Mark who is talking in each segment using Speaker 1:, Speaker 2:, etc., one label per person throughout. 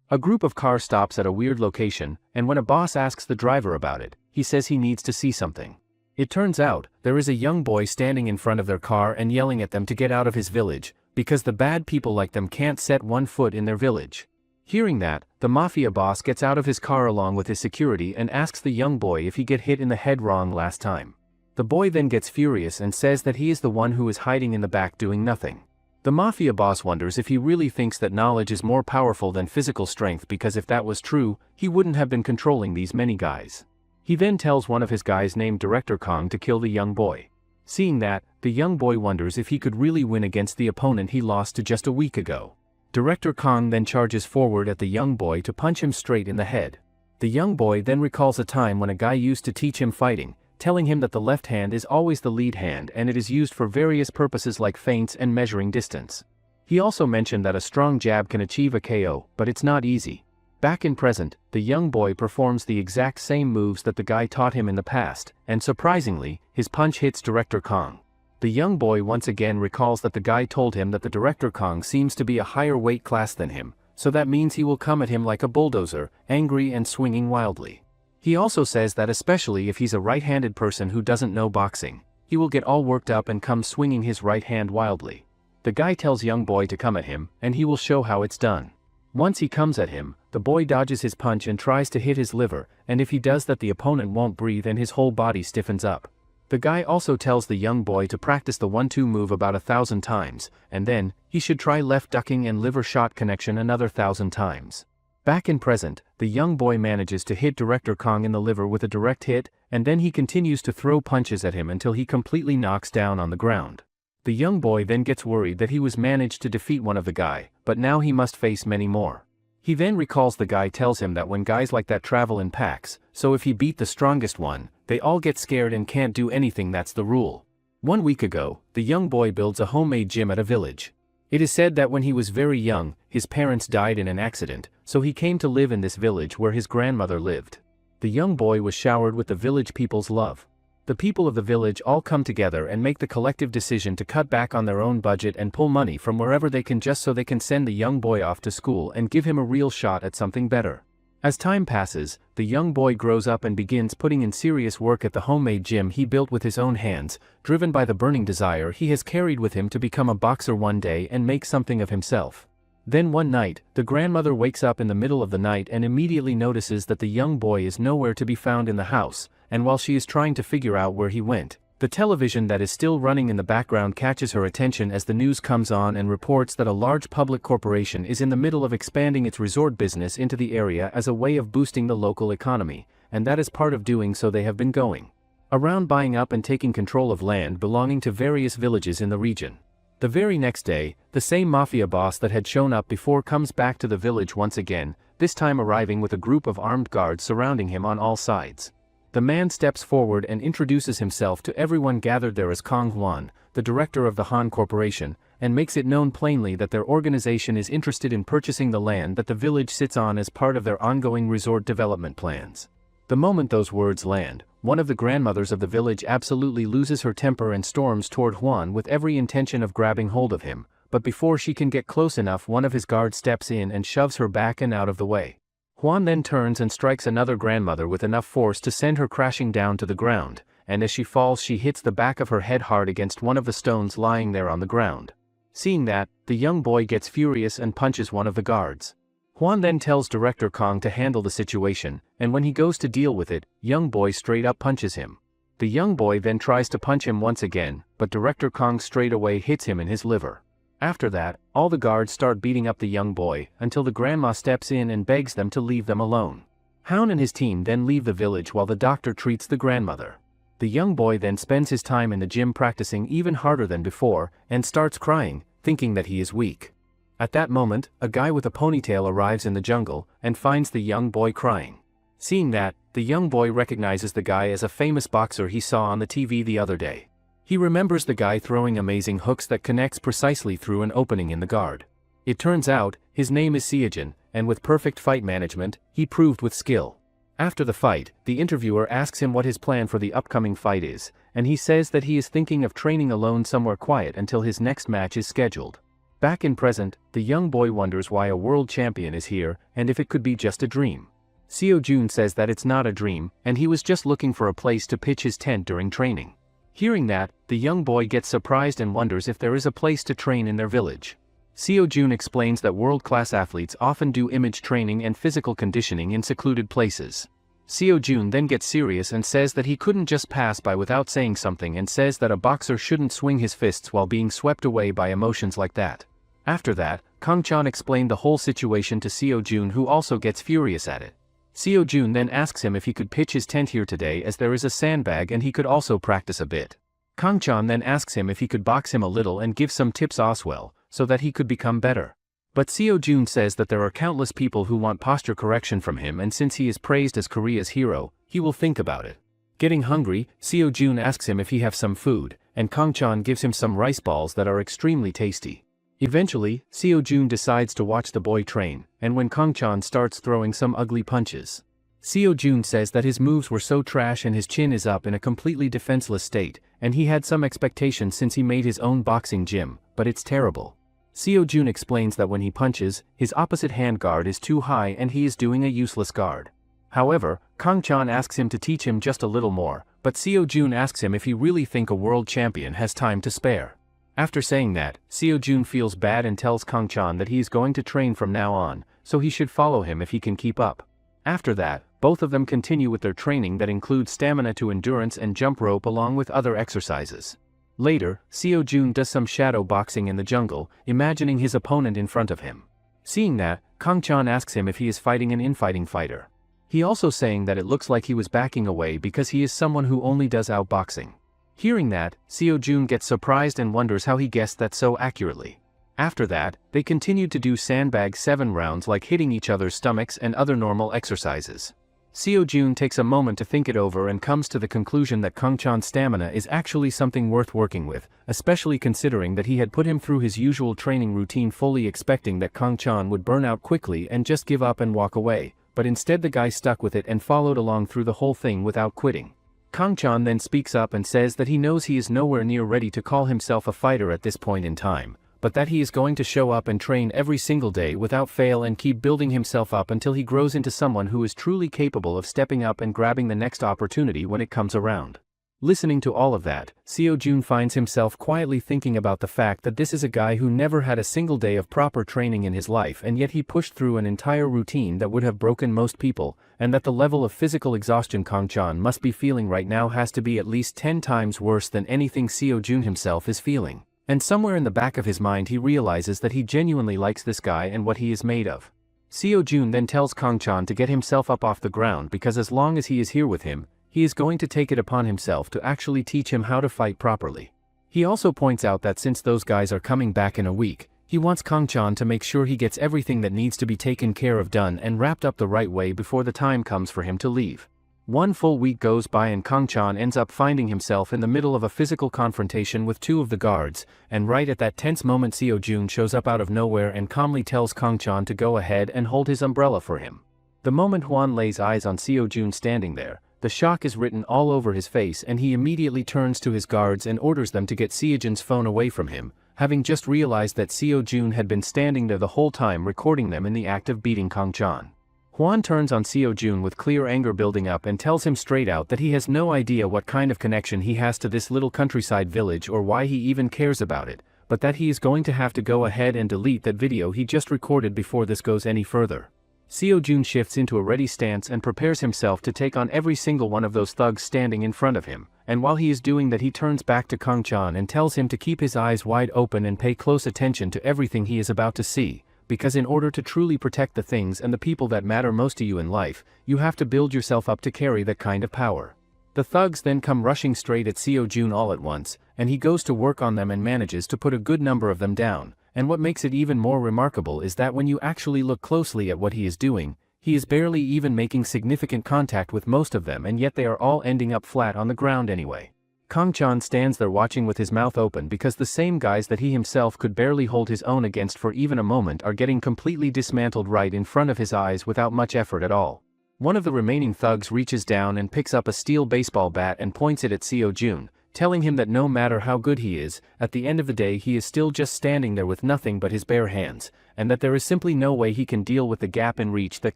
Speaker 1: A group of cars stops at a weird location, and when a boss asks the driver about it, he says he needs to see something. It turns out, there is a young boy standing in front of their car and yelling at them to get out of his village, because the bad people like them can't set one foot in their village. Hearing that, the mafia boss gets out of his car along with his security and asks the young boy if he get hit in the head wrong last time. The boy then gets furious and says that he is the one who is hiding in the back doing nothing. The mafia boss wonders if he really thinks that knowledge is more powerful than physical strength, because if that was true, he wouldn't have been controlling these many guys. He then tells one of his guys named Director Kong to kill the young boy. Seeing that, the young boy wonders if he could really win against the opponent he lost to just a week ago. Director Kong then charges forward at the young boy to punch him straight in the head. The young boy then recalls a time when a guy used to teach him fighting, telling him that the left hand is always the lead hand and it is used for various purposes like feints and measuring distance. He also mentioned that a strong jab can achieve a KO, but it's not easy. Back in present, the young boy performs the exact same moves that the guy taught him in the past, and surprisingly, his punch hits Director Kong. The young boy once again recalls that the guy told him that the Director Kong seems to be a higher weight class than him, so that means he will come at him like a bulldozer, angry and swinging wildly. He also says that especially if he's a right-handed person who doesn't know boxing, he will get all worked up and come swinging his right hand wildly. The guy tells young boy to come at him, and he will show how it's done. Once he comes at him, the boy dodges his punch and tries to hit his liver, and if he does that the opponent won't breathe and his whole body stiffens up. The guy also tells the young boy to practice the 1-2 move about 1,000 times, and then, he should try left ducking and liver shot connection another 1,000 times. Back in present, the young boy manages to hit Director Kong in the liver with a direct hit, and then he continues to throw punches at him until he completely knocks down on the ground. The young boy then gets worried that he was managed to defeat one of the guy, but now he must face many more. He then recalls the guy tells him that when guys like that travel in packs, so if he beat the strongest one, they all get scared and can't do anything, that's the rule. 1 week ago, the young boy builds a homemade gym at a village. It is said that when he was very young, his parents died in an accident, so he came to live in this village where his grandmother lived. The young boy was showered with the village people's love. The people of the village all come together and make the collective decision to cut back on their own budget and pull money from wherever they can just so they can send the young boy off to school and give him a real shot at something better. As time passes, the young boy grows up and begins putting in serious work at the homemade gym he built with his own hands, driven by the burning desire he has carried with him to become a boxer one day and make something of himself. Then one night, the grandmother wakes up in the middle of the night and immediately notices that the young boy is nowhere to be found in the house, and while she is trying to figure out where he went, the television that is still running in the background catches her attention as the news comes on and reports that a large public corporation is in the middle of expanding its resort business into the area as a way of boosting the local economy, and that as part of doing so they have been going around buying up and taking control of land belonging to various villages in the region. The very next day, the same mafia boss that had shown up before comes back to the village once again, this time arriving with a group of armed guards surrounding him on all sides. The man steps forward and introduces himself to everyone gathered there as Kong Hwan, the director of the Han Corporation, and makes it known plainly that their organization is interested in purchasing the land that the village sits on as part of their ongoing resort development plans. The moment those words land, one of the grandmothers of the village absolutely loses her temper and storms toward Hwan with every intention of grabbing hold of him, but before she can get close enough, one of his guards steps in and shoves her back and out of the way. Hwan then turns and strikes another grandmother with enough force to send her crashing down to the ground, and as she falls she hits the back of her head hard against one of the stones lying there on the ground. Seeing that, the young boy gets furious and punches one of the guards. Hwan then tells Director Kong to handle the situation, and when he goes to deal with it, young boy straight up punches him. The young boy then tries to punch him once again, but Director Kong straight away hits him in his liver. After that, all the guards start beating up the young boy, until the grandma steps in and begs them to leave them alone. Houn and his team then leave the village while the doctor treats the grandmother. The young boy then spends his time in the gym practicing even harder than before, and starts crying, thinking that he is weak. At that moment, a guy with a ponytail arrives in the jungle, and finds the young boy crying. Seeing that, the young boy recognizes the guy as a famous boxer he saw on the TV the other day. He remembers the guy throwing amazing hooks that connects precisely through an opening in the guard. It turns out, his name is Seojin, and with perfect fight management, he proved with skill. After the fight, the interviewer asks him what his plan for the upcoming fight is, and he says that he is thinking of training alone somewhere quiet until his next match is scheduled. Back in present, the young boy wonders why a world champion is here, and if it could be just a dream. Seo Jun says that it's not a dream, and he was just looking for a place to pitch his tent during training. Hearing that, the young boy gets surprised and wonders if there is a place to train in their village. Seo Jun explains that world-class athletes often do image training and physical conditioning in secluded places. Seo Jun then gets serious and says that he couldn't just pass by without saying something, and says that a boxer shouldn't swing his fists while being swept away by emotions like that. After that, Kang-chan explained the whole situation to Seo Jun, who also gets furious at it. Seo Jun then asks him if he could pitch his tent here today as there is a sandbag and he could also practice a bit. Kang-chan then asks him if he could box him a little and give some tips as well, so that he could become better. But Seo Jun says that there are countless people who want posture correction from him, and since he is praised as Korea's hero, he will think about it. Getting hungry, Seo Jun asks him if he have some food, and Kang-chan gives him some rice balls that are extremely tasty. Eventually, Seo Jun decides to watch the boy train, and when Kang-chan starts throwing some ugly punches. Seo Jun says that his moves were so trash and his chin is up in a completely defenseless state, and he had some expectations since he made his own boxing gym, but it's terrible. Seo Jun explains that when he punches, his opposite hand guard is too high and he is doing a useless guard. However, Kang-chan asks him to teach him just a little more, but Seo Jun asks him if he really thinks a world champion has time to spare. After saying that, Seo Jun feels bad and tells Kang-chan that he is going to train from now on, so he should follow him if he can keep up. After that, both of them continue with their training that includes stamina to endurance and jump rope along with other exercises. Later, Seo Jun does some shadow boxing in the jungle, imagining his opponent in front of him. Seeing that, Kang-chan asks him if he is fighting an infighting fighter. He also saying that it looks like he was backing away because he is someone who only does outboxing. Hearing that, Seo Jun gets surprised and wonders how he guessed that so accurately. After that, they continued to do sandbag 7 rounds like hitting each other's stomachs and other normal exercises. Seo Jun takes a moment to think it over and comes to the conclusion that Kang-chan's stamina is actually something worth working with, especially considering that he had put him through his usual training routine fully expecting that Kang-chan would burn out quickly and just give up and walk away, but instead the guy stuck with it and followed along through the whole thing without quitting. Kang-chan then speaks up and says that he knows he is nowhere near ready to call himself a fighter at this point in time, but that he is going to show up and train every single day without fail and keep building himself up until he grows into someone who is truly capable of stepping up and grabbing the next opportunity when it comes around. Listening to all of that, Seo Jun finds himself quietly thinking about the fact that this is a guy who never had a single day of proper training in his life, and yet he pushed through an entire routine that would have broken most people, and that the level of physical exhaustion Kang-chan must be feeling right now has to be at least 10 times worse than anything Seo Jun himself is feeling. And somewhere in the back of his mind he realizes that he genuinely likes this guy and what he is made of. Seo Jun then tells Kang-chan to get himself up off the ground because as long as he is here with him, he is going to take it upon himself to actually teach him how to fight properly. He also points out that since those guys are coming back in a week, he wants Kang-chan to make sure he gets everything that needs to be taken care of done and wrapped up the right way before the time comes for him to leave. 1 full week goes by and Kang-chan ends up finding himself in the middle of a physical confrontation with 2 of the guards, and right at that tense moment Seo Jun shows up out of nowhere and calmly tells Kang-chan to go ahead and hold his umbrella for him. The moment Hwan lays eyes on Seo Jun standing there, the shock is written all over his face and he immediately turns to his guards and orders them to get Seo Jun's phone away from him, having just realized that Seo Jun had been standing there the whole time recording them in the act of beating Kang-chan. Hwan turns on Seo Jun with clear anger building up and tells him straight out that he has no idea what kind of connection he has to this little countryside village or why he even cares about it, but that he is going to have to go ahead and delete that video he just recorded before this goes any further. Seo Jun shifts into a ready stance and prepares himself to take on every single one of those thugs standing in front of him, and while he is doing that he turns back to Kang-chan and tells him to keep his eyes wide open and pay close attention to everything he is about to see, because in order to truly protect the things and the people that matter most to you in life, you have to build yourself up to carry that kind of power. The thugs then come rushing straight at Seo Jun all at once, and he goes to work on them and manages to put a good number of them down. And what makes it even more remarkable is that when you actually look closely at what he is doing, he is barely even making significant contact with most of them, and yet they are all ending up flat on the ground anyway. Kang-chan stands there watching with his mouth open because the same guys that he himself could barely hold his own against for even a moment are getting completely dismantled right in front of his eyes without much effort at all. One of the remaining thugs reaches down and picks up a steel baseball bat and points it at Seo Jun, telling him that no matter how good he is, at the end of the day he is still just standing there with nothing but his bare hands, and that there is simply no way he can deal with the gap in reach that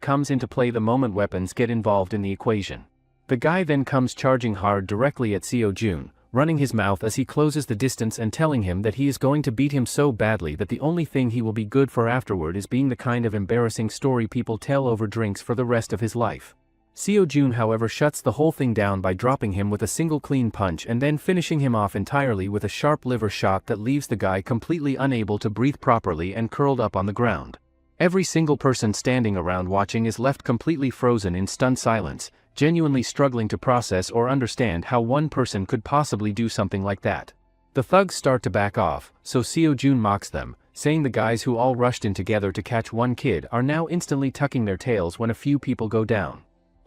Speaker 1: comes into play the moment weapons get involved in the equation. The guy then comes charging hard directly at Seo Jun, running his mouth as he closes the distance and telling him that he is going to beat him so badly that the only thing he will be good for afterward is being the kind of embarrassing story people tell over drinks for the rest of his life. Seo Jun however shuts the whole thing down by dropping him with a single clean punch and then finishing him off entirely with a sharp liver shot that leaves the guy completely unable to breathe properly and curled up on the ground. Every single person standing around watching is left completely frozen in stunned silence, genuinely struggling to process or understand how one person could possibly do something like that. The thugs start to back off, so Seo Jun mocks them, saying the guys who all rushed in together to catch one kid are now instantly tucking their tails when a few people go down.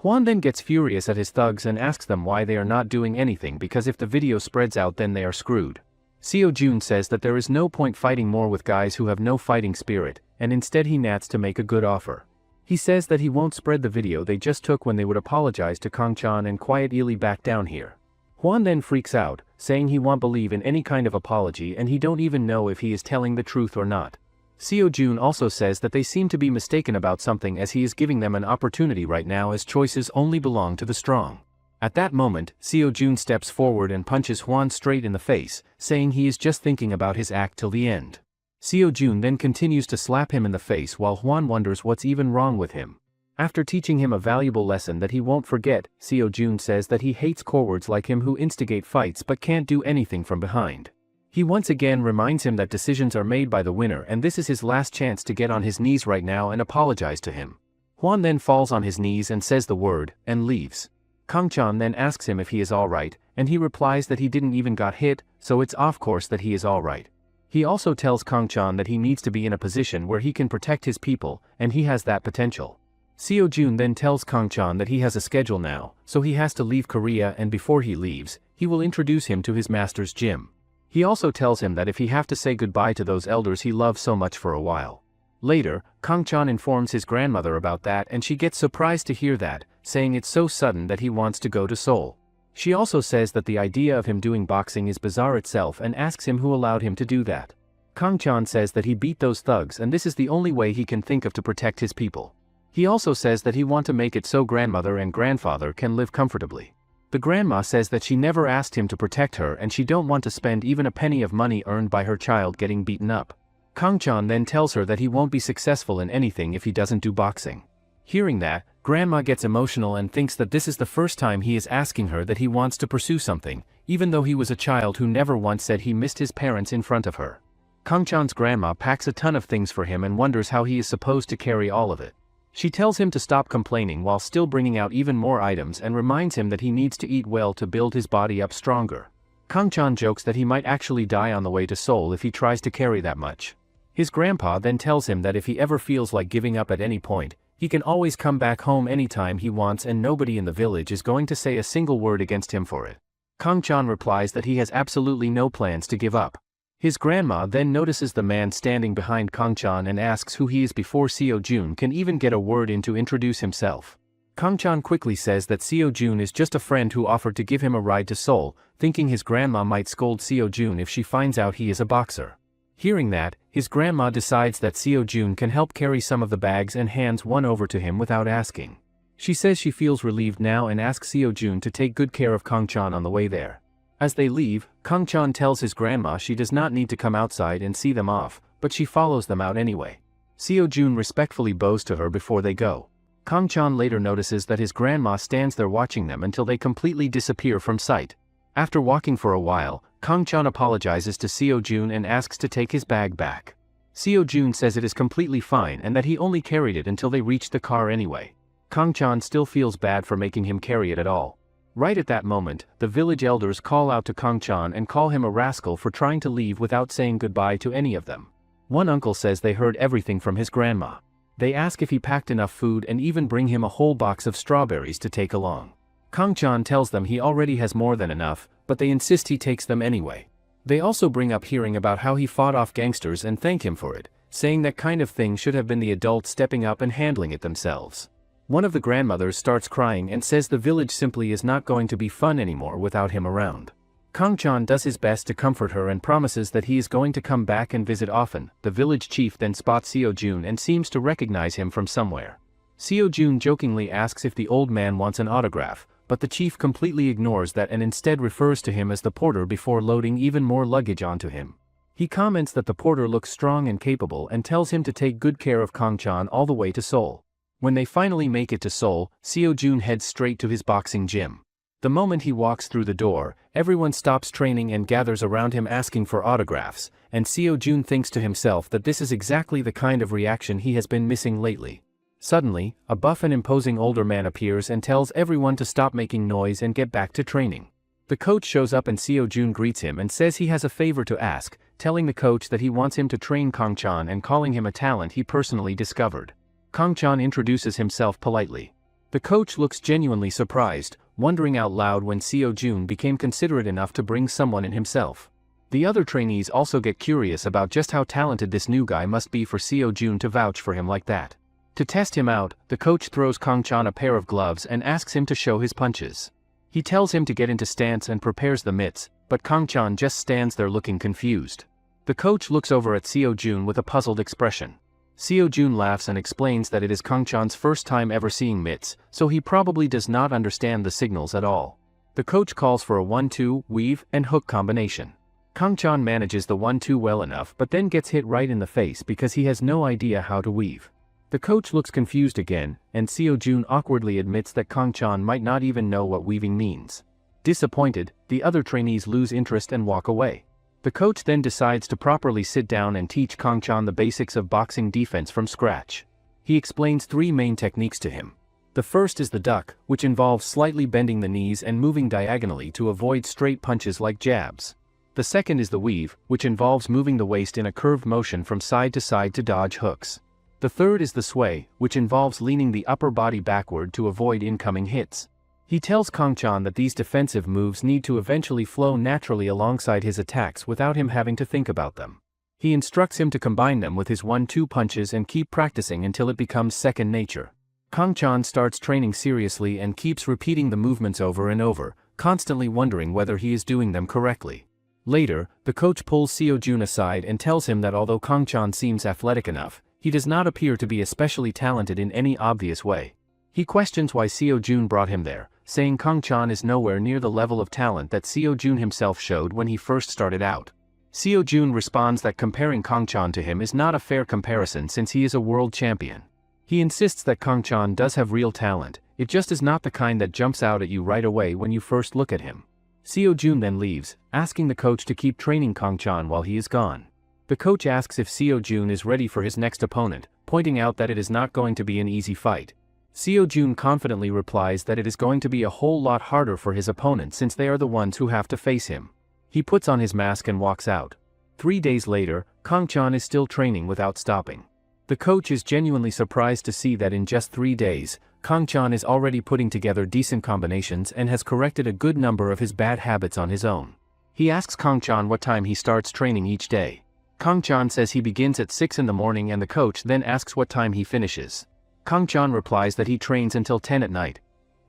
Speaker 1: Hwan then gets furious at his thugs and asks them why they are not doing anything because if the video spreads out then they are screwed. Seo Jun says that there is no point fighting more with guys who have no fighting spirit, and instead he nats to make a good offer. He says that he won't spread the video they just took when they would apologize to Kang-chan and quietly back down here. Hwan then freaks out, saying he won't believe in any kind of apology and he don't even know if he is telling the truth or not. Seo Jun also says that they seem to be mistaken about something as he is giving them an opportunity right now as choices only belong to the strong. At that moment, Seo Jun steps forward and punches Hwan straight in the face, saying he is just thinking about his act till the end. Seo Jun then continues to slap him in the face while Hwan wonders what's even wrong with him. After teaching him a valuable lesson that he won't forget, Seo Jun says that he hates cowards like him who instigate fights but can't do anything from behind. He once again reminds him that decisions are made by the winner and this is his last chance to get on his knees right now and apologize to him. Hwan then falls on his knees and says the word, and leaves. Kang-chan then asks him if he is alright, and he replies that he didn't even got hit, so it's of course that he is alright. He also tells Kang-chan that he needs to be in a position where he can protect his people, and he has that potential. Seo Jun then tells Kang-chan that he has a schedule now, so he has to leave Korea and before he leaves, he will introduce him to his master's gym. He also tells him that if he have to say goodbye to those elders he loves so much for a while. Later, Kang-chan informs his grandmother about that and she gets surprised to hear that, saying it's so sudden that he wants to go to Seoul. She also says that the idea of him doing boxing is bizarre itself and asks him who allowed him to do that. Kang-chan says that he beat those thugs and this is the only way he can think of to protect his people. He also says that he want to make it so grandmother and grandfather can live comfortably. The grandma says that she never asked him to protect her and she don't want to spend even a penny of money earned by her child getting beaten up. Kang-chan then tells her that he won't be successful in anything if he doesn't do boxing. Hearing that, grandma gets emotional and thinks that this is the first time he is asking her that he wants to pursue something, even though he was a child who never once said he missed his parents in front of her. Kang-chan's grandma packs a ton of things for him and wonders how he is supposed to carry all of it. She tells him to stop complaining while still bringing out even more items and reminds him that he needs to eat well to build his body up stronger. Kang-chan jokes that he might actually die on the way to Seoul if he tries to carry that much. His grandpa then tells him that if he ever feels like giving up at any point, he can always come back home anytime he wants and nobody in the village is going to say a single word against him for it. Kang-chan replies that he has absolutely no plans to give up. His grandma then notices the man standing behind Kang-chan and asks who he is before Seo Jun can even get a word in to introduce himself. Kang-chan quickly says that Seo Jun is just a friend who offered to give him a ride to Seoul, thinking his grandma might scold Seo Jun if she finds out he is a boxer. Hearing that, his grandma decides that Seo Jun can help carry some of the bags and hands one over to him without asking. She says she feels relieved now and asks Seo Jun to take good care of Kang-chan on the way there. As they leave, Kang-chan tells his grandma she does not need to come outside and see them off, but she follows them out anyway. Seo Jun respectfully bows to her before they go. Kang-chan later notices that his grandma stands there watching them until they completely disappear from sight. After walking for a while, Kang-chan apologizes to Seo Jun and asks to take his bag back. Seo Jun says it is completely fine and that he only carried it until they reached the car anyway. Kang-chan still feels bad for making him carry it at all. Right at that moment, the village elders call out to Kang-chan and call him a rascal for trying to leave without saying goodbye to any of them. One uncle says they heard everything from his grandma. They ask if he packed enough food and even bring him a whole box of strawberries to take along. Kang-chan tells them he already has more than enough, but they insist he takes them anyway. They also bring up hearing about how he fought off gangsters and thank him for it, saying that kind of thing should have been the adults stepping up and handling it themselves. One of the grandmothers starts crying and says the village simply is not going to be fun anymore without him around. Kang-chan does his best to comfort her and promises that he is going to come back and visit often. The village chief then spots Seo-jun and seems to recognize him from somewhere. Seo-jun jokingly asks if the old man wants an autograph, but the chief completely ignores that and instead refers to him as the porter before loading even more luggage onto him. He comments that the porter looks strong and capable and tells him to take good care of Kang-chan all the way to Seoul. When they finally make it to Seoul, Seo-jun heads straight to his boxing gym. The moment he walks through the door, everyone stops training and gathers around him asking for autographs, and Seo-jun thinks to himself that this is exactly the kind of reaction he has been missing lately. Suddenly, a buff and imposing older man appears and tells everyone to stop making noise and get back to training. The coach shows up and Seo-jun greets him and says he has a favor to ask, telling the coach that he wants him to train Kang-chan and calling him a talent he personally discovered. Kang-chan introduces himself politely. The coach looks genuinely surprised, wondering out loud when Seo-jun became considerate enough to bring someone in himself. The other trainees also get curious about just how talented this new guy must be for Seo-jun to vouch for him like that. To test him out, the coach throws Kang-chan a pair of gloves and asks him to show his punches. He tells him to get into stance and prepares the mitts, but Kang-chan just stands there looking confused. The coach looks over at Seo-jun with a puzzled expression. Seo-jun laughs and explains that it is Kang-chan's first time ever seeing mitts, so he probably does not understand the signals at all. The coach calls for a 1-2, weave, and hook combination. Kang-chan manages the 1-2 well enough but then gets hit right in the face because he has no idea how to weave. The coach looks confused again, and Seo-jun awkwardly admits that Kang-chan might not even know what weaving means. Disappointed, the other trainees lose interest and walk away. The coach then decides to properly sit down and teach Kang-chan the basics of boxing defense from scratch. He explains 3 main techniques to him. The first is the duck, which involves slightly bending the knees and moving diagonally to avoid straight punches like jabs. The second is the weave, which involves moving the waist in a curved motion from side to dodge hooks. The third is the sway, which involves leaning the upper body backward to avoid incoming hits. He tells Kang-chan that these defensive moves need to eventually flow naturally alongside his attacks without him having to think about them. He instructs him to combine them with his 1-2 punches and keep practicing until it becomes second nature. Kang-chan starts training seriously and keeps repeating the movements over and over, constantly wondering whether he is doing them correctly. Later, the coach pulls Seo-jun aside and tells him that although Kang-chan seems athletic enough, he does not appear to be especially talented in any obvious way. He questions why Seo-jun brought him there, saying Kang-chan is nowhere near the level of talent that Seo-jun himself showed when he first started out. Seo-jun responds that comparing Kang-chan to him is not a fair comparison since he is a world champion. He insists that Kang-chan does have real talent, it just is not the kind that jumps out at you right away when you first look at him. Seo-jun then leaves, asking the coach to keep training Kang-chan while he is gone. The coach asks if Seo-jun is ready for his next opponent, pointing out that it is not going to be an easy fight. Seo-jun confidently replies that it is going to be a whole lot harder for his opponent since they are the ones who have to face him. He puts on his mask and walks out. 3 days later, Kang-chan is still training without stopping. The coach is genuinely surprised to see that in just 3 days, Kang-chan is already putting together decent combinations and has corrected a good number of his bad habits on his own. He asks Kang-chan what time he starts training each day. Kang-chan says he begins at 6 in the morning and the coach then asks what time he finishes. Kang-chan replies that he trains until 10 at night.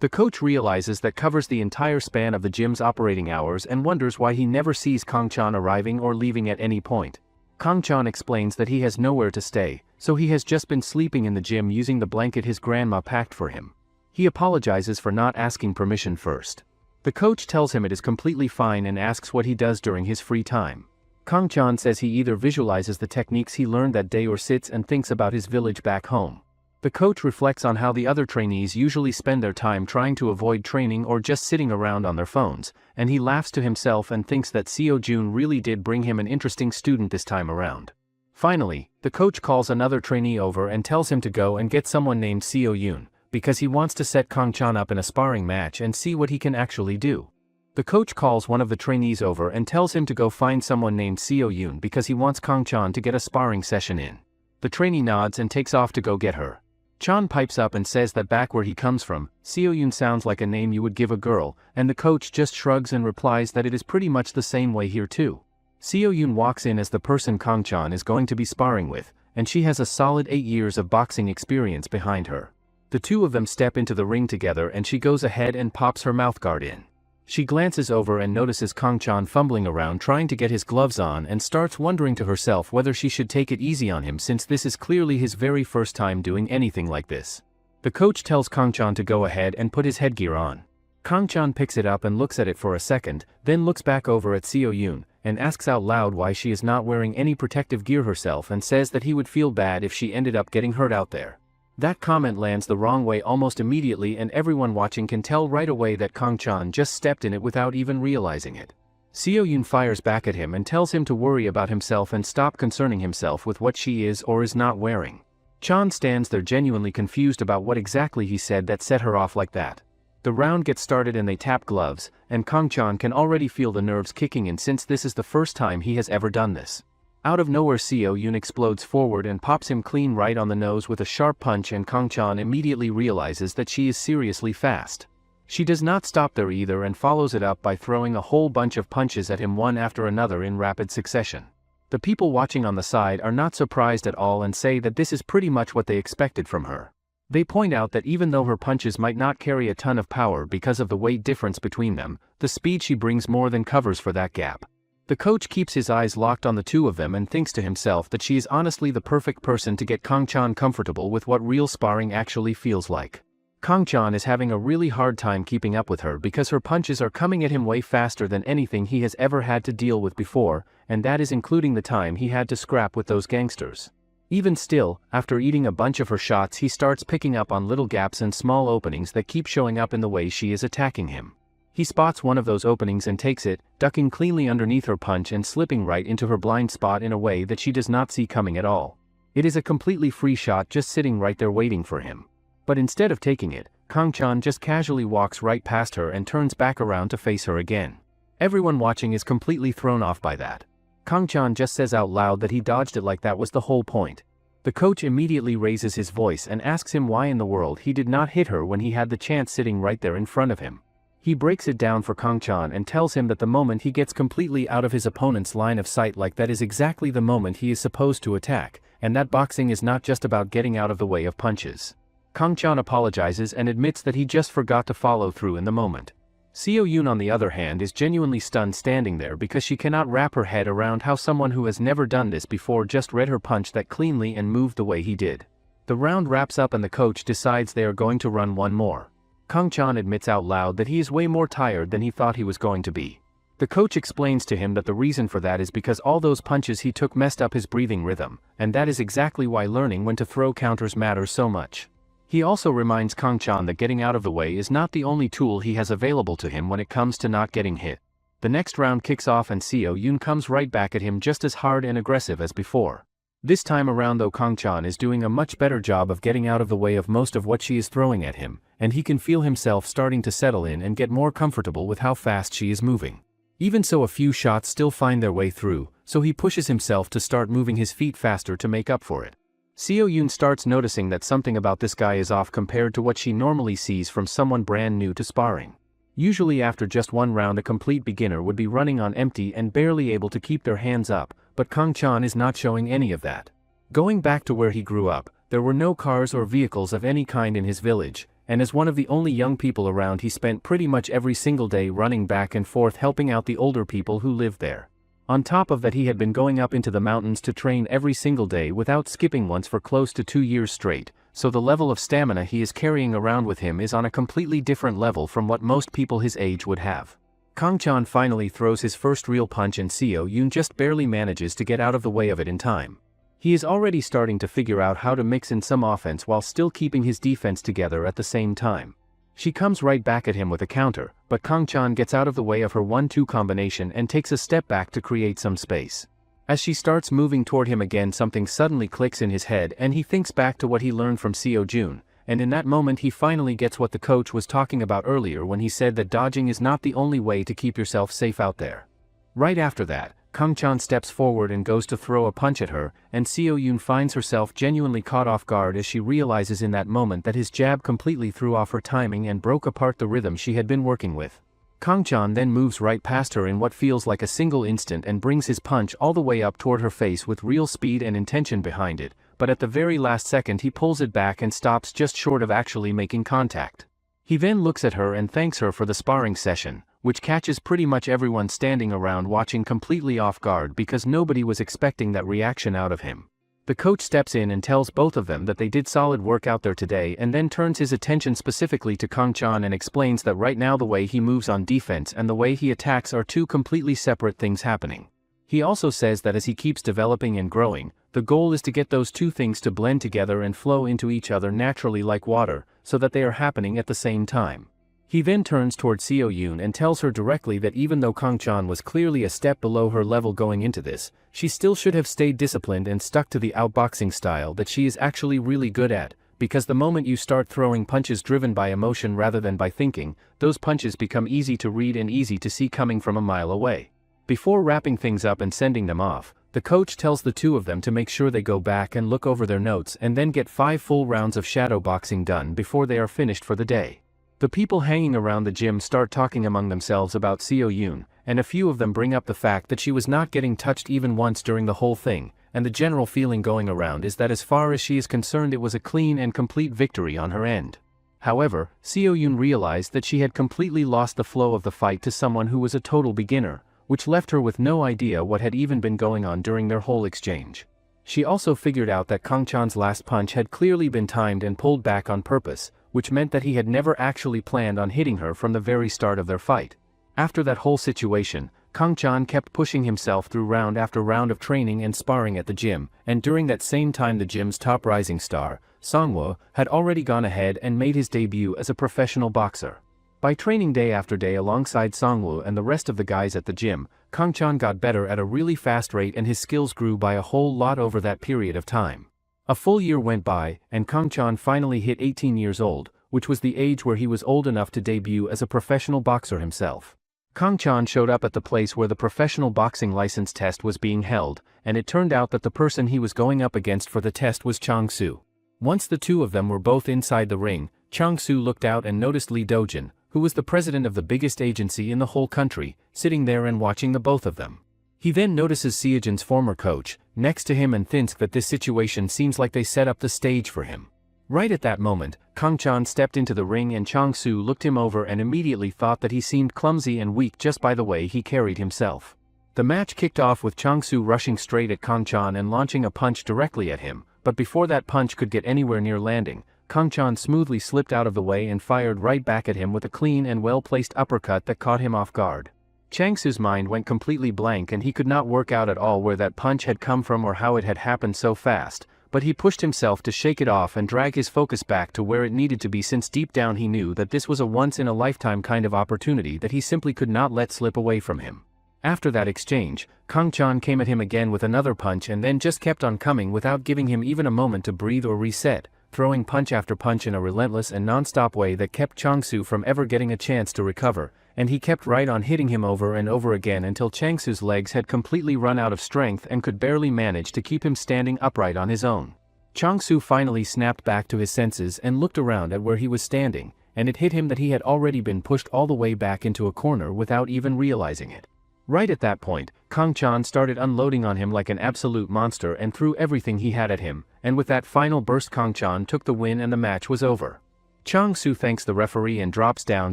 Speaker 1: The coach realizes that covers the entire span of the gym's operating hours and wonders why he never sees Kang-chan arriving or leaving at any point. Kang-chan explains that he has nowhere to stay, so he has just been sleeping in the gym using the blanket his grandma packed for him. He apologizes for not asking permission first. The coach tells him it is completely fine and asks what he does during his free time. Kang-chan says he either visualizes the techniques he learned that day or sits and thinks about his village back home. The coach reflects on how the other trainees usually spend their time trying to avoid training or just sitting around on their phones, and he laughs to himself and thinks that Seo-jun really did bring him an interesting student this time around. Finally, the coach calls another trainee over and tells him to go and get someone named Seo-yun, because he wants to set Kang-chan up in a sparring match and see what he can actually do. The coach calls one of the trainees over and tells him to go find someone named Seo-yun because he wants Kang-chan to get a sparring session in. The trainee nods and takes off to go get her. Chan pipes up and says that back where he comes from, Seo-yun sounds like a name you would give a girl, and the coach just shrugs and replies that it is pretty much the same way here too. Seo-yun walks in as the person Kang-chan is going to be sparring with, and she has a solid 8 years of boxing experience behind her. The two of them step into the ring together and she goes ahead and pops her mouthguard in. She glances over and notices Kang-chan fumbling around trying to get his gloves on and starts wondering to herself whether she should take it easy on him since this is clearly his very first time doing anything like this. The coach tells Kang-chan to go ahead and put his headgear on. Kang-chan picks it up and looks at it for a second, then looks back over at Seo-yoon, and asks out loud why she is not wearing any protective gear herself and says that he would feel bad if she ended up getting hurt out there. That comment lands the wrong way almost immediately and everyone watching can tell right away that Kang-chan just stepped in it without even realizing it. Seo-yoon fires back at him and tells him to worry about himself and stop concerning himself with what she is or is not wearing. Chan stands there genuinely confused about what exactly he said that set her off like that. The round gets started and they tap gloves, and Kang-chan can already feel the nerves kicking in since this is the first time he has ever done this. Out of nowhere Seo-yoon explodes forward and pops him clean right on the nose with a sharp punch and Kang-chan immediately realizes that she is seriously fast. She does not stop there either and follows it up by throwing a whole bunch of punches at him one after another in rapid succession. The people watching on the side are not surprised at all and say that this is pretty much what they expected from her. They point out that even though her punches might not carry a ton of power because of the weight difference between them, the speed she brings more than covers for that gap. The coach keeps his eyes locked on the two of them and thinks to himself that she is honestly the perfect person to get Kang-chan comfortable with what real sparring actually feels like. Kang-chan is having a really hard time keeping up with her because her punches are coming at him way faster than anything he has ever had to deal with before, and that is including the time he had to scrap with those gangsters. Even still, after eating a bunch of her shots he starts picking up on little gaps and small openings that keep showing up in the way she is attacking him. He spots one of those openings and takes it, ducking cleanly underneath her punch and slipping right into her blind spot in a way that she does not see coming at all. It is a completely free shot just sitting right there waiting for him. But instead of taking it, Kang-chan just casually walks right past her and turns back around to face her again. Everyone watching is completely thrown off by that. Kang-chan just says out loud that he dodged it like that was the whole point. The coach immediately raises his voice and asks him why in the world he did not hit her when he had the chance sitting right there in front of him. He breaks it down for Kang-chan and tells him that the moment he gets completely out of his opponent's line of sight like that is exactly the moment he is supposed to attack, and that boxing is not just about getting out of the way of punches. Kang-chan apologizes and admits that he just forgot to follow through in the moment. Seo-yoon on the other hand is genuinely stunned standing there because she cannot wrap her head around how someone who has never done this before just read her punch that cleanly and moved the way he did. The round wraps up and the coach decides they are going to run one more. Kang-chan admits out loud that he is way more tired than he thought he was going to be. The coach explains to him that the reason for that is because all those punches he took messed up his breathing rhythm, and that is exactly why learning when to throw counters matters so much. He also reminds Kang-chan that getting out of the way is not the only tool he has available to him when it comes to not getting hit. The next round kicks off and Seo-yoon comes right back at him just as hard and aggressive as before. This time around though Kang-chan is doing a much better job of getting out of the way of most of what she is throwing at him, and he can feel himself starting to settle in and get more comfortable with how fast she is moving. Even so a few shots still find their way through, so he pushes himself to start moving his feet faster to make up for it. Seo-yoon starts noticing that something about this guy is off compared to what she normally sees from someone brand new to sparring. Usually after just one round a complete beginner would be running on empty and barely able to keep their hands up, but Kang-chan is not showing any of that. Going back to where he grew up, there were no cars or vehicles of any kind in his village, and as one of the only young people around he spent pretty much every single day running back and forth helping out the older people who lived there. On top of that he had been going up into the mountains to train every single day without skipping once for close to 2 years straight, so the level of stamina he is carrying around with him is on a completely different level from what most people his age would have. Kang-chan finally throws his first real punch and Seo-yoon just barely manages to get out of the way of it in time. He is already starting to figure out how to mix in some offense while still keeping his defense together at the same time. She comes right back at him with a counter, but Kang-chan gets out of the way of her 1-2 combination and takes a step back to create some space. As she starts moving toward him again something suddenly clicks in his head and he thinks back to what he learned from Seo-yoon, and in that moment he finally gets what the coach was talking about earlier when he said that dodging is not the only way to keep yourself safe out there. Right after that, Kang-chan steps forward and goes to throw a punch at her, and Seo-yoon finds herself genuinely caught off guard as she realizes in that moment that his jab completely threw off her timing and broke apart the rhythm she had been working with. Kang-chan then moves right past her in what feels like a single instant and brings his punch all the way up toward her face with real speed and intention behind it, but at the very last second he pulls it back and stops just short of actually making contact. He then looks at her and thanks her for the sparring session, which catches pretty much everyone standing around watching completely off guard because nobody was expecting that reaction out of him. The coach steps in and tells both of them that they did solid work out there today, and then turns his attention specifically to Kang-chan and explains that right now the way he moves on defense and the way he attacks are two completely separate things happening. He also says that as he keeps developing and growing, the goal is to get those two things to blend together and flow into each other naturally like water, so that they are happening at the same time. He then turns toward Seo Yoon and tells her directly that even though Kang-chan was clearly a step below her level going into this, she still should have stayed disciplined and stuck to the outboxing style that she is actually really good at, because the moment you start throwing punches driven by emotion rather than by thinking, those punches become easy to read and easy to see coming from a mile away. Before wrapping things up and sending them off, the coach tells the two of them to make sure they go back and look over their notes and then get 5 full rounds of shadow boxing done before they are finished for the day. The people hanging around the gym start talking among themselves about Seo Yoon, and a few of them bring up the fact that she was not getting touched even once during the whole thing, and the general feeling going around is that as far as she is concerned it was a clean and complete victory on her end. However, Seo Yoon realized that she had completely lost the flow of the fight to someone who was a total beginner, which left her with no idea what had even been going on during their whole exchange. She also figured out that Kang-chan's last punch had clearly been timed and pulled back on purpose, which meant that he had never actually planned on hitting her from the very start of their fight. After that whole situation, Kang-chan kept pushing himself through round after round of training and sparring at the gym, and during that same time the gym's top rising star, Sangwoo, had already gone ahead and made his debut as a professional boxer. By training day after day alongside Sangwoo and the rest of the guys at the gym, Kang-chan got better at a really fast rate and his skills grew by a whole lot over that period of time. A full year went by, and Kang-chan finally hit 18 years old, which was the age where he was old enough to debut as a professional boxer himself. Kang-chan showed up at the place where the professional boxing license test was being held, and it turned out that the person he was going up against for the test was Chang-soo. Once the two of them were both inside the ring, Chang-soo looked out and noticed Lee Do-jin, who was the president of the biggest agency in the whole country, sitting there and watching the both of them. He then notices Seo-jin's former coach, next to him and thinks that this situation seems like they set up the stage for him. Right at that moment, Kang-chan stepped into the ring and Chang-soo looked him over and immediately thought that he seemed clumsy and weak just by the way he carried himself. The match kicked off with Chang-soo rushing straight at Kang-chan and launching a punch directly at him, but before that punch could get anywhere near landing, Kang-chan smoothly slipped out of the way and fired right back at him with a clean and well-placed uppercut that caught him off guard. Chang-soo's mind went completely blank and he could not work out at all where that punch had come from or how it had happened so fast, but he pushed himself to shake it off and drag his focus back to where it needed to be, since deep down he knew that this was a once-in-a-lifetime kind of opportunity that he simply could not let slip away from him. After that exchange, Kang-chan came at him again with another punch and then just kept on coming without giving him even a moment to breathe or reset, throwing punch after punch in a relentless and non-stop way that kept Chang-soo from ever getting a chance to recover, and he kept right on hitting him over and over again until Chang-soo's legs had completely run out of strength and could barely manage to keep him standing upright on his own. Chang-soo finally snapped back to his senses and looked around at where he was standing, and it hit him that he had already been pushed all the way back into a corner without even realizing it. Right at that point, Kang-chan started unloading on him like an absolute monster and threw everything he had at him, and with that final burst Kang-chan took the win and the match was over. Chang-soo thanks the referee and drops down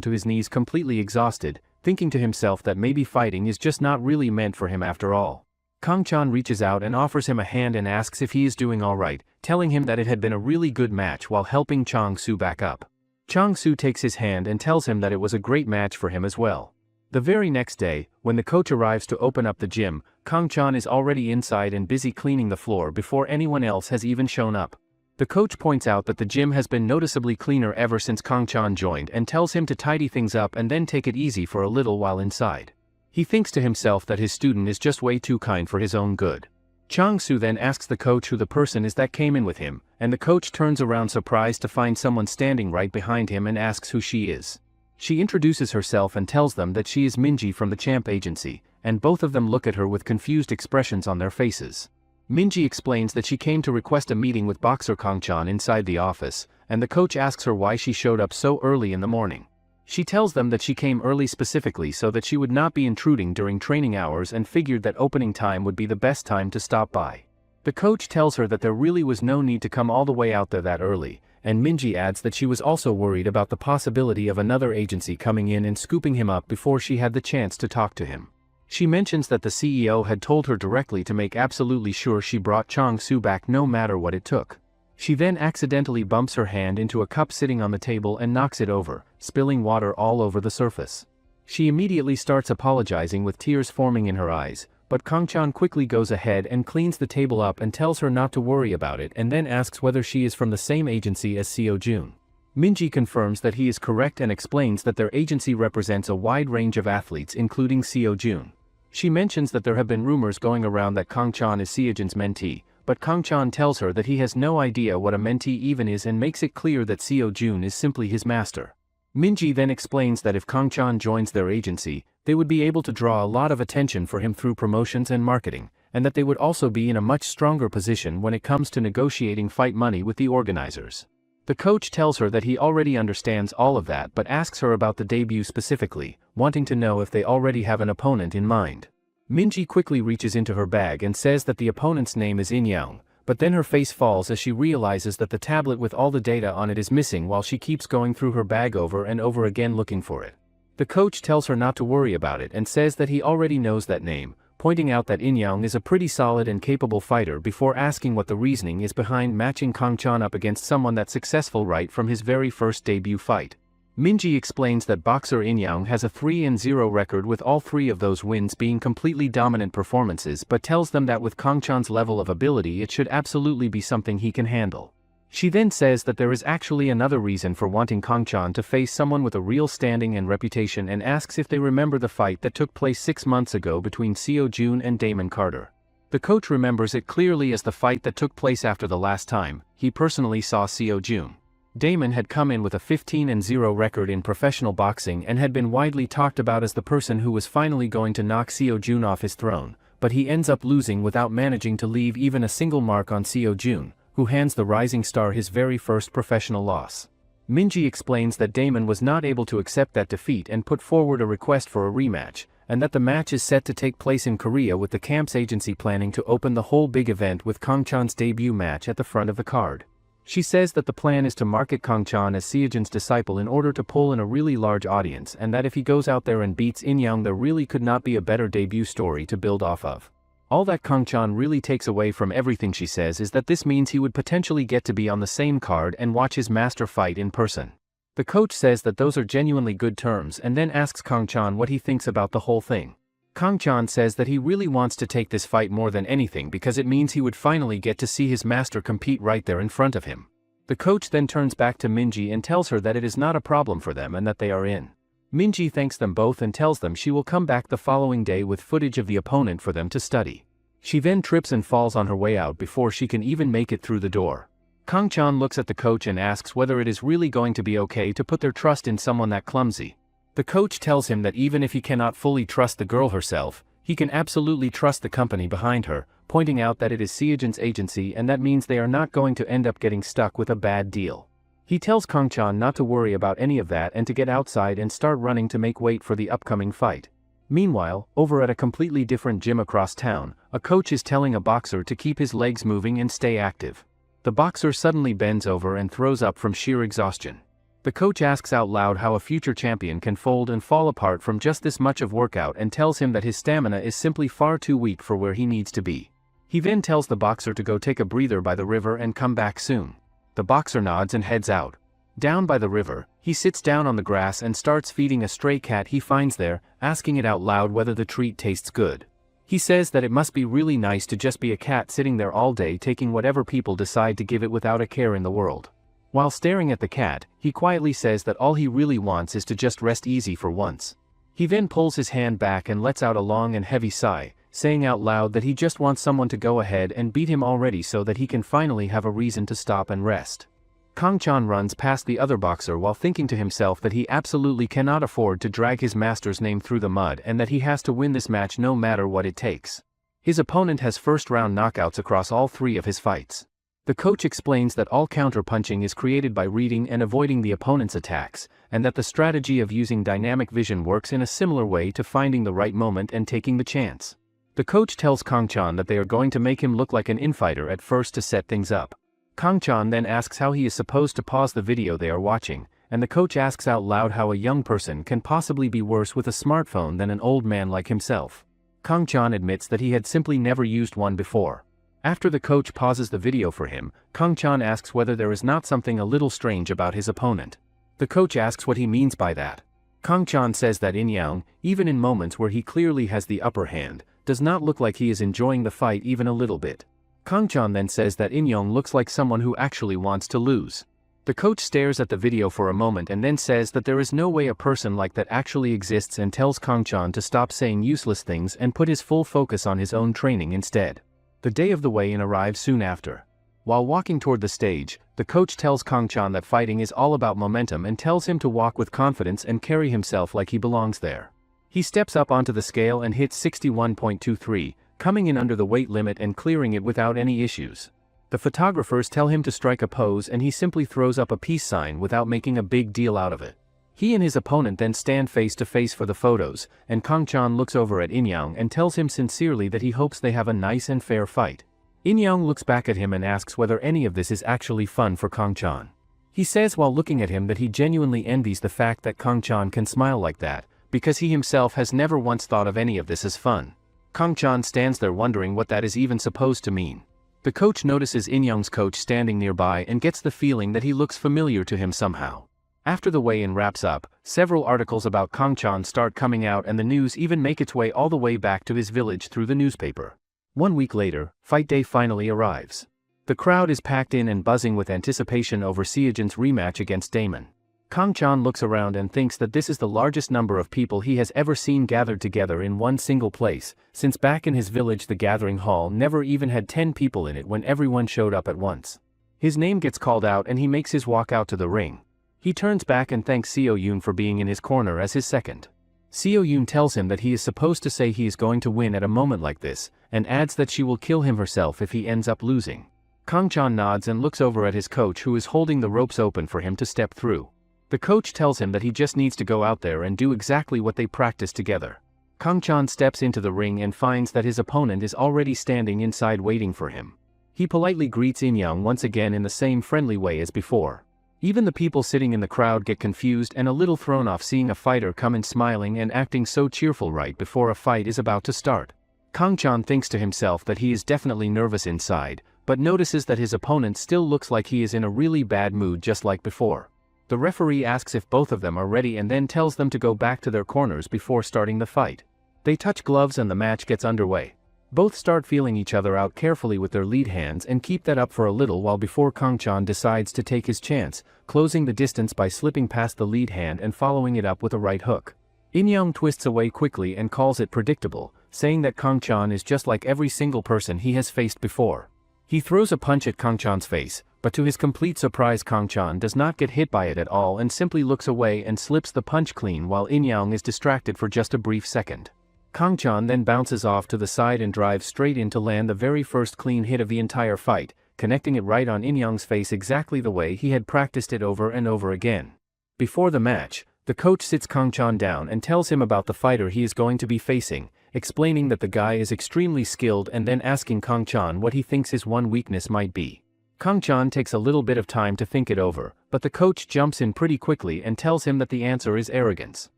Speaker 1: to his knees completely exhausted, thinking to himself that maybe fighting is just not really meant for him after all. Kang-chan reaches out and offers him a hand and asks if he is doing alright, telling him that it had been a really good match while helping Chang-soo back up. Chang-soo takes his hand and tells him that it was a great match for him as well. The very next day, when the coach arrives to open up the gym, Kang-chan is already inside and busy cleaning the floor before anyone else has even shown up. The coach points out that the gym has been noticeably cleaner ever since Kang-chan joined and tells him to tidy things up and then take it easy for a little while inside. He thinks to himself that his student is just way too kind for his own good. Chang-soo then asks the coach who the person is that came in with him, and the coach turns around surprised to find someone standing right behind him and asks who she is. She introduces herself and tells them that she is Minji from the Champ Agency, and both of them look at her with confused expressions on their faces. Minji explains that she came to request a meeting with boxer Kang-chan inside the office, and the coach asks her why she showed up so early in the morning. She tells them that she came early specifically so that she would not be intruding during training hours and figured that opening time would be the best time to stop by. The coach tells her that there really was no need to come all the way out there that early, and Minji adds that she was also worried about the possibility of another agency coming in and scooping him up before she had the chance to talk to him. She mentions that the CEO had told her directly to make absolutely sure she brought Chang-soo back no matter what it took. She then accidentally bumps her hand into a cup sitting on the table and knocks it over, spilling water all over the surface. She immediately starts apologizing with tears forming in her eyes, but Kang-chan quickly goes ahead and cleans the table up and tells her not to worry about it and then asks whether she is from the same agency as Seo-jun. Minji confirms that he is correct and explains that their agency represents a wide range of athletes including Seo-jun. She mentions that there have been rumors going around that Kang-chan is Seo-jun's mentee, but Kang-chan tells her that he has no idea what a mentee even is and makes it clear that Seo-jun is simply his master. Minji then explains that if Kang-chan joins their agency, they would be able to draw a lot of attention for him through promotions and marketing, and that they would also be in a much stronger position when it comes to negotiating fight money with the organizers. The coach tells her that he already understands all of that but asks her about the debut specifically, wanting to know if they already have an opponent in mind. Minji quickly reaches into her bag and says that the opponent's name is In-young, but then her face falls as she realizes that the tablet with all the data on it is missing while she keeps going through her bag over and over again looking for it. The coach tells her not to worry about it and says that he already knows that name, pointing out that In-young is a pretty solid and capable fighter before asking what the reasoning is behind matching Kang-chan up against someone that's successful right from his very first debut fight. Minji explains that boxer In-young has a 3-0 record with all three of those wins being completely dominant performances but tells them that with Kang-chan's level of ability it should absolutely be something he can handle. She then says that there is actually another reason for wanting Kang-chan to face someone with a real standing and reputation and asks if they remember the fight that took place 6 months ago between Seo-jun and Damon Carter. The coach remembers it clearly as the fight that took place after the last time he personally saw Seo-jun. Damon had come in with a 15-0 record in professional boxing and had been widely talked about as the person who was finally going to knock Seo-jun off his throne, but he ends up losing without managing to leave even a single mark on Seo-jun, who hands the rising star his very first professional loss. Minji explains that Damon was not able to accept that defeat and put forward a request for a rematch, and that the match is set to take place in Korea with the camp's agency planning to open the whole big event with Kang-chan's debut match at the front of the card. She says that the plan is to market Kang-chan as Seo-jun's disciple in order to pull in a really large audience and that if he goes out there and beats In-young there really could not be a better debut story to build off of. All that Kang-chan really takes away from everything she says is that this means he would potentially get to be on the same card and watch his master fight in person. The coach says that those are genuinely good terms and then asks Kang-chan what he thinks about the whole thing. Kang-chan says that he really wants to take this fight more than anything because it means he would finally get to see his master compete right there in front of him. The coach then turns back to Minji and tells her that it is not a problem for them and that they are in. Minji thanks them both and tells them she will come back the following day with footage of the opponent for them to study. She then trips and falls on her way out before she can even make it through the door. Kang-chan looks at the coach and asks whether it is really going to be okay to put their trust in someone that clumsy. The coach tells him that even if he cannot fully trust the girl herself, he can absolutely trust the company behind her, pointing out that it is Seo-jun's agency and that means they are not going to end up getting stuck with a bad deal. He tells Kang-chan not to worry about any of that and to get outside and start running to make weight for the upcoming fight. Meanwhile, over at a completely different gym across town, a coach is telling a boxer to keep his legs moving and stay active. The boxer suddenly bends over and throws up from sheer exhaustion. The coach asks out loud how a future champion can fold and fall apart from just this much of workout and tells him that his stamina is simply far too weak for where he needs to be. He then tells the boxer to go take a breather by the river and come back soon. The boxer nods and heads out. Down by the river, he sits down on the grass and starts feeding a stray cat he finds there, asking it out loud whether the treat tastes good. He says that it must be really nice to just be a cat sitting there all day taking whatever people decide to give it without a care in the world. While staring at the cat, he quietly says that all he really wants is to just rest easy for once. He then pulls his hand back and lets out a long and heavy sigh, saying out loud that he just wants someone to go ahead and beat him already so that he can finally have a reason to stop and rest. Kang-chan runs past the other boxer while thinking to himself that he absolutely cannot afford to drag his master's name through the mud and that he has to win this match no matter what it takes. His opponent has first-round knockouts across all three of his fights. The coach explains that all counter-punching is created by reading and avoiding the opponent's attacks, and that the strategy of using dynamic vision works in a similar way to finding the right moment and taking the chance. The coach tells Kang-chan that they are going to make him look like an infighter at first to set things up. Kang-chan then asks how he is supposed to pause the video they are watching, and the coach asks out loud how a young person can possibly be worse with a smartphone than an old man like himself. Kang-chan admits that he had simply never used one before. After the coach pauses the video for him, Kang-chan asks whether there is not something a little strange about his opponent. The coach asks what he means by that. Kang-chan says that In-young, even in moments where he clearly has the upper hand, does not look like he is enjoying the fight even a little bit. Kang-chan then says that In-young looks like someone who actually wants to lose. The coach stares at the video for a moment and then says that there is no way a person like that actually exists and tells Kang-chan to stop saying useless things and put his full focus on his own training instead. The day of the weigh-in arrives soon after. While walking toward the stage, the coach tells Kang-chan that fighting is all about momentum and tells him to walk with confidence and carry himself like he belongs there. He steps up onto the scale and hits 61.23, coming in under the weight limit and clearing it without any issues. The photographers tell him to strike a pose and he simply throws up a peace sign without making a big deal out of it. He and his opponent then stand face to face for the photos, and Kang-chan looks over at In-young and tells him sincerely that he hopes they have a nice and fair fight. In-young looks back at him and asks whether any of this is actually fun for Kang-chan. He says while looking at him that he genuinely envies the fact that Kang-chan can smile like that, because he himself has never once thought of any of this as fun. Kang-chan stands there wondering what that is even supposed to mean. The coach notices In-young's coach standing nearby and gets the feeling that he looks familiar to him somehow. After the weigh-in wraps up, several articles about Kang-chan start coming out and the news even make its way all the way back to his village through the newspaper. 1 week later, fight day finally arrives. The crowd is packed in and buzzing with anticipation over Seojin's rematch against Damon. Kang-chan looks around and thinks that this is the largest number of people he has ever seen gathered together in one single place, since back in his village the gathering hall never even had 10 people in it when everyone showed up at once. His name gets called out and he makes his walk out to the ring. He turns back and thanks Seo-yoon for being in his corner as his second. Seo-yoon tells him that he is supposed to say he is going to win at a moment like this, and adds that she will kill him herself if he ends up losing. Kang-chan nods and looks over at his coach who is holding the ropes open for him to step through. The coach tells him that he just needs to go out there and do exactly what they practiced together. Kang-chan steps into the ring and finds that his opponent is already standing inside waiting for him. He politely greets In-young once again in the same friendly way as before. Even the people sitting in the crowd get confused and a little thrown off seeing a fighter come in smiling and acting so cheerful right before a fight is about to start. Kang-chan thinks to himself that he is definitely nervous inside, but notices that his opponent still looks like he is in a really bad mood just like before. The referee asks if both of them are ready and then tells them to go back to their corners before starting the fight. They touch gloves and the match gets underway. Both start feeling each other out carefully with their lead hands and keep that up for a little while before Kang-chan decides to take his chance, closing the distance by slipping past the lead hand and following it up with a right hook. In-young twists away quickly and calls it predictable, saying that Kang-chan is just like every single person he has faced before. He throws a punch at Kang-chan's face, but to his complete surprise Kang-chan does not get hit by it at all and simply looks away and slips the punch clean while In-young is distracted for just a brief second. Kang-chan then bounces off to the side and drives straight in to land the very first clean hit of the entire fight, connecting it right on In-young's face exactly the way he had practiced it over and over again. Before the match, the coach sits Kang-chan down and tells him about the fighter he is going to be facing, explaining that the guy is extremely skilled and then asking Kang-chan what he thinks his one weakness might be. Kang-chan takes a little bit of time to think it over, but the coach jumps in pretty quickly and tells him that the answer is arrogance.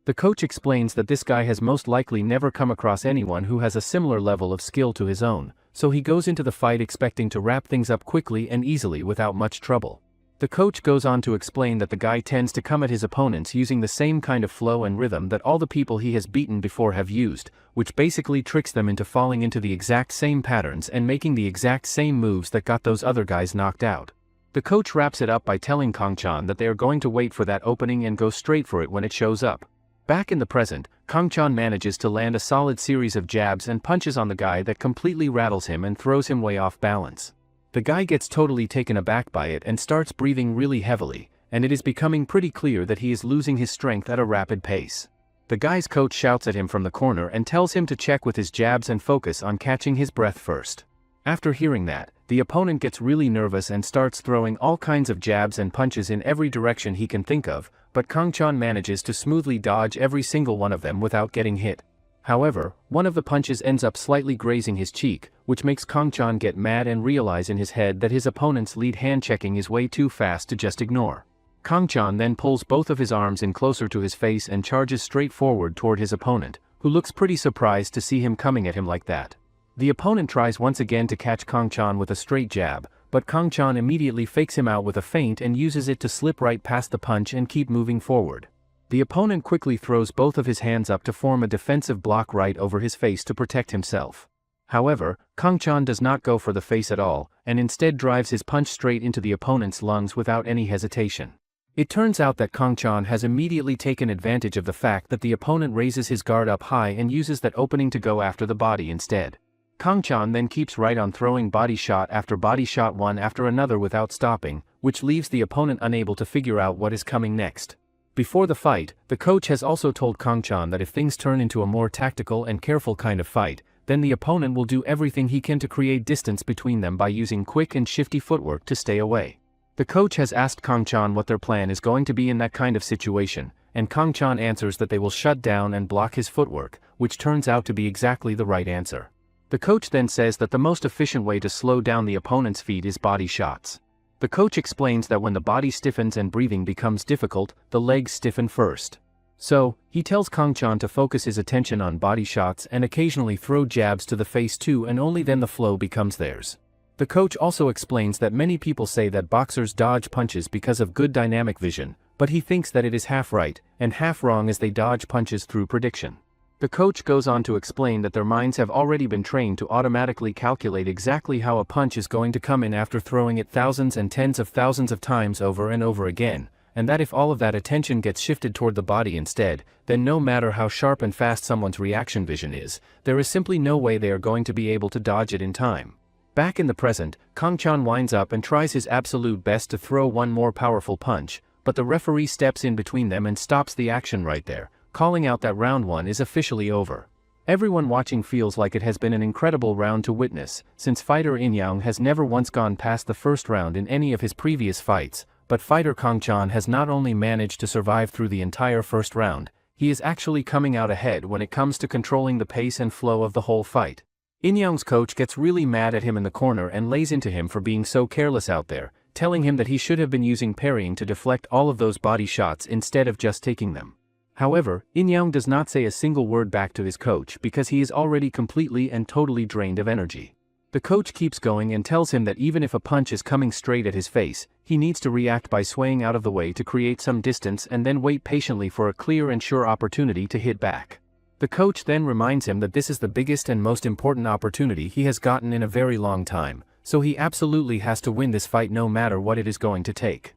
Speaker 1: The coach explains that this guy has most likely never come across anyone who has a similar level of skill to his own, so he goes into the fight expecting to wrap things up quickly and easily without much trouble. The coach goes on to explain that the guy tends to come at his opponents using the same kind of flow and rhythm that all the people he has beaten before have used, which basically tricks them into falling into the exact same patterns and making the exact same moves that got those other guys knocked out. The coach wraps it up by telling Kang-chan that they are going to wait for that opening and go straight for it when it shows up. Back in the present, Kang-chan manages to land a solid series of jabs and punches on the guy that completely rattles him and throws him way off balance. The guy gets totally taken aback by it and starts breathing really heavily, and it is becoming pretty clear that he is losing his strength at a rapid pace. The guy's coach shouts at him from the corner and tells him to check with his jabs and focus on catching his breath first. After hearing that, the opponent gets really nervous and starts throwing all kinds of jabs and punches in every direction he can think of, but Kang-chan manages to smoothly dodge every single one of them without getting hit. However, one of the punches ends up slightly grazing his cheek, which makes Kang-chan get mad and realize in his head that his opponent's lead hand checking is way too fast to just ignore. Kang-chan then pulls both of his arms in closer to his face and charges straight forward toward his opponent, who looks pretty surprised to see him coming at him like that. The opponent tries once again to catch Kang-chan with a straight jab, but Kang-chan immediately fakes him out with a feint and uses it to slip right past the punch and keep moving forward. The opponent quickly throws both of his hands up to form a defensive block right over his face to protect himself. However, Kang-chan does not go for the face at all, and instead drives his punch straight into the opponent's lungs without any hesitation. It turns out that Kang-chan has immediately taken advantage of the fact that the opponent raises his guard up high and uses that opening to go after the body instead. Kang-chan then keeps right on throwing body shot after body shot one after another without stopping, which leaves the opponent unable to figure out what is coming next. Before the fight, the coach has also told Kang-chan that if things turn into a more tactical and careful kind of fight, then the opponent will do everything he can to create distance between them by using quick and shifty footwork to stay away. The coach has asked Kang-chan what their plan is going to be in that kind of situation, and Kang-chan answers that they will shut down and block his footwork, which turns out to be exactly the right answer. The coach then says that the most efficient way to slow down the opponent's feet is body shots. The coach explains that when the body stiffens and breathing becomes difficult, the legs stiffen first. So, he tells Kang-chan to focus his attention on body shots and occasionally throw jabs to the face too, and only then the flow becomes theirs. The coach also explains that many people say that boxers dodge punches because of good dynamic vision, but he thinks that it is half right and half wrong as they dodge punches through prediction. The coach goes on to explain that their minds have already been trained to automatically calculate exactly how a punch is going to come in after throwing it thousands and tens of thousands of times over and over again, and that if all of that attention gets shifted toward the body instead, then no matter how sharp and fast someone's reaction vision is, there is simply no way they are going to be able to dodge it in time. Back in the present, Kang-chan winds up and tries his absolute best to throw one more powerful punch, but the referee steps in between them and stops the action right there, calling out that round one is officially over. Everyone watching feels like it has been an incredible round to witness, since fighter In-young has never once gone past the first round in any of his previous fights, but fighter Kang-chan has not only managed to survive through the entire first round, he is actually coming out ahead when it comes to controlling the pace and flow of the whole fight. In-young's coach gets really mad at him in the corner and lays into him for being so careless out there, telling him that he should have been using parrying to deflect all of those body shots instead of just taking them. However, In-young does not say a single word back to his coach because he is already completely and totally drained of energy. The coach keeps going and tells him that even if a punch is coming straight at his face, he needs to react by swaying out of the way to create some distance and then wait patiently for a clear and sure opportunity to hit back. The coach then reminds him that this is the biggest and most important opportunity he has gotten in a very long time, so he absolutely has to win this fight no matter what it is going to take.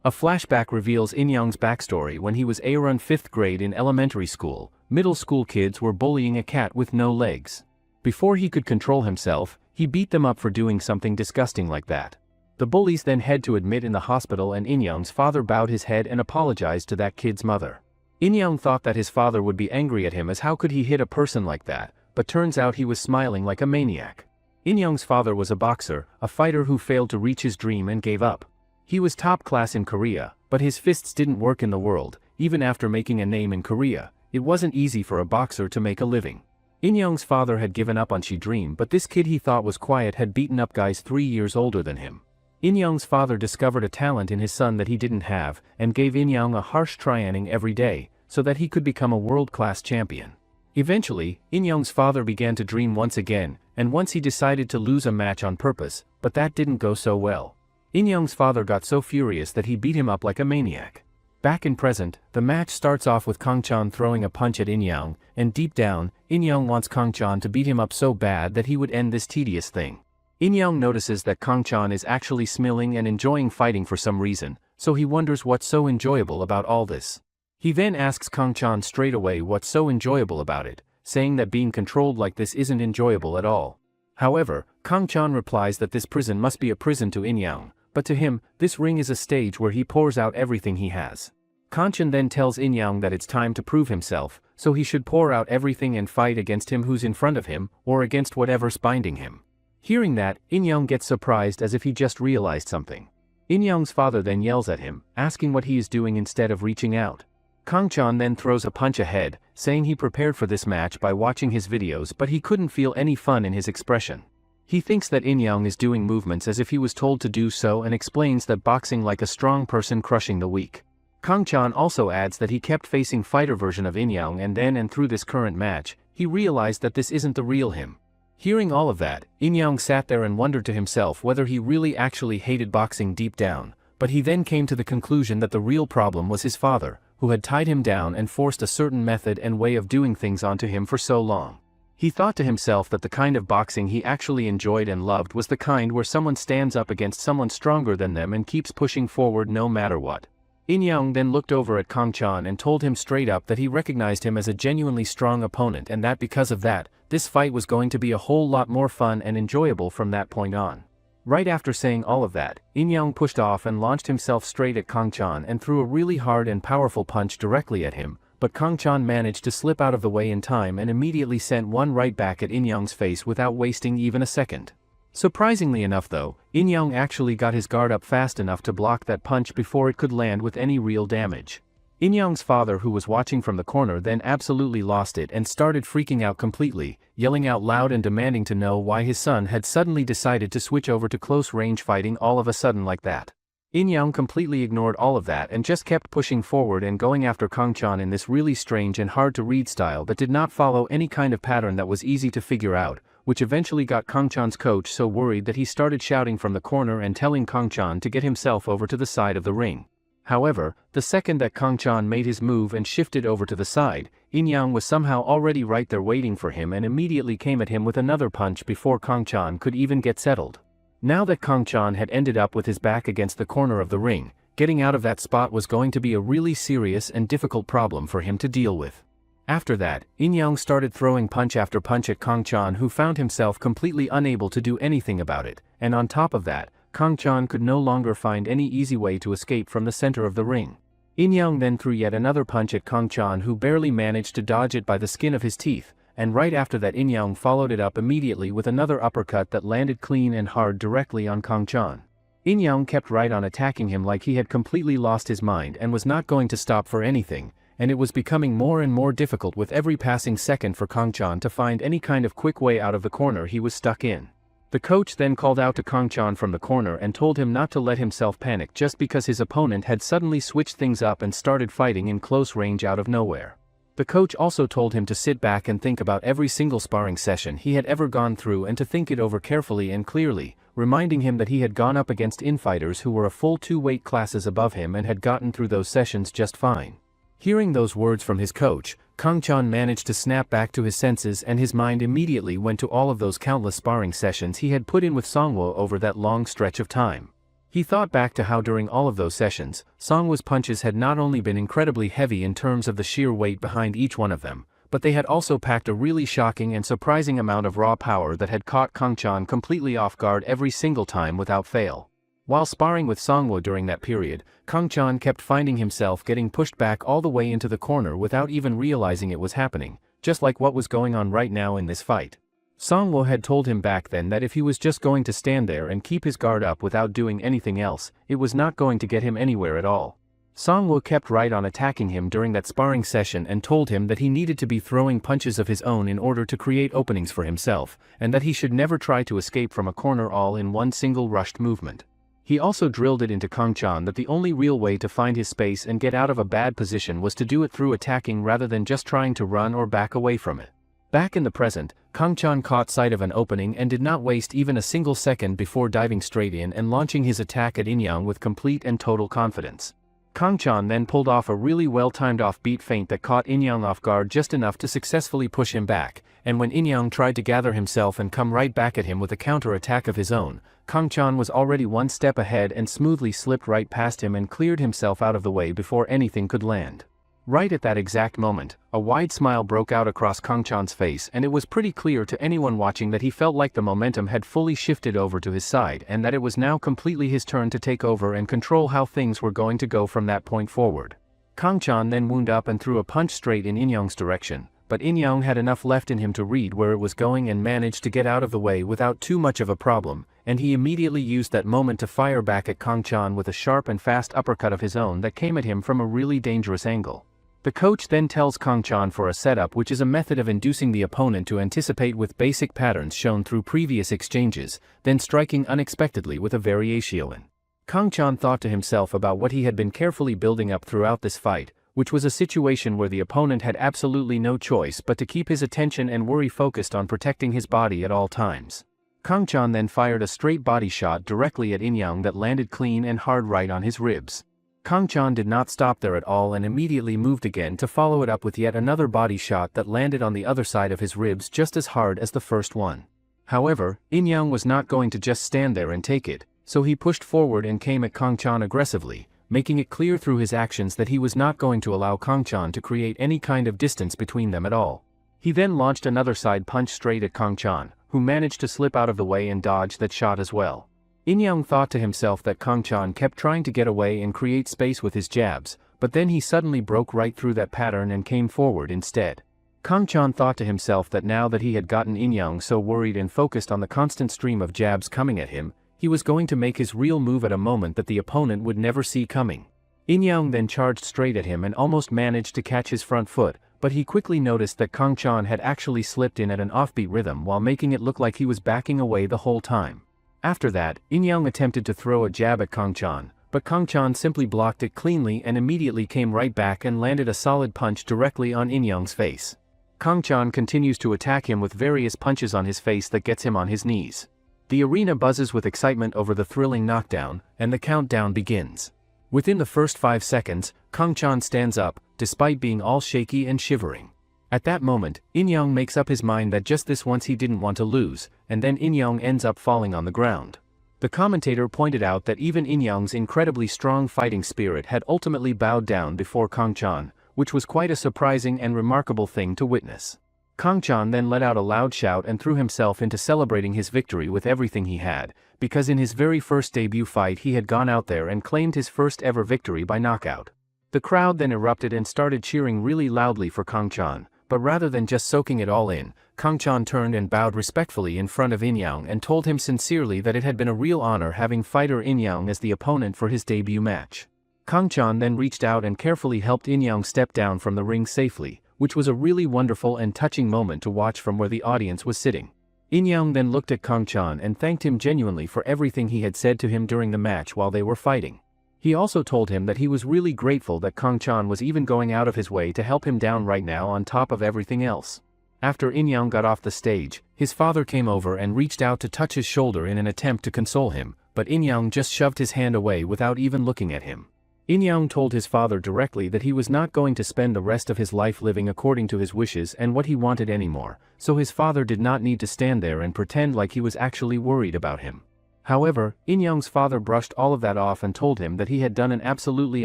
Speaker 1: A flashback reveals In-young's backstory. When he was around 5th grade in elementary school, middle school kids were bullying a cat with no legs. Before he could control himself, he beat them up for doing something disgusting like that. The bullies then head to admit in the hospital and In-young's father bowed his head and apologized to that kid's mother. In-young thought that his father would be angry at him as how could he hit a person like that, but turns out he was smiling like a maniac. In-young's father was a boxer, a fighter who failed to reach his dream and gave up. He was top class in Korea, but his fists didn't work in the world. Even after making a name in Korea, it wasn't easy for a boxer to make a living. In-young's father had given up on his dream, but this kid he thought was quiet had beaten up guys 3 years older than him. In-young's father discovered a talent in his son that he didn't have, and gave In-young a harsh training every day, so that he could become a world-class champion. Eventually, In-young's father began to dream once again, and once he decided to lose a match on purpose, but that didn't go so well. In-young's father got so furious that he beat him up like a maniac. Back in present, the match starts off with Kang-chan throwing a punch at In-young, and deep down, In-young wants Kang-chan to beat him up so bad that he would end this tedious thing. In-young notices that Kang-chan is actually smiling and enjoying fighting for some reason, so he wonders what's so enjoyable about all this. He then asks Kang-chan straight away what's so enjoyable about it, saying that being controlled like this isn't enjoyable at all. However, Kang-chan replies that this prison must be a prison to In-young, but to him, this ring is a stage where he pours out everything he has. Kang-chan then tells In-young that it's time to prove himself, so he should pour out everything and fight against him who's in front of him, or against whatever's binding him. Hearing that, In-young gets surprised as if he just realized something. In-young's father then yells at him, asking what he is doing instead of reaching out. Kang-chan then throws a punch ahead, saying he prepared for this match by watching his videos, but he couldn't feel any fun in his expression. He thinks that In-young is doing movements as if he was told to do so and explains that boxing like a strong person crushing the weak. Kang-chan also adds that he kept facing fighter version of In-young and through this current match, he realized that this isn't the real him. Hearing all of that, In-young sat there and wondered to himself whether he really actually hated boxing deep down, but he then came to the conclusion that the real problem was his father, who had tied him down and forced a certain method and way of doing things onto him for so long. He thought to himself that the kind of boxing he actually enjoyed and loved was the kind where someone stands up against someone stronger than them and keeps pushing forward no matter what. In-young then looked over at Kang-chan and told him straight up that he recognized him as a genuinely strong opponent and that because of that, this fight was going to be a whole lot more fun and enjoyable from that point on. Right after saying all of that, In-young pushed off and launched himself straight at Kang-chan and threw a really hard and powerful punch directly at him, but Kang-chan managed to slip out of the way in time and immediately sent one right back at In-young's face without wasting even a second. Surprisingly enough though, In-young actually got his guard up fast enough to block that punch before it could land with any real damage. In-young's father, who was watching from the corner, then absolutely lost it and started freaking out completely, yelling out loud and demanding to know why his son had suddenly decided to switch over to close-range fighting all of a sudden like that. In-young completely ignored all of that and just kept pushing forward and going after Kang-chan in this really strange and hard-to-read style that did not follow any kind of pattern that was easy to figure out, which eventually got Kang-chan's coach so worried that he started shouting from the corner and telling Kang-chan to get himself over to the side of the ring. However, the second that Kang-chan made his move and shifted over to the side, In-young was somehow already right there waiting for him and immediately came at him with another punch before Kang-chan could even get settled. Now that Kang-chan had ended up with his back against the corner of the ring, getting out of that spot was going to be a really serious and difficult problem for him to deal with. After that, In-young started throwing punch after punch at Kang-chan, who found himself completely unable to do anything about it, and on top of that, Kang-chan could no longer find any easy way to escape from the center of the ring. In-young then threw yet another punch at Kang-chan, who barely managed to dodge it by the skin of his teeth, and right after that In-young followed it up immediately with another uppercut that landed clean and hard directly on Kang-chan. In-young kept right on attacking him like he had completely lost his mind and was not going to stop for anything, and it was becoming more and more difficult with every passing second for Kang-chan to find any kind of quick way out of the corner he was stuck in. The coach then called out to Kang-chan from the corner and told him not to let himself panic just because his opponent had suddenly switched things up and started fighting in close range out of nowhere. The coach also told him to sit back and think about every single sparring session he had ever gone through and to think it over carefully and clearly, reminding him that he had gone up against infighters who were a full 2 weight classes above him and had gotten through those sessions just fine. Hearing those words from his coach, Kang-chan managed to snap back to his senses and his mind immediately went to all of those countless sparring sessions he had put in with Songwo over that long stretch of time. He thought back to how during all of those sessions, Songwo's punches had not only been incredibly heavy in terms of the sheer weight behind each one of them, but they had also packed a really shocking and surprising amount of raw power that had caught Kang-chan completely off guard every single time without fail. While sparring with Songwo during that period, Kang-chan kept finding himself getting pushed back all the way into the corner without even realizing it was happening, just like what was going on right now in this fight. Songwo had told him back then that if he was just going to stand there and keep his guard up without doing anything else, it was not going to get him anywhere at all. Songwo kept right on attacking him during that sparring session and told him that he needed to be throwing punches of his own in order to create openings for himself, and that he should never try to escape from a corner all in one single rushed movement. He also drilled it into Kang-chan that the only real way to find his space and get out of a bad position was to do it through attacking rather than just trying to run or back away from it. Back in the present, Kang-chan caught sight of an opening and did not waste even a single second before diving straight in and launching his attack at In-young with complete and total confidence. Kang-chan then pulled off a really well-timed offbeat feint that caught In-young off guard just enough to successfully push him back, and when In-young tried to gather himself and come right back at him with a counter-attack of his own, Kang-chan was already one step ahead and smoothly slipped right past him and cleared himself out of the way before anything could land. Right at that exact moment, a wide smile broke out across Kang-chan's face, and it was pretty clear to anyone watching that he felt like the momentum had fully shifted over to his side and that it was now completely his turn to take over and control how things were going to go from that point forward. Kang-chan then wound up and threw a punch straight in In-young's direction, but In-young had enough left in him to read where it was going and managed to get out of the way without too much of a problem, and he immediately used that moment to fire back at Kang-chan with a sharp and fast uppercut of his own that came at him from a really dangerous angle. The coach then tells Kang-chan for a setup, which is a method of inducing the opponent to anticipate with basic patterns shown through previous exchanges, then striking unexpectedly with a variation. Kang-chan thought to himself about what he had been carefully building up throughout this fight, which was a situation where the opponent had absolutely no choice but to keep his attention and worry focused on protecting his body at all times. Kang-chan then fired a straight body shot directly at In-young that landed clean and hard right on his ribs. Kang-chan did not stop there at all and immediately moved again to follow it up with yet another body shot that landed on the other side of his ribs just as hard as the first one. However, In-young was not going to just stand there and take it, so he pushed forward and came at Kang-chan aggressively, making it clear through his actions that he was not going to allow Kang-chan to create any kind of distance between them at all. He then launched another side punch straight at Kang-chan, who managed to slip out of the way and dodge that shot as well. In-young thought to himself that Kang-chan kept trying to get away and create space with his jabs, but then he suddenly broke right through that pattern and came forward instead. Kang-chan thought to himself that now that he had gotten In-young so worried and focused on the constant stream of jabs coming at him, he was going to make his real move at a moment that the opponent would never see coming. In-young then charged straight at him and almost managed to catch his front foot, but he quickly noticed that Kang-chan had actually slipped in at an offbeat rhythm while making it look like he was backing away the whole time. After that, In-young attempted to throw a jab at Kang-chan, but Kang-chan simply blocked it cleanly and immediately came right back and landed a solid punch directly on In-young's face. Kang-chan continues to attack him with various punches on his face that gets him on his knees. The arena buzzes with excitement over the thrilling knockdown, and the countdown begins. Within the first 5 seconds, Kang-chan stands up, despite being all shaky and shivering. At that moment, In-young makes up his mind that just this once he didn't want to lose, and then In-young ends up falling on the ground. The commentator pointed out that even In-young's incredibly strong fighting spirit had ultimately bowed down before Kang-chan, which was quite a surprising and remarkable thing to witness. Kang-chan then let out a loud shout and threw himself into celebrating his victory with everything he had, because in his very first debut fight he had gone out there and claimed his first ever victory by knockout. The crowd then erupted and started cheering really loudly for Kang-chan, but rather than just soaking it all in, Kang-chan turned and bowed respectfully in front of In-young and told him sincerely that it had been a real honor having fighter In-young as the opponent for his debut match. Kang-chan then reached out and carefully helped In-young step down from the ring safely, which was a really wonderful and touching moment to watch from where the audience was sitting. In-young then looked at Kang-chan and thanked him genuinely for everything he had said to him during the match while they were fighting. He also told him that he was really grateful that Kang-chan was even going out of his way to help him down right now on top of everything else. After In-young got off the stage, his father came over and reached out to touch his shoulder in an attempt to console him, but In-young just shoved his hand away without even looking at him. In-young told his father directly that he was not going to spend the rest of his life living according to his wishes and what he wanted anymore, so his father did not need to stand there and pretend like he was actually worried about him. However, In-young's father brushed all of that off and told him that he had done an absolutely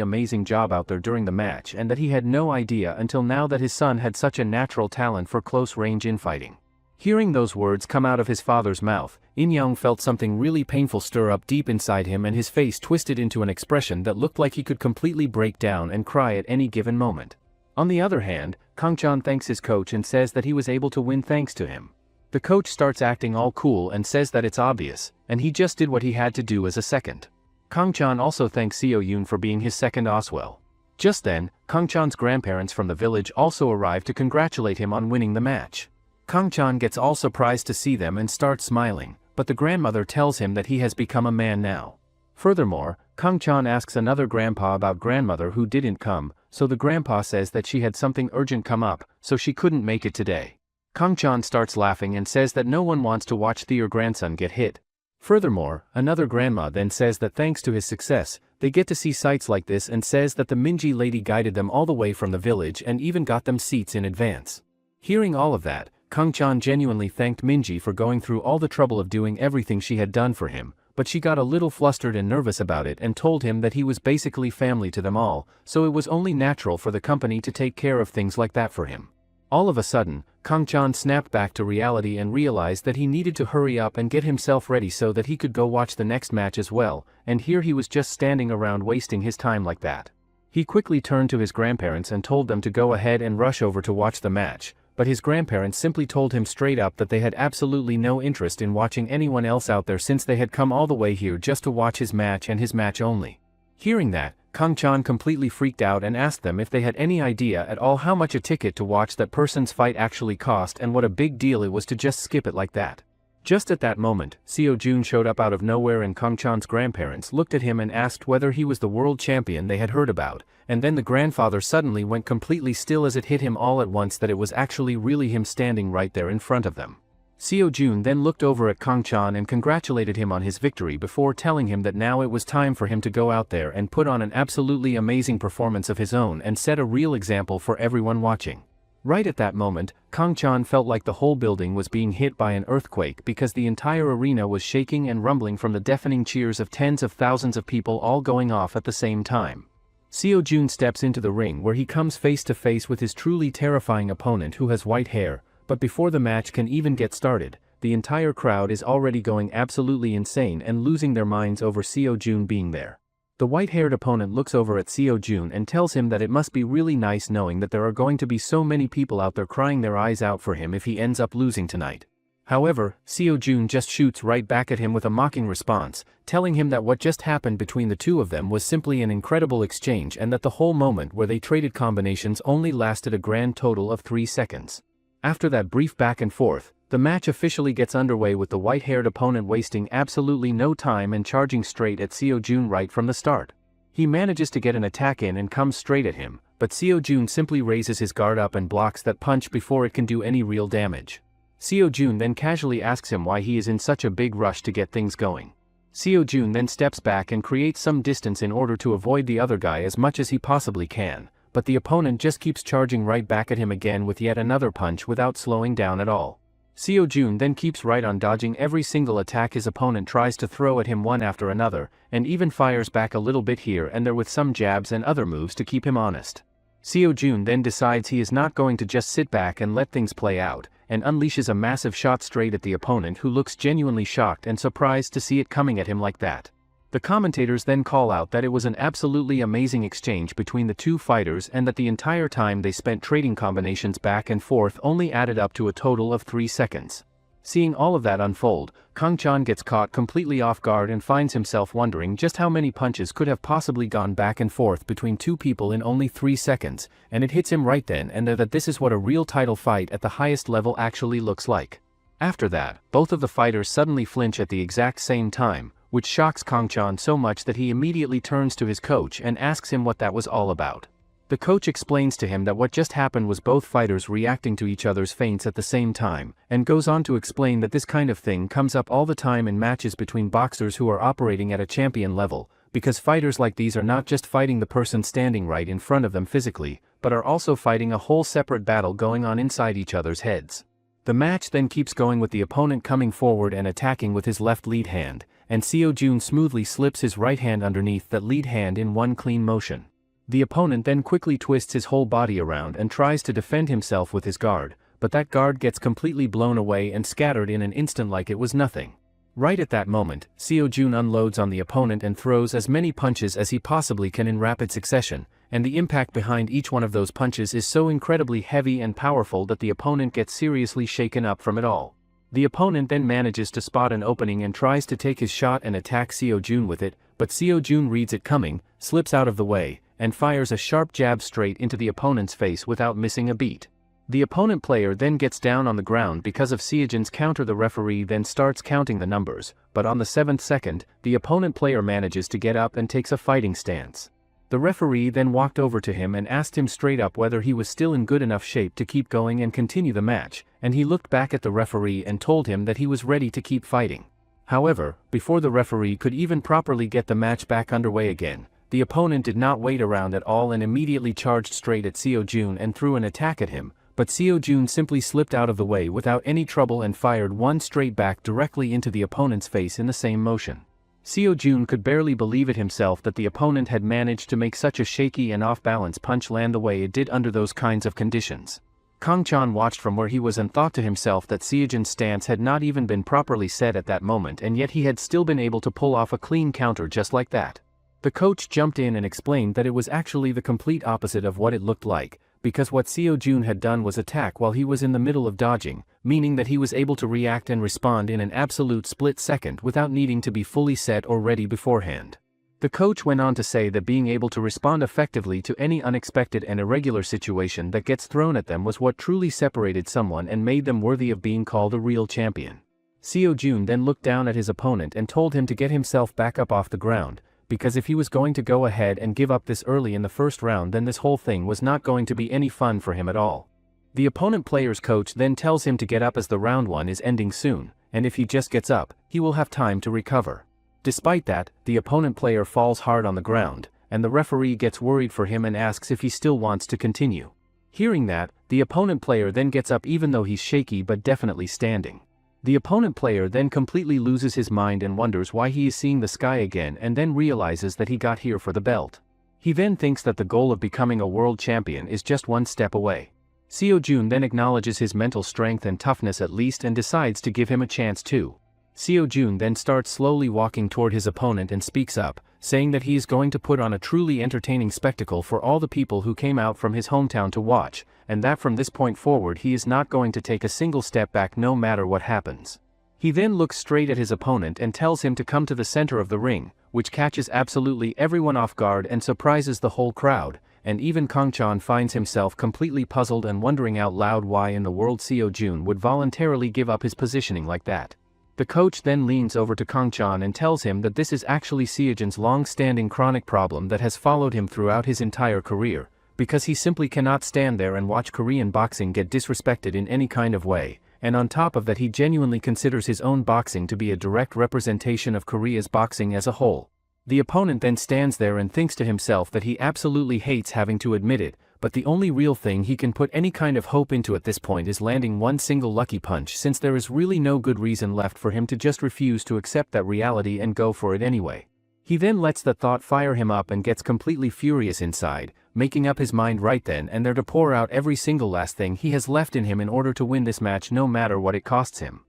Speaker 1: amazing job out there during the match and that he had no idea until now that his son had such a natural talent for close-range infighting. Hearing those words come out of his father's mouth, In-young felt something really painful stir up deep inside him and his face twisted into an expression that looked like he could completely break down and cry at any given moment. On the other hand, Kang-chan thanks his coach and says that he was able to win thanks to him. The coach starts acting all cool and says that it's obvious, and he just did what he had to do as a second. Kang-chan also thanks Seo-yoon for being his second Oswell. Just then, Kang-chan's grandparents from the village also arrive to congratulate him on winning the match. Kang-chan gets all surprised to see them and starts smiling, but the grandmother tells him that he has become a man now. Furthermore, Kang-chan asks another grandpa about grandmother who didn't come, so the grandpa says that she had something urgent come up, so she couldn't make it today. Kang-chan starts laughing and says that no one wants to watch their grandson get hit. Furthermore, another grandma then says that thanks to his success, they get to see sights like this and says that the Minji lady guided them all the way from the village and even got them seats in advance. Hearing all of that, Kang-chan genuinely thanked Minji for going through all the trouble of doing everything she had done for him, but she got a little flustered and nervous about it and told him that he was basically family to them all, so it was only natural for the company to take care of things like that for him. All of a sudden, Kang-chan snapped back to reality and realized that he needed to hurry up and get himself ready so that he could go watch the next match as well, and here he was just standing around wasting his time like that. He quickly turned to his grandparents and told them to go ahead and rush over to watch the match, but his grandparents simply told him straight up that they had absolutely no interest in watching anyone else out there since they had come all the way here just to watch his match and his match only. Hearing that, Kang-chan completely freaked out and asked them if they had any idea at all how much a ticket to watch that person's fight actually cost and what a big deal it was to just skip it like that. Just at that moment, Seo-jun showed up out of nowhere and Kang-chan's grandparents looked at him and asked whether he was the world champion they had heard about, and then the grandfather suddenly went completely still as it hit him all at once that it was actually really him standing right there in front of them. Seo-jun then looked over at Kang-chan and congratulated him on his victory before telling him that now it was time for him to go out there and put on an absolutely amazing performance of his own and set a real example for everyone watching. Right at that moment, Kang-chan felt like the whole building was being hit by an earthquake because the entire arena was shaking and rumbling from the deafening cheers of tens of thousands of people all going off at the same time. Seo-jun steps into the ring where he comes face to face with his truly terrifying opponent who has white hair, but before the match can even get started, the entire crowd is already going absolutely insane and losing their minds over Seo-jun being there. The white-haired opponent looks over at Seo-jun and tells him that it must be really nice knowing that there are going to be so many people out there crying their eyes out for him if he ends up losing tonight. However, Seo-jun just shoots right back at him with a mocking response, telling him that what just happened between the two of them was simply an incredible exchange and that the whole moment where they traded combinations only lasted a grand total of 3 seconds. After that brief back and forth, the match officially gets underway with the white-haired opponent wasting absolutely no time and charging straight at Seo-jun right from the start. He manages to get an attack in and comes straight at him, but Seo-jun simply raises his guard up and blocks that punch before it can do any real damage. Seo-jun then casually asks him why he is in such a big rush to get things going. Seo-jun then steps back and creates some distance in order to avoid the other guy as much as he possibly can, but the opponent just keeps charging right back at him again with yet another punch without slowing down at all. Seo-jun then keeps right on dodging every single attack his opponent tries to throw at him one after another, and even fires back a little bit here and there with some jabs and other moves to keep him honest. Seo-jun then decides he is not going to just sit back and let things play out, and unleashes a massive shot straight at the opponent who looks genuinely shocked and surprised to see it coming at him like that. The commentators then call out that it was an absolutely amazing exchange between the two fighters and that the entire time they spent trading combinations back and forth only added up to a total of 3 seconds. Seeing all of that unfold, Kang-chan gets caught completely off guard and finds himself wondering just how many punches could have possibly gone back and forth between two people in only 3 seconds, and it hits him right then and there that this is what a real title fight at the highest level actually looks like. After that, both of the fighters suddenly flinch at the exact same time, which shocks Kang-chan so much that he immediately turns to his coach and asks him what that was all about. The coach explains to him that what just happened was both fighters reacting to each other's feints at the same time, and goes on to explain that this kind of thing comes up all the time in matches between boxers who are operating at a champion level, because fighters like these are not just fighting the person standing right in front of them physically, but are also fighting a whole separate battle going on inside each other's heads. The match then keeps going with the opponent coming forward and attacking with his left lead hand, and Seo-jun smoothly slips his right hand underneath that lead hand in one clean motion. The opponent then quickly twists his whole body around and tries to defend himself with his guard, but that guard gets completely blown away and scattered in an instant like it was nothing. Right at that moment, Seo-jun unloads on the opponent and throws as many punches as he possibly can in rapid succession, and the impact behind each one of those punches is so incredibly heavy and powerful that the opponent gets seriously shaken up from it all. The opponent then manages to spot an opening and tries to take his shot and attack Seo-jun with it, but Seo-jun reads it coming, slips out of the way, and fires a sharp jab straight into the opponent's face without missing a beat. The opponent player then gets down on the ground because of Seo-jun's counter. The referee then starts counting the numbers, but on the 7th second, the opponent player manages to get up and takes a fighting stance. The referee then walked over to him and asked him straight up whether he was still in good enough shape to keep going and continue the match, and he looked back at the referee and told him that he was ready to keep fighting. However, before the referee could even properly get the match back underway again, the opponent did not wait around at all and immediately charged straight at Seo-jun and threw an attack at him, but Seo-jun simply slipped out of the way without any trouble and fired one straight back directly into the opponent's face in the same motion. Seo-jun could barely believe it himself that the opponent had managed to make such a shaky and off-balance punch land the way it did under those kinds of conditions. Kang-chan watched from where he was and thought to himself that Seo-jun's stance had not even been properly set at that moment, and yet he had still been able to pull off a clean counter just like that. The coach jumped in and explained that it was actually the complete opposite of what it looked like, because what Seo-jun had done was attack while he was in the middle of dodging, meaning that he was able to react and respond in an absolute split second without needing to be fully set or ready beforehand. The coach went on to say that being able to respond effectively to any unexpected and irregular situation that gets thrown at them was what truly separated someone and made them worthy of being called a real champion. Seo Jun then looked down at his opponent and told him to get himself back up off the ground, because if he was going to go ahead and give up this early in the first round, then this whole thing was not going to be any fun for him at all. The opponent player's coach then tells him to get up as the round 1 is ending soon, and if he just gets up, he will have time to recover. Despite that, the opponent player falls hard on the ground, and the referee gets worried for him and asks if he still wants to continue. Hearing that, the opponent player then gets up even though he's shaky but definitely standing. The opponent player then completely loses his mind and wonders why he is seeing the sky again, and then realizes that he got here for the belt. He then thinks that the goal of becoming a world champion is just one step away. Seo Jun then acknowledges his mental strength and toughness at least and decides to give him a chance too. Seo Jun then starts slowly walking toward his opponent and speaks up, saying that he is going to put on a truly entertaining spectacle for all the people who came out from his hometown to watch, and that from this point forward he is not going to take a single step back no matter what happens. He then looks straight at his opponent and tells him to come to the center of the ring, which catches absolutely everyone off guard and surprises the whole crowd, and even Kang-chan finds himself completely puzzled and wondering out loud why in the world Seo Jun would voluntarily give up his positioning like that. The coach then leans over to Kang-chan and tells him that this is actually Seo Jun's long-standing chronic problem that has followed him throughout his entire career, because he simply cannot stand there and watch Korean boxing get disrespected in any kind of way, and on top of that he genuinely considers his own boxing to be a direct representation of Korea's boxing as a whole. The opponent then stands there and thinks to himself that he absolutely hates having to admit it, but the only real thing he can put any kind of hope into at this point is landing one single lucky punch, since there is really no good reason left for him to just refuse to accept that reality and go for it anyway. He then lets the thought fire him up and gets completely furious inside, making up his mind right then and there to pour out every single last thing he has left in him in order to win this match no matter what it costs him.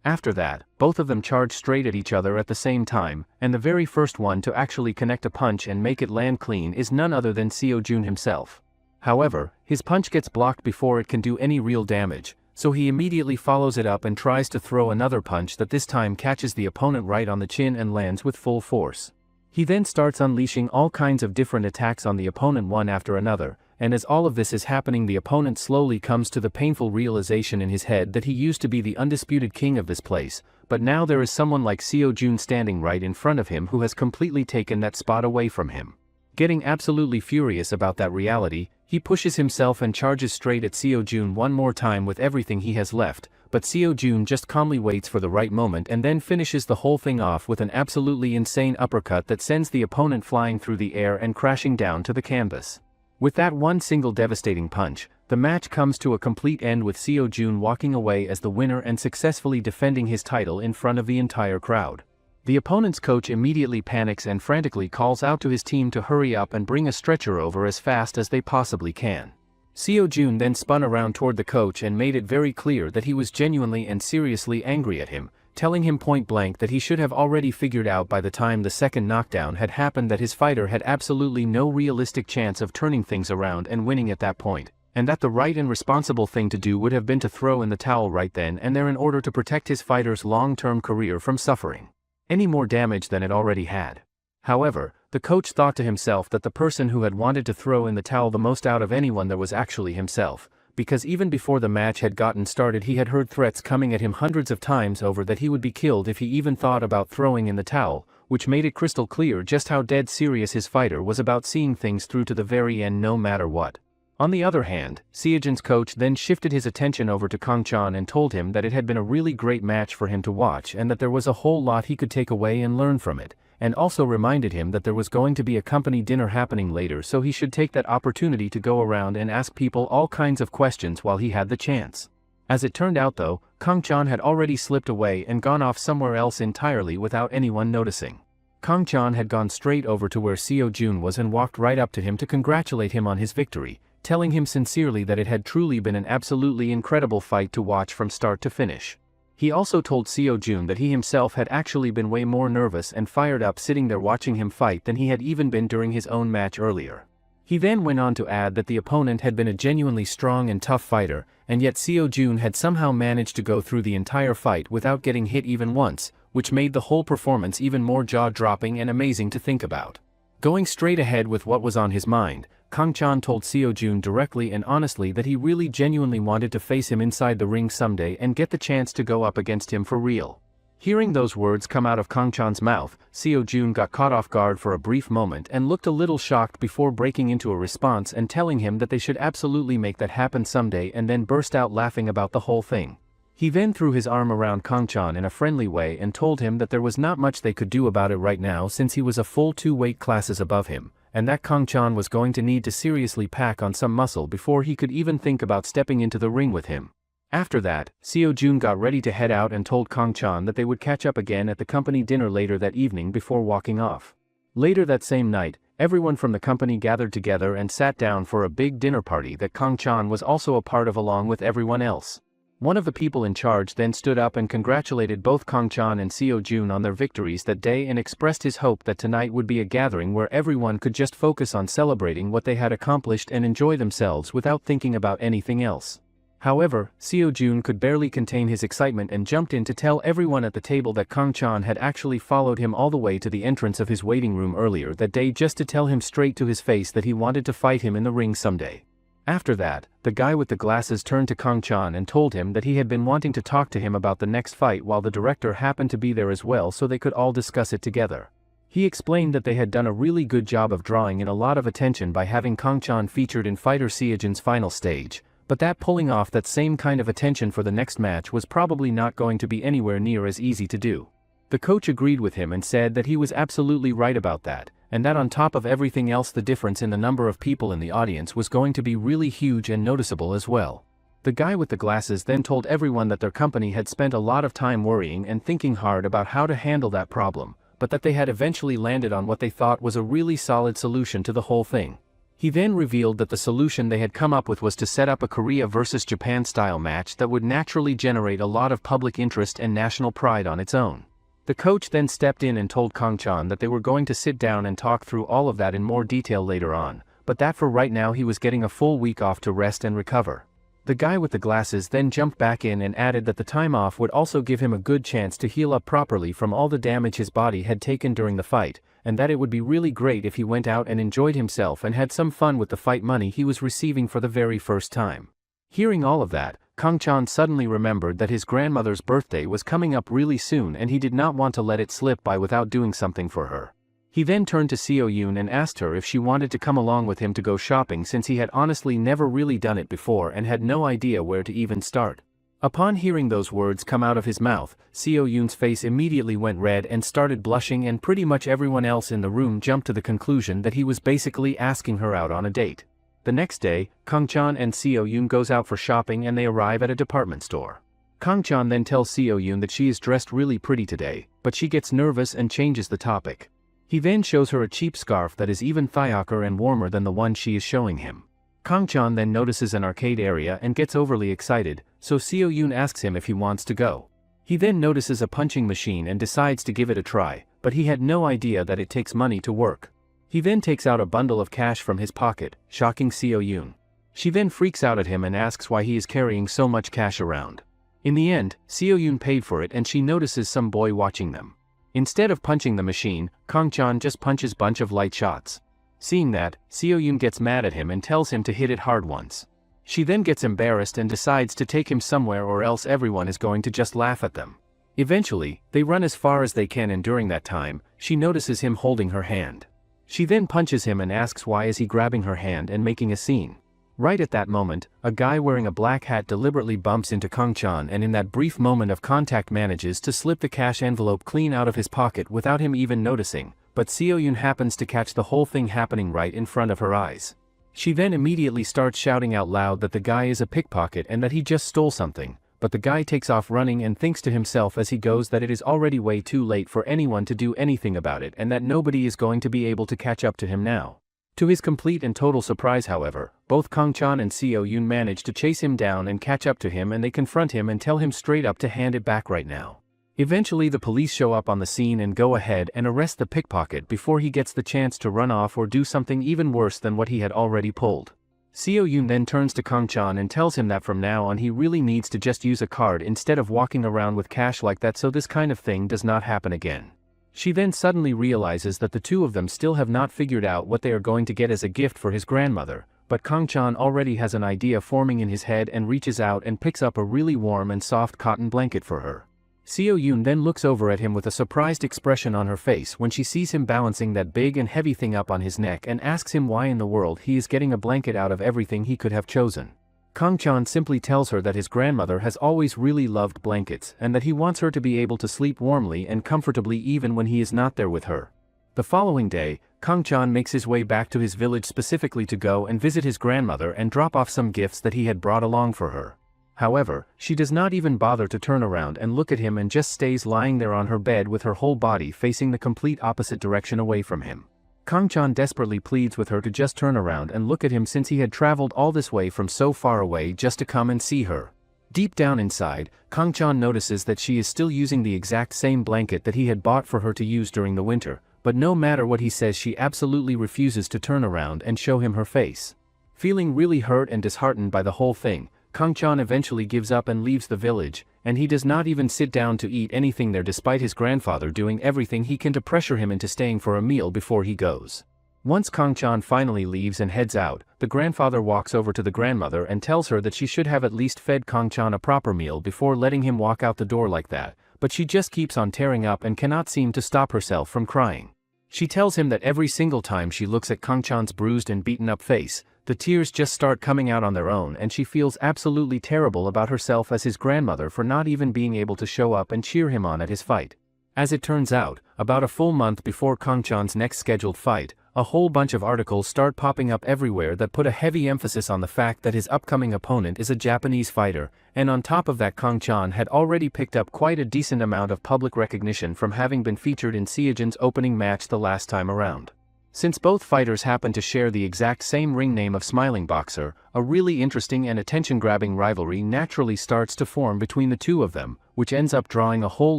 Speaker 1: After that, both of them charge straight at each other at the same time, and the very first one to actually connect a punch and make it land clean is none other than Seo Jun himself. However, his punch gets blocked before it can do any real damage, so he immediately follows it up and tries to throw another punch that this time catches the opponent right on the chin and lands with full force. He then starts unleashing all kinds of different attacks on the opponent one after another, and as all of this is happening the opponent slowly comes to the painful realization in his head that he used to be the undisputed king of this place, but now there is someone like Seo Jun standing right in front of him who has completely taken that spot away from him. Getting absolutely furious about that reality, he pushes himself and charges straight at Seo Jun one more time with everything he has left, but Seo Jun just calmly waits for the right moment and then finishes the whole thing off with an absolutely insane uppercut that sends the opponent flying through the air and crashing down to the canvas. With that one single devastating punch, the match comes to a complete end with Seo Jun walking away as the winner and successfully defending his title in front of the entire crowd. The opponent's coach immediately panics and frantically calls out to his team to hurry up and bring a stretcher over as fast as they possibly can. Seo Jun then spun around toward the coach and made it very clear that he was genuinely and seriously angry at him, telling him point blank that he should have already figured out by the time the second knockdown had happened that his fighter had absolutely no realistic chance of turning things around and winning at that point, and that the right and responsible thing to do would have been to throw in the towel right then and there in order to protect his fighter's long-term career from suffering any more damage than it already had. However, the coach thought to himself that the person who had wanted to throw in the towel the most out of anyone there was actually himself, because even before the match had gotten started he had heard threats coming at him hundreds of times over that he would be killed if he even thought about throwing in the towel, which made it crystal clear just how dead serious his fighter was about seeing things through to the very end no matter what. On the other hand, Seo Jun's coach then shifted his attention over to Kang-chan and told him that it had been a really great match for him to watch and that there was a whole lot he could take away and learn from it, and also reminded him that there was going to be a company dinner happening later so he should take that opportunity to go around and ask people all kinds of questions while he had the chance. As it turned out though, Kang-chan had already slipped away and gone off somewhere else entirely without anyone noticing. Kang-chan had gone straight over to where Seo Jun was and walked right up to him to congratulate him on his victory, telling him sincerely that it had truly been an absolutely incredible fight to watch from start to finish. He also told Seo Jun that he himself had actually been way more nervous and fired up sitting there watching him fight than he had even been during his own match earlier. He then went on to add that the opponent had been a genuinely strong and tough fighter, and yet Seo Jun had somehow managed to go through the entire fight without getting hit even once, which made the whole performance even more jaw-dropping and amazing to think about. Going straight ahead with what was on his mind, Kang-chan told Seo-jun directly and honestly that he really genuinely wanted to face him inside the ring someday and get the chance to go up against him for real. Hearing those words come out of Kang-chan's mouth, Seo-jun got caught off guard for a brief moment and looked a little shocked before breaking into a response and telling him that they should absolutely make that happen someday, and then burst out laughing about the whole thing. He then threw his arm around Kang-chan in a friendly way and told him that there was not much they could do about it right now since he was a full 2 weight classes above him, and that Kang-chan was going to need to seriously pack on some muscle before he could even think about stepping into the ring with him. After that, Seo-jun got ready to head out and told Kang-chan that they would catch up again at the company dinner later that evening before walking off. Later that same night, everyone from the company gathered together and sat down for a big dinner party that Kang-chan was also a part of along with everyone else. One of the people in charge then stood up and congratulated both Kang-chan and Seo-jun on their victories that day and expressed his hope that tonight would be a gathering where everyone could just focus on celebrating what they had accomplished and enjoy themselves without thinking about anything else. However, Seo-jun could barely contain his excitement and jumped in to tell everyone at the table that Kang-chan had actually followed him all the way to the entrance of his waiting room earlier that day just to tell him straight to his face that he wanted to fight him in the ring someday. After that, the guy with the glasses turned to Kang-chan and told him that he had been wanting to talk to him about the next fight while the director happened to be there as well so they could all discuss it together. He explained that they had done a really good job of drawing in a lot of attention by having Kang-chan featured in Fighter Seo-jun's final stage, but that pulling off that same kind of attention for the next match was probably not going to be anywhere near as easy to do. The coach agreed with him and said that he was absolutely right about that, and that on top of everything else the difference in the number of people in the audience was going to be really huge and noticeable as well. The guy with the glasses then told everyone that their company had spent a lot of time worrying and thinking hard about how to handle that problem, but that they had eventually landed on what they thought was a really solid solution to the whole thing. He then revealed that the solution they had come up with was to set up a Korea versus Japan style match that would naturally generate a lot of public interest and national pride on its own. The coach then stepped in and told Kang-chan that they were going to sit down and talk through all of that in more detail later on, but that for right now he was getting a full week off to rest and recover. The guy with the glasses then jumped back in and added that the time off would also give him a good chance to heal up properly from all the damage his body had taken during the fight, and that it would be really great if he went out and enjoyed himself and had some fun with the fight money he was receiving for the very first time. Hearing all of that, Kang-chan suddenly remembered that his grandmother's birthday was coming up really soon and he did not want to let it slip by without doing something for her. He then turned to Seo-jun and asked her if she wanted to come along with him to go shopping since he had honestly never really done it before and had no idea where to even start. Upon hearing those words come out of his mouth, Seo-jun's face immediately went red and started blushing, and pretty much everyone else in the room jumped to the conclusion that he was basically asking her out on a date. The next day, Kang-chan and Seo-jun goes out for shopping and they arrive at a department store. Kang-chan then tells Seo-jun that she is dressed really pretty today, but she gets nervous and changes the topic. He then shows her a cheap scarf that is even thicker and warmer than the one she is showing him. Kang-chan then notices an arcade area and gets overly excited, so Seo-jun asks him if he wants to go. He then notices a punching machine and decides to give it a try, but he had no idea that it takes money to work. He then takes out a bundle of cash from his pocket, shocking Seo-jun. She then freaks out at him and asks why he is carrying so much cash around. In the end, Seo-jun paid for it and she notices some boy watching them. Instead of punching the machine, Kang-chan just punches bunch of light shots. Seeing that, Seo-jun gets mad at him and tells him to hit it hard once. She then gets embarrassed and decides to take him somewhere or else everyone is going to just laugh at them. Eventually, they run as far as they can, and during that time, she notices him holding her hand. She then punches him and asks why is he grabbing her hand and making a scene. Right at that moment, a guy wearing a black hat deliberately bumps into Kang-chan and in that brief moment of contact manages to slip the cash envelope clean out of his pocket without him even noticing, but Seo-jun happens to catch the whole thing happening right in front of her eyes. She then immediately starts shouting out loud that the guy is a pickpocket and that he just stole something, but the guy takes off running and thinks to himself as he goes that it is already way too late for anyone to do anything about it and that nobody is going to be able to catch up to him now. To his complete and total surprise, however, both Kang-chan and Seo-jun manage to chase him down and catch up to him, and they confront him and tell him straight up to hand it back right now. Eventually the police show up on the scene and go ahead and arrest the pickpocket before he gets the chance to run off or do something even worse than what he had already pulled. Seo Yoon then turns to Kang Chan and tells him that from now on he really needs to just use a card instead of walking around with cash like that so this kind of thing does not happen again. She then suddenly realizes that the two of them still have not figured out what they are going to get as a gift for his grandmother, but Kang Chan already has an idea forming in his head and reaches out and picks up a really warm and soft cotton blanket for her. Seo Yoon then looks over at him with a surprised expression on her face when she sees him balancing that big and heavy thing up on his neck and asks him why in the world he is getting a blanket out of everything he could have chosen. Kang Chan simply tells her that his grandmother has always really loved blankets and that he wants her to be able to sleep warmly and comfortably even when he is not there with her. The following day, Kang Chan makes his way back to his village specifically to go and visit his grandmother and drop off some gifts that he had brought along for her. However, she does not even bother to turn around and look at him and just stays lying there on her bed with her whole body facing the complete opposite direction away from him. Kang Chan desperately pleads with her to just turn around and look at him since he had traveled all this way from so far away just to come and see her. Deep down inside, Kang Chan notices that she is still using the exact same blanket that he had bought for her to use during the winter, but no matter what he says she absolutely refuses to turn around and show him her face. Feeling really hurt and disheartened by the whole thing, Kang Chan eventually gives up and leaves the village, and he does not even sit down to eat anything there despite his grandfather doing everything he can to pressure him into staying for a meal before he goes. Once Kang Chan finally leaves and heads out, the grandfather walks over to the grandmother and tells her that she should have at least fed Kang Chan a proper meal before letting him walk out the door like that, but she just keeps on tearing up and cannot seem to stop herself from crying. She tells him that every single time she looks at Kang Chan's bruised and beaten up face, the tears just start coming out on their own and she feels absolutely terrible about herself as his grandmother for not even being able to show up and cheer him on at his fight. As it turns out, about a full month before Kang Chan's next scheduled fight, a whole bunch of articles start popping up everywhere that put a heavy emphasis on the fact that his upcoming opponent is a Japanese fighter, and on top of that Kang Chan had already picked up quite a decent amount of public recognition from having been featured in Seojin's opening match the last time around. Since both fighters happen to share the exact same ring name of Smiling Boxer, a really interesting and attention-grabbing rivalry naturally starts to form between the two of them, which ends up drawing a whole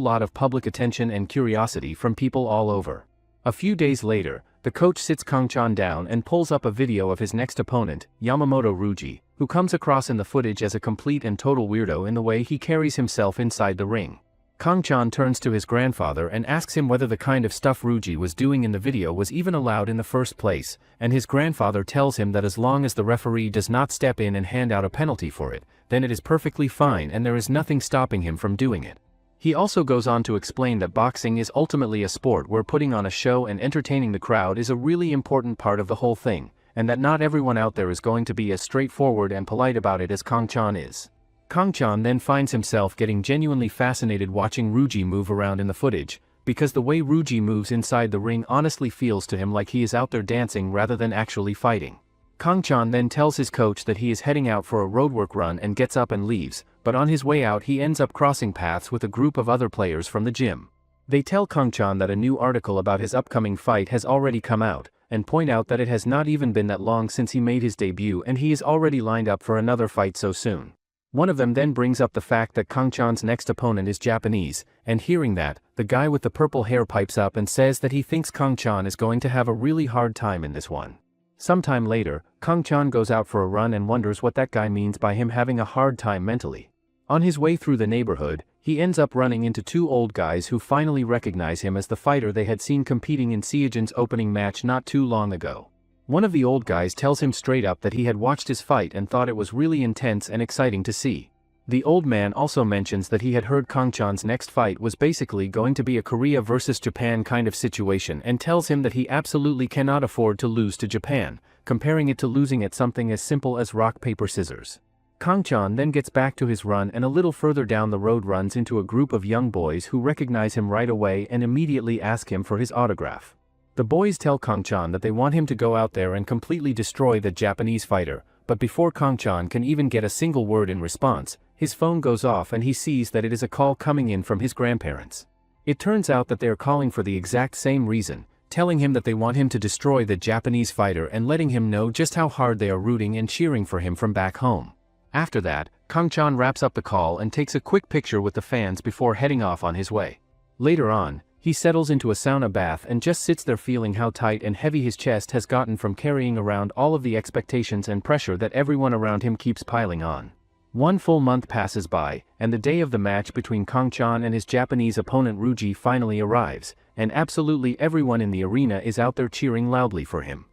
Speaker 1: lot of public attention and curiosity from people all over. A few days later, the coach sits Kang Chan down and pulls up a video of his next opponent, Yamamoto Ruji, who comes across in the footage as a complete and total weirdo in the way he carries himself inside the ring. Kang Chan turns to his grandfather and asks him whether the kind of stuff Ruji was doing in the video was even allowed in the first place, and his grandfather tells him that as long as the referee does not step in and hand out a penalty for it, then it is perfectly fine and there is nothing stopping him from doing it. He also goes on to explain that boxing is ultimately a sport where putting on a show and entertaining the crowd is a really important part of the whole thing, and that not everyone out there is going to be as straightforward and polite about it as Kang Chan is. Kang Chan then finds himself getting genuinely fascinated watching Ruji move around in the footage, because the way Ruji moves inside the ring honestly feels to him like he is out there dancing rather than actually fighting. Kang Chan then tells his coach that he is heading out for a roadwork run and gets up and leaves, but on his way out he ends up crossing paths with a group of other players from the gym. They tell Kang Chan that a new article about his upcoming fight has already come out, and point out that it has not even been that long since he made his debut and he is already lined up for another fight so soon. One of them then brings up the fact that Kang Chan's next opponent is Japanese, and hearing that, the guy with the purple hair pipes up and says that he thinks Kang Chan is going to have a really hard time in this one. Sometime later, Kang Chan goes out for a run and wonders what that guy means by him having a hard time mentally. On his way through the neighborhood, he ends up running into two old guys who finally recognize him as the fighter they had seen competing in Seojin's opening match not too long ago. One of the old guys tells him straight up that he had watched his fight and thought it was really intense and exciting to see. The old man also mentions that he had heard Kang Chan's next fight was basically going to be a Korea versus Japan kind of situation and tells him that he absolutely cannot afford to lose to Japan, comparing it to losing at something as simple as rock paper scissors. Kang Chan then gets back to his run and a little further down the road runs into a group of young boys who recognize him right away and immediately ask him for his autograph. The boys tell Kang Chan that they want him to go out there and completely destroy the Japanese fighter, but before Kang Chan can even get a single word in response, his phone goes off and he sees that it is a call coming in from his grandparents. It turns out that they are calling for the exact same reason, telling him that they want him to destroy the Japanese fighter and letting him know just how hard they are rooting and cheering for him from back home. After that, Kang Chan wraps up the call and takes a quick picture with the fans before heading off on his way. Later on, He settles into a sauna bath and just sits there feeling how tight and heavy his chest has gotten from carrying around all of the expectations and pressure that everyone around him keeps piling on. 1 full month passes by, and the day of the match between Kang-chan and his Japanese opponent Ruji finally arrives, and absolutely everyone in the arena is out there cheering loudly for him.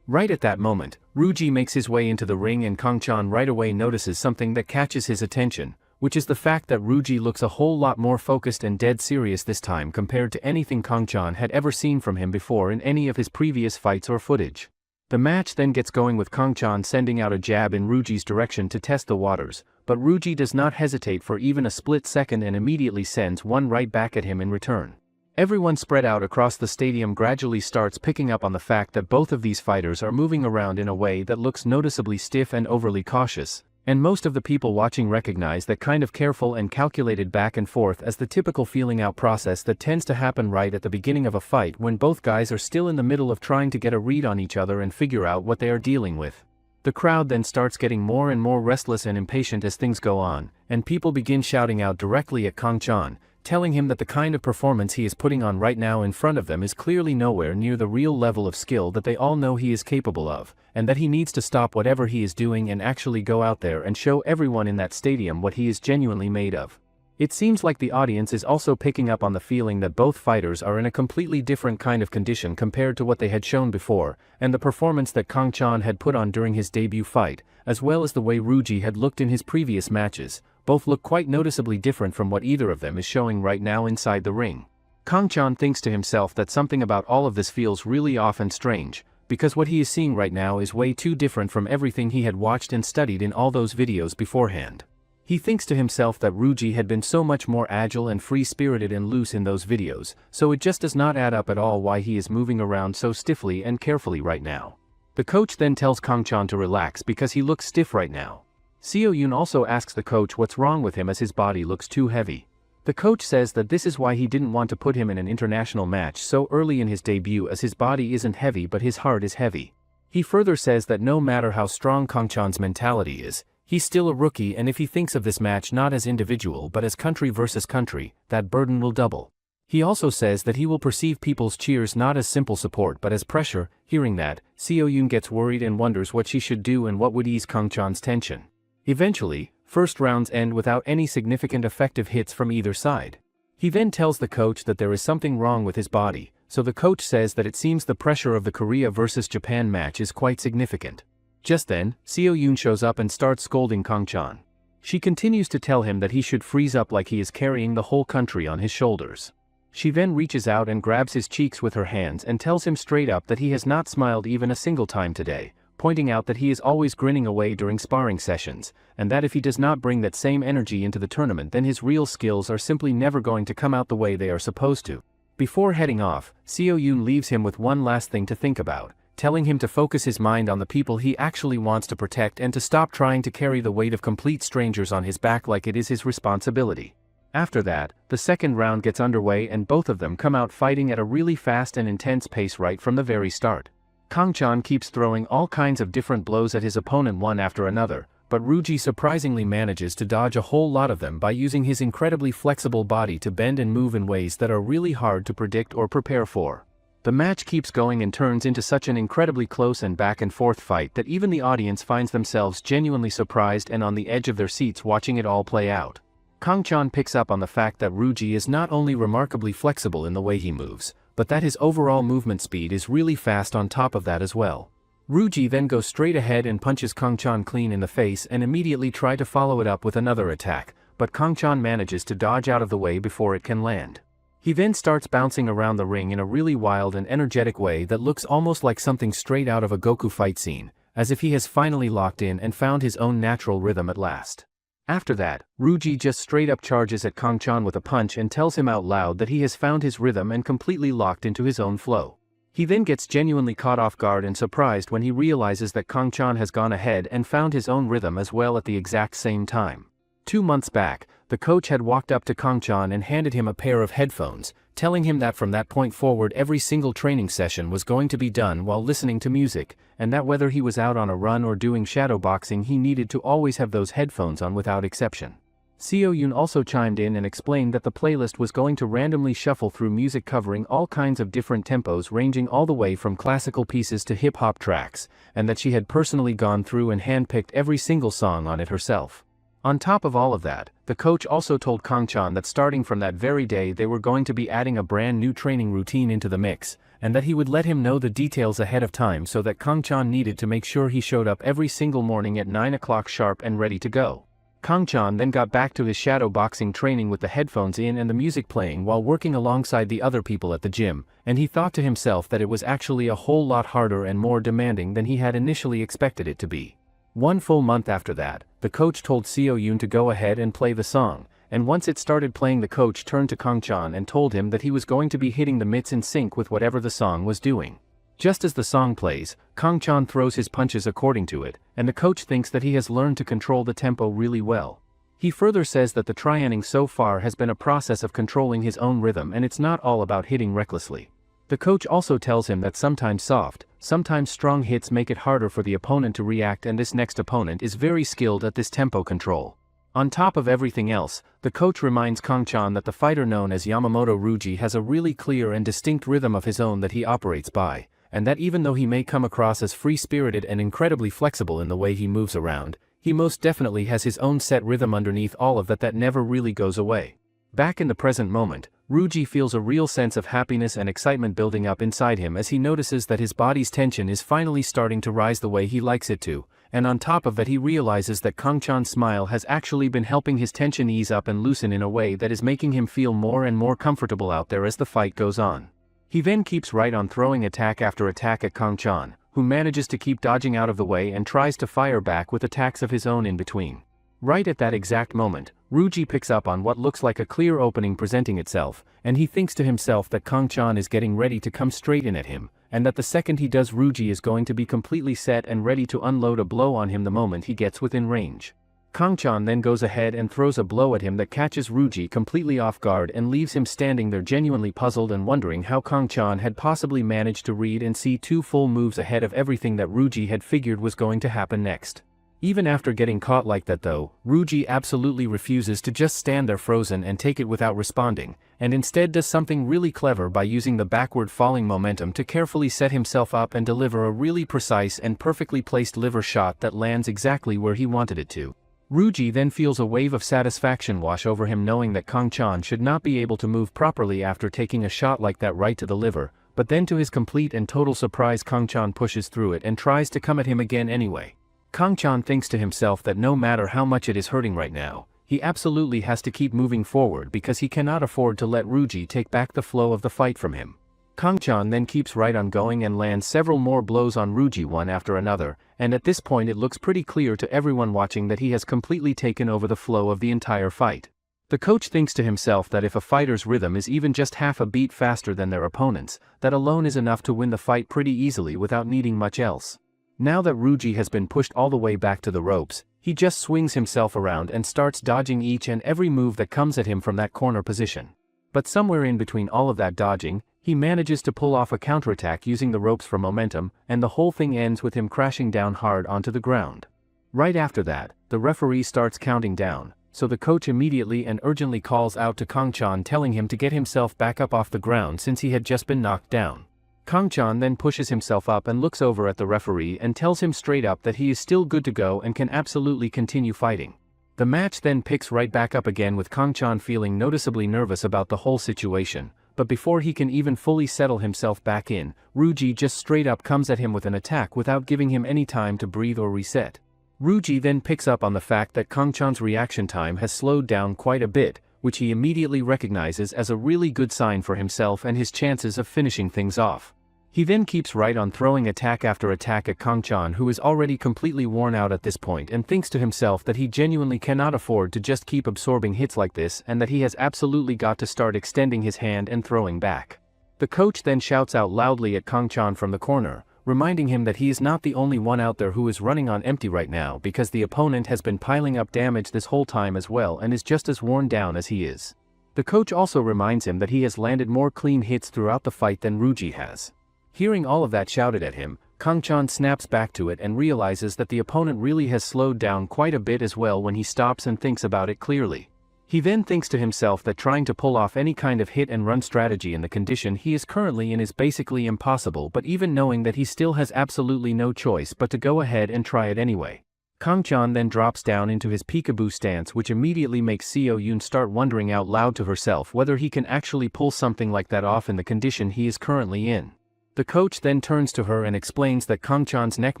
Speaker 1: Right at that moment, Ruji makes his way into the ring and Kang-chan right away notices something that catches his attention, which is the fact that Ruji looks a whole lot more focused and dead serious this time compared to anything Kang-chan had ever seen from him before in any of his previous fights or footage. The match then gets going with Kang-chan sending out a jab in Ruji's direction to test the waters, but Ruji does not hesitate for even a split second and immediately sends one right back at him in return. Everyone spread out across the stadium gradually starts picking up on the fact that both of these fighters are moving around in a way that looks noticeably stiff and overly cautious, and most of the people watching recognize that kind of careful and calculated back and forth as the typical feeling out process that tends to happen right at the beginning of a fight when both guys are still in the middle of trying to get a read on each other and figure out what they are dealing with. The crowd then starts getting more and more restless and impatient as things go on, and people begin shouting out directly at Kang-chan, telling him that the kind of performance he is putting on right now in front of them is clearly nowhere near the real level of skill that they all know he is capable of, and that he needs to stop whatever he is doing and actually go out there and show everyone in that stadium what he is genuinely made of. It seems like the audience is also picking up on the feeling that both fighters are in a completely different kind of condition compared to what they had shown before, and the performance that Kang-chan had put on during his debut fight, as well as the way Ruji had looked in his previous matches, both look quite noticeably different from what either of them is showing right now inside the ring. Kang-chan thinks to himself that something about all of this feels really off and strange, because what he is seeing right now is way too different from everything he had watched and studied in all those videos beforehand. He thinks to himself that Ruji had been so much more agile and free-spirited and loose in those videos, so it just does not add up at all why he is moving around so stiffly and carefully right now. The coach then tells Kang-chan to relax because he looks stiff right now. Seo-yoon also asks the coach what's wrong with him as his body looks too heavy. The coach says that this is why he didn't want to put him in an international match so early in his debut as his body isn't heavy but his heart is heavy. He further says that no matter how strong Kang-chan's mentality is, he's still a rookie and if he thinks of this match not as individual but as country versus country, that burden will double. He also says that he will perceive people's cheers not as simple support but as pressure. Hearing that, Seo-yoon gets worried and wonders what she should do and what would ease Kang-chan's tension. Eventually, first rounds end without any significant effective hits from either side. He then tells the coach that there is something wrong with his body, so the coach says that it seems the pressure of the Korea vs Japan match is quite significant. Just then, Seo-yoon shows up and starts scolding Kang-chan. She continues to tell him that he should freeze up like he is carrying the whole country on his shoulders. She then reaches out and grabs his cheeks with her hands and tells him straight up that he has not smiled even a single time today, pointing out that he is always grinning away during sparring sessions, and that if he does not bring that same energy into the tournament then his real skills are simply never going to come out the way they are supposed to. Before heading off, Seo-yoon leaves him with one last thing to think about, telling him to focus his mind on the people he actually wants to protect and to stop trying to carry the weight of complete strangers on his back like it is his responsibility. After that, the second round gets underway and both of them come out fighting at a really fast and intense pace right from the very start. Kang-chan keeps throwing all kinds of different blows at his opponent one after another, but Ruji surprisingly manages to dodge a whole lot of them by using his incredibly flexible body to bend and move in ways that are really hard to predict or prepare for. The match keeps going and turns into such an incredibly close and back and forth fight that even the audience finds themselves genuinely surprised and on the edge of their seats watching it all play out. Kang-chan picks up on the fact that Ruji is not only remarkably flexible in the way he moves, but that his overall movement speed is really fast on top of that as well. Ruji then goes straight ahead and punches Kang-chan clean in the face and immediately tries to follow it up with another attack, but Kang-chan manages to dodge out of the way before it can land. He then starts bouncing around the ring in a really wild and energetic way that looks almost like something straight out of a Goku fight scene, as if he has finally locked in and found his own natural rhythm at last. After that, Ruji just straight up charges at Kang-chan with a punch and tells him out loud that he has found his rhythm and completely locked into his own flow. He then gets genuinely caught off guard and surprised when he realizes that Kang-chan has gone ahead and found his own rhythm as well at the exact same time. 2 months back, the coach had walked up to Kang-chan and handed him a pair of headphones, telling him that from that point forward every single training session was going to be done while listening to music, and that whether he was out on a run or doing shadow boxing he needed to always have those headphones on without exception. Seo-yoon also chimed in and explained that the playlist was going to randomly shuffle through music covering all kinds of different tempos ranging all the way from classical pieces to hip-hop tracks, and that she had personally gone through and handpicked every single song on it herself. On top of all of that, the coach also told Kang-chan that starting from that very day they were going to be adding a brand new training routine into the mix, and that he would let him know the details ahead of time so that Kang-chan needed to make sure he showed up every single morning at 9 o'clock sharp and ready to go. Kang-chan then got back to his shadow boxing training with the headphones in and the music playing while working alongside the other people at the gym, and he thought to himself that it was actually a whole lot harder and more demanding than he had initially expected it to be. One full month after that, the coach told Seo-yoon to go ahead and play the song, and once it started playing the coach turned to Kang-chan and told him that he was going to be hitting the mitts in sync with whatever the song was doing. Just as the song plays, Kang-chan throws his punches according to it, and the coach thinks that he has learned to control the tempo really well. He further says that the training so far has been a process of controlling his own rhythm and it's not all about hitting recklessly. The coach also tells him that sometimes soft, sometimes strong hits make it harder for the opponent to react, and this next opponent is very skilled at this tempo control. On top of everything else, the coach reminds Kang-chan that the fighter known as Yamamoto Ryuji has a really clear and distinct rhythm of his own that he operates by, and that even though he may come across as free-spirited and incredibly flexible in the way he moves around, he most definitely has his own set rhythm underneath all of that that never really goes away. Back in the present moment, Ryuji feels a real sense of happiness and excitement building up inside him as he notices that his body's tension is finally starting to rise the way he likes it to, and on top of that he realizes that Kang-chan's smile has actually been helping his tension ease up and loosen in a way that is making him feel more and more comfortable out there as the fight goes on. He then keeps right on throwing attack after attack at Kang-chan, who manages to keep dodging out of the way and tries to fire back with attacks of his own in between. Right at that exact moment, Ryuji picks up on what looks like a clear opening presenting itself, and he thinks to himself that Kang-chan is getting ready to come straight in at him, and that the second he does Ryuji is going to be completely set and ready to unload a blow on him the moment he gets within range. Kang-chan then goes ahead and throws a blow at him that catches Ryuji completely off guard and leaves him standing there genuinely puzzled and wondering how Kang-chan had possibly managed to read and see two full moves ahead of everything that Ryuji had figured was going to happen next. Even after getting caught like that though, Ryuji absolutely refuses to just stand there frozen and take it without responding, and instead does something really clever by using the backward falling momentum to carefully set himself up and deliver a really precise and perfectly placed liver shot that lands exactly where he wanted it to. Ryuji then feels a wave of satisfaction wash over him knowing that Kang-chan should not be able to move properly after taking a shot like that right to the liver, but then to his complete and total surprise Kang-chan pushes through it and tries to come at him again anyway. Kang-chan thinks to himself that no matter how much it is hurting right now, he absolutely has to keep moving forward because he cannot afford to let Ryuji take back the flow of the fight from him. Kang-chan then keeps right on going and lands several more blows on Ryuji one after another, and at this point it looks pretty clear to everyone watching that he has completely taken over the flow of the entire fight. The coach thinks to himself that if a fighter's rhythm is even just half a beat faster than their opponents, that alone is enough to win the fight pretty easily without needing much else. Now that Ryuji has been pushed all the way back to the ropes, he just swings himself around and starts dodging each and every move that comes at him from that corner position. But somewhere in between all of that dodging, he manages to pull off a counterattack using the ropes for momentum, and the whole thing ends with him crashing down hard onto the ground. Right after that, the referee starts counting down, so the coach immediately and urgently calls out to Kang-chan telling him to get himself back up off the ground since he had just been knocked down. Kang-chan then pushes himself up and looks over at the referee and tells him straight up that he is still good to go and can absolutely continue fighting. The match then picks right back up again with Kang-chan feeling noticeably nervous about the whole situation, but before he can even fully settle himself back in, Ryuji just straight up comes at him with an attack without giving him any time to breathe or reset. Ryuji then picks up on the fact that Kang-chan's reaction time has slowed down quite a bit, which he immediately recognizes as a really good sign for himself and his chances of finishing things off. He then keeps right on throwing attack after attack at Kang-chan, who is already completely worn out at this point and thinks to himself that he genuinely cannot afford to just keep absorbing hits like this and that he has absolutely got to start extending his hand and throwing back. The coach then shouts out loudly at Kang-chan from the corner, reminding him that he is not the only one out there who is running on empty right now because the opponent has been piling up damage this whole time as well and is just as worn down as he is. The coach also reminds him that he has landed more clean hits throughout the fight than Ryuji has. Hearing all of that shouted at him, Kang-chan snaps back to it and realizes that the opponent really has slowed down quite a bit as well when he stops and thinks about it clearly. He then thinks to himself that trying to pull off any kind of hit-and-run strategy in the condition he is currently in is basically impossible, but even knowing that he still has absolutely no choice but to go ahead and try it anyway. Kang-chan then drops down into his peekaboo stance, which immediately makes Seo-yoon start wondering out loud to herself whether he can actually pull something like that off in the condition he is currently in. The coach then turns to her and explains that Kang-chan's neck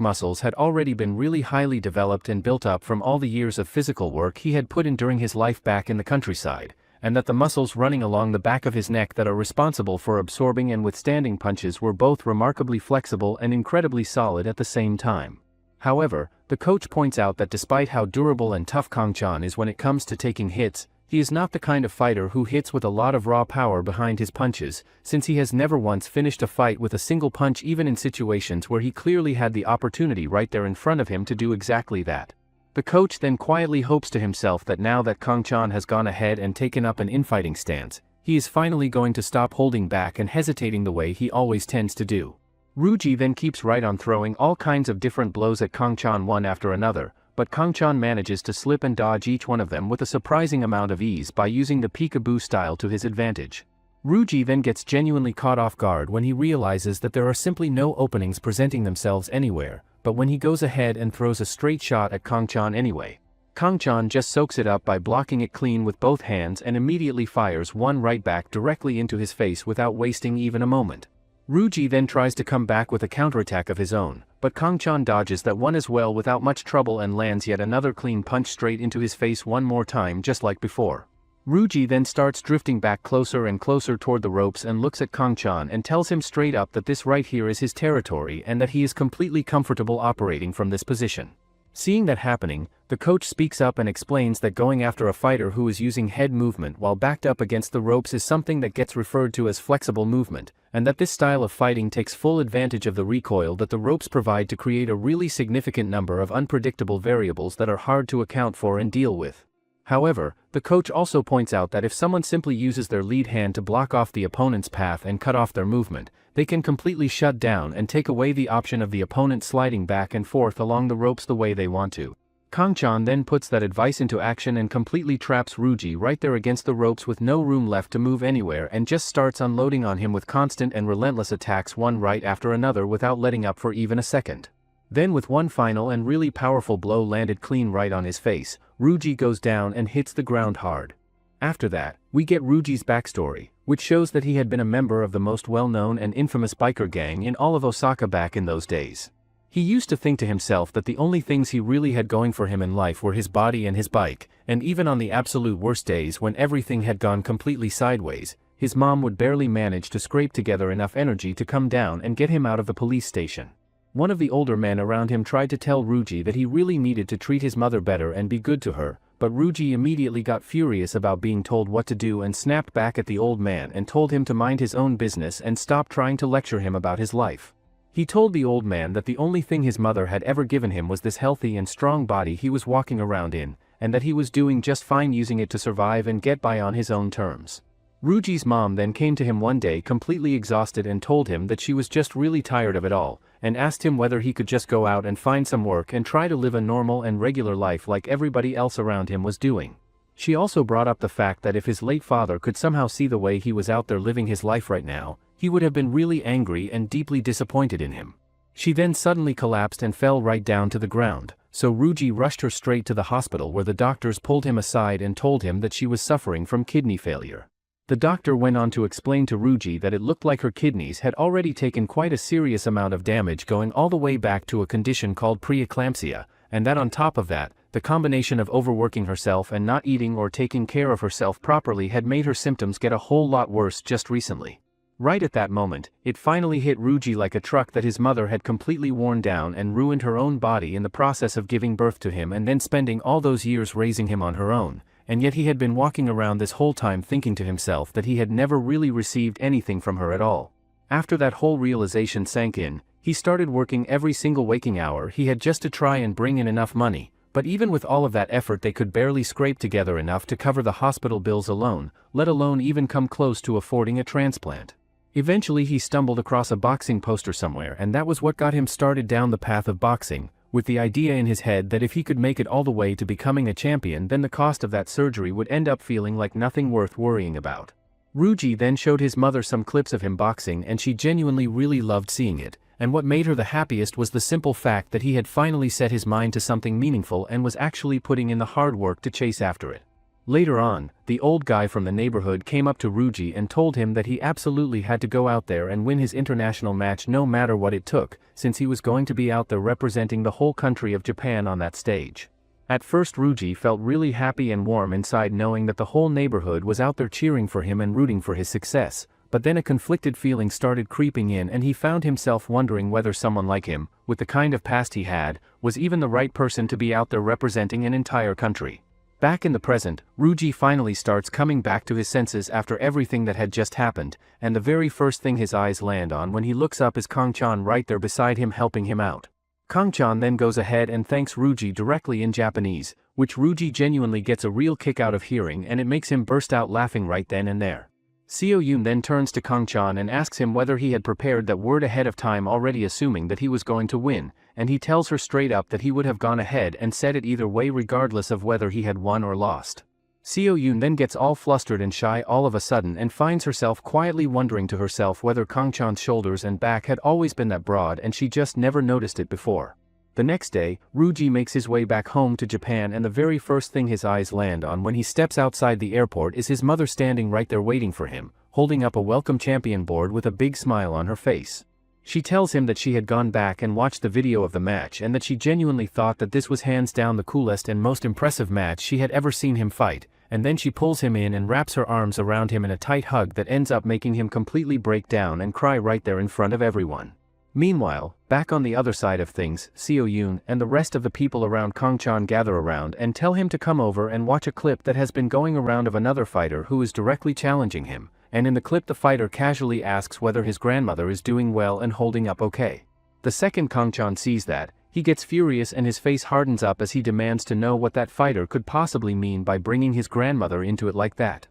Speaker 1: muscles had already been really highly developed and built up from all the years of physical work he had put in during his life back in the countryside, and that the muscles running along the back of his neck that are responsible for absorbing and withstanding punches were both remarkably flexible and incredibly solid at the same time. However, the coach points out that despite how durable and tough Kang-chan is when it comes to taking hits, he is not the kind of fighter who hits with a lot of raw power behind his punches, since he has never once finished a fight with a single punch, even in situations where he clearly had the opportunity right there in front of him to do exactly that. The coach then quietly hopes to himself that now that Kang-chan has gone ahead and taken up an infighting stance, he is finally going to stop holding back and hesitating the way he always tends to do. Ruji then keeps right on throwing all kinds of different blows at Kang-chan one after another, but Kang-chan manages to slip and dodge each one of them with a surprising amount of ease by using the peekaboo style to his advantage. Ruji then gets genuinely caught off guard when he realizes that there are simply no openings presenting themselves anywhere, but when he goes ahead and throws a straight shot at Kang-chan anyway, Kang-chan just soaks it up by blocking it clean with both hands and immediately fires one right back directly into his face without wasting even a moment. Ruji then tries to come back with a counterattack of his own, but Kang-chan dodges that one as well without much trouble and lands yet another clean punch straight into his face one more time, just like before. Ruji then starts drifting back closer and closer toward the ropes and looks at Kang-chan and tells him straight up that this right here is his territory and that he is completely comfortable operating from this position. Seeing that happening, the coach speaks up and explains that going after a fighter who is using head movement while backed up against the ropes is something that gets referred to as flexible movement, and that this style of fighting takes full advantage of the recoil that the ropes provide to create a really significant number of unpredictable variables that are hard to account for and deal with. However, the coach also points out that if someone simply uses their lead hand to block off the opponent's path and cut off their movement, they can completely shut down and take away the option of the opponent sliding back and forth along the ropes the way they want to. Kang-chan then puts that advice into action and completely traps Ruji right there against the ropes with no room left to move anywhere and just starts unloading on him with constant and relentless attacks one right after another without letting up for even a second. Then with one final and really powerful blow landed clean right on his face, Ruji goes down and hits the ground hard. After that, we get Ruji's backstory, which shows that he had been a member of the most well-known and infamous biker gang in all of Osaka back in those days. He used to think to himself that the only things he really had going for him in life were his body and his bike, and even on the absolute worst days when everything had gone completely sideways, his mom would barely manage to scrape together enough energy to come down and get him out of the police station. One of the older men around him tried to tell Ruji that he really needed to treat his mother better and be good to her, but Ruji immediately got furious about being told what to do and snapped back at the old man and told him to mind his own business and stop trying to lecture him about his life. He told the old man that the only thing his mother had ever given him was this healthy and strong body he was walking around in, and that he was doing just fine using it to survive and get by on his own terms. Ruji's mom then came to him one day completely exhausted and told him that she was just really tired of it all, and asked him whether he could just go out and find some work and try to live a normal and regular life like everybody else around him was doing. She also brought up the fact that if his late father could somehow see the way he was out there living his life right now, he would have been really angry and deeply disappointed in him. She then suddenly collapsed and fell right down to the ground, so Ruji rushed her straight to the hospital where the doctors pulled him aside and told him that she was suffering from kidney failure. The doctor went on to explain to Ruji that it looked like her kidneys had already taken quite a serious amount of damage going all the way back to a condition called preeclampsia, and that on top of that, the combination of overworking herself and not eating or taking care of herself properly had made her symptoms get a whole lot worse just recently. Right at that moment, it finally hit Ruji like a truck that his mother had completely worn down and ruined her own body in the process of giving birth to him and then spending all those years raising him on her own, and yet he had been walking around this whole time thinking to himself that he had never really received anything from her at all. After that whole realization sank in, he started working every single waking hour he had just to try and bring in enough money, but even with all of that effort they could barely scrape together enough to cover the hospital bills alone, let alone even come close to affording a transplant. Eventually he stumbled across a boxing poster somewhere and that was what got him started down the path of boxing, with the idea in his head that if he could make it all the way to becoming a champion, then the cost of that surgery would end up feeling like nothing worth worrying about. Ryuji then showed his mother some clips of him boxing, and she genuinely really loved seeing it, and what made her the happiest was the simple fact that he had finally set his mind to something meaningful and was actually putting in the hard work to chase after it. Later on, the old guy from the neighborhood came up to Ryuji and told him that he absolutely had to go out there and win his international match no matter what it took, since he was going to be out there representing the whole country of Japan on that stage. At first Ryuji felt really happy and warm inside knowing that the whole neighborhood was out there cheering for him and rooting for his success, but then a conflicted feeling started creeping in and he found himself wondering whether someone like him, with the kind of past he had, was even the right person to be out there representing an entire country. Back in the present, Ryuji finally starts coming back to his senses after everything that had just happened, and the very first thing his eyes land on when he looks up is Kang-chan right there beside him helping him out. Kang-chan then goes ahead and thanks Ryuji directly in Japanese, which Ryuji genuinely gets a real kick out of hearing, and it makes him burst out laughing right then and there. Seo-yoon then turns to Kang-chan and asks him whether he had prepared that word ahead of time, already assuming that he was going to win, and he tells her straight up that he would have gone ahead and said it either way regardless of whether he had won or lost. Seo-yoon then gets all flustered and shy all of a sudden and finds herself quietly wondering to herself whether Kang-chan's shoulders and back had always been that broad and she just never noticed it before. The next day, Ryuji makes his way back home to Japan, and the very first thing his eyes land on when he steps outside the airport is his mother standing right there waiting for him, holding up a welcome champion board with a big smile on her face. She tells him that she had gone back and watched the video of the match and that she genuinely thought that this was hands down the coolest and most impressive match she had ever seen him fight, and then she pulls him in and wraps her arms around him in a tight hug that ends up making him completely break down and cry right there in front of everyone. Meanwhile, back on the other side of things, Seo-yoon and the rest of the people around Kang-chan gather around and tell him to come over and watch a clip that has been going around of another fighter who is directly challenging him, and in the clip the fighter casually asks whether his grandmother is doing well and holding up okay. The second Kang-chan sees that, he gets furious and his face hardens up as he demands to know what that fighter could possibly mean by bringing his grandmother into it like that.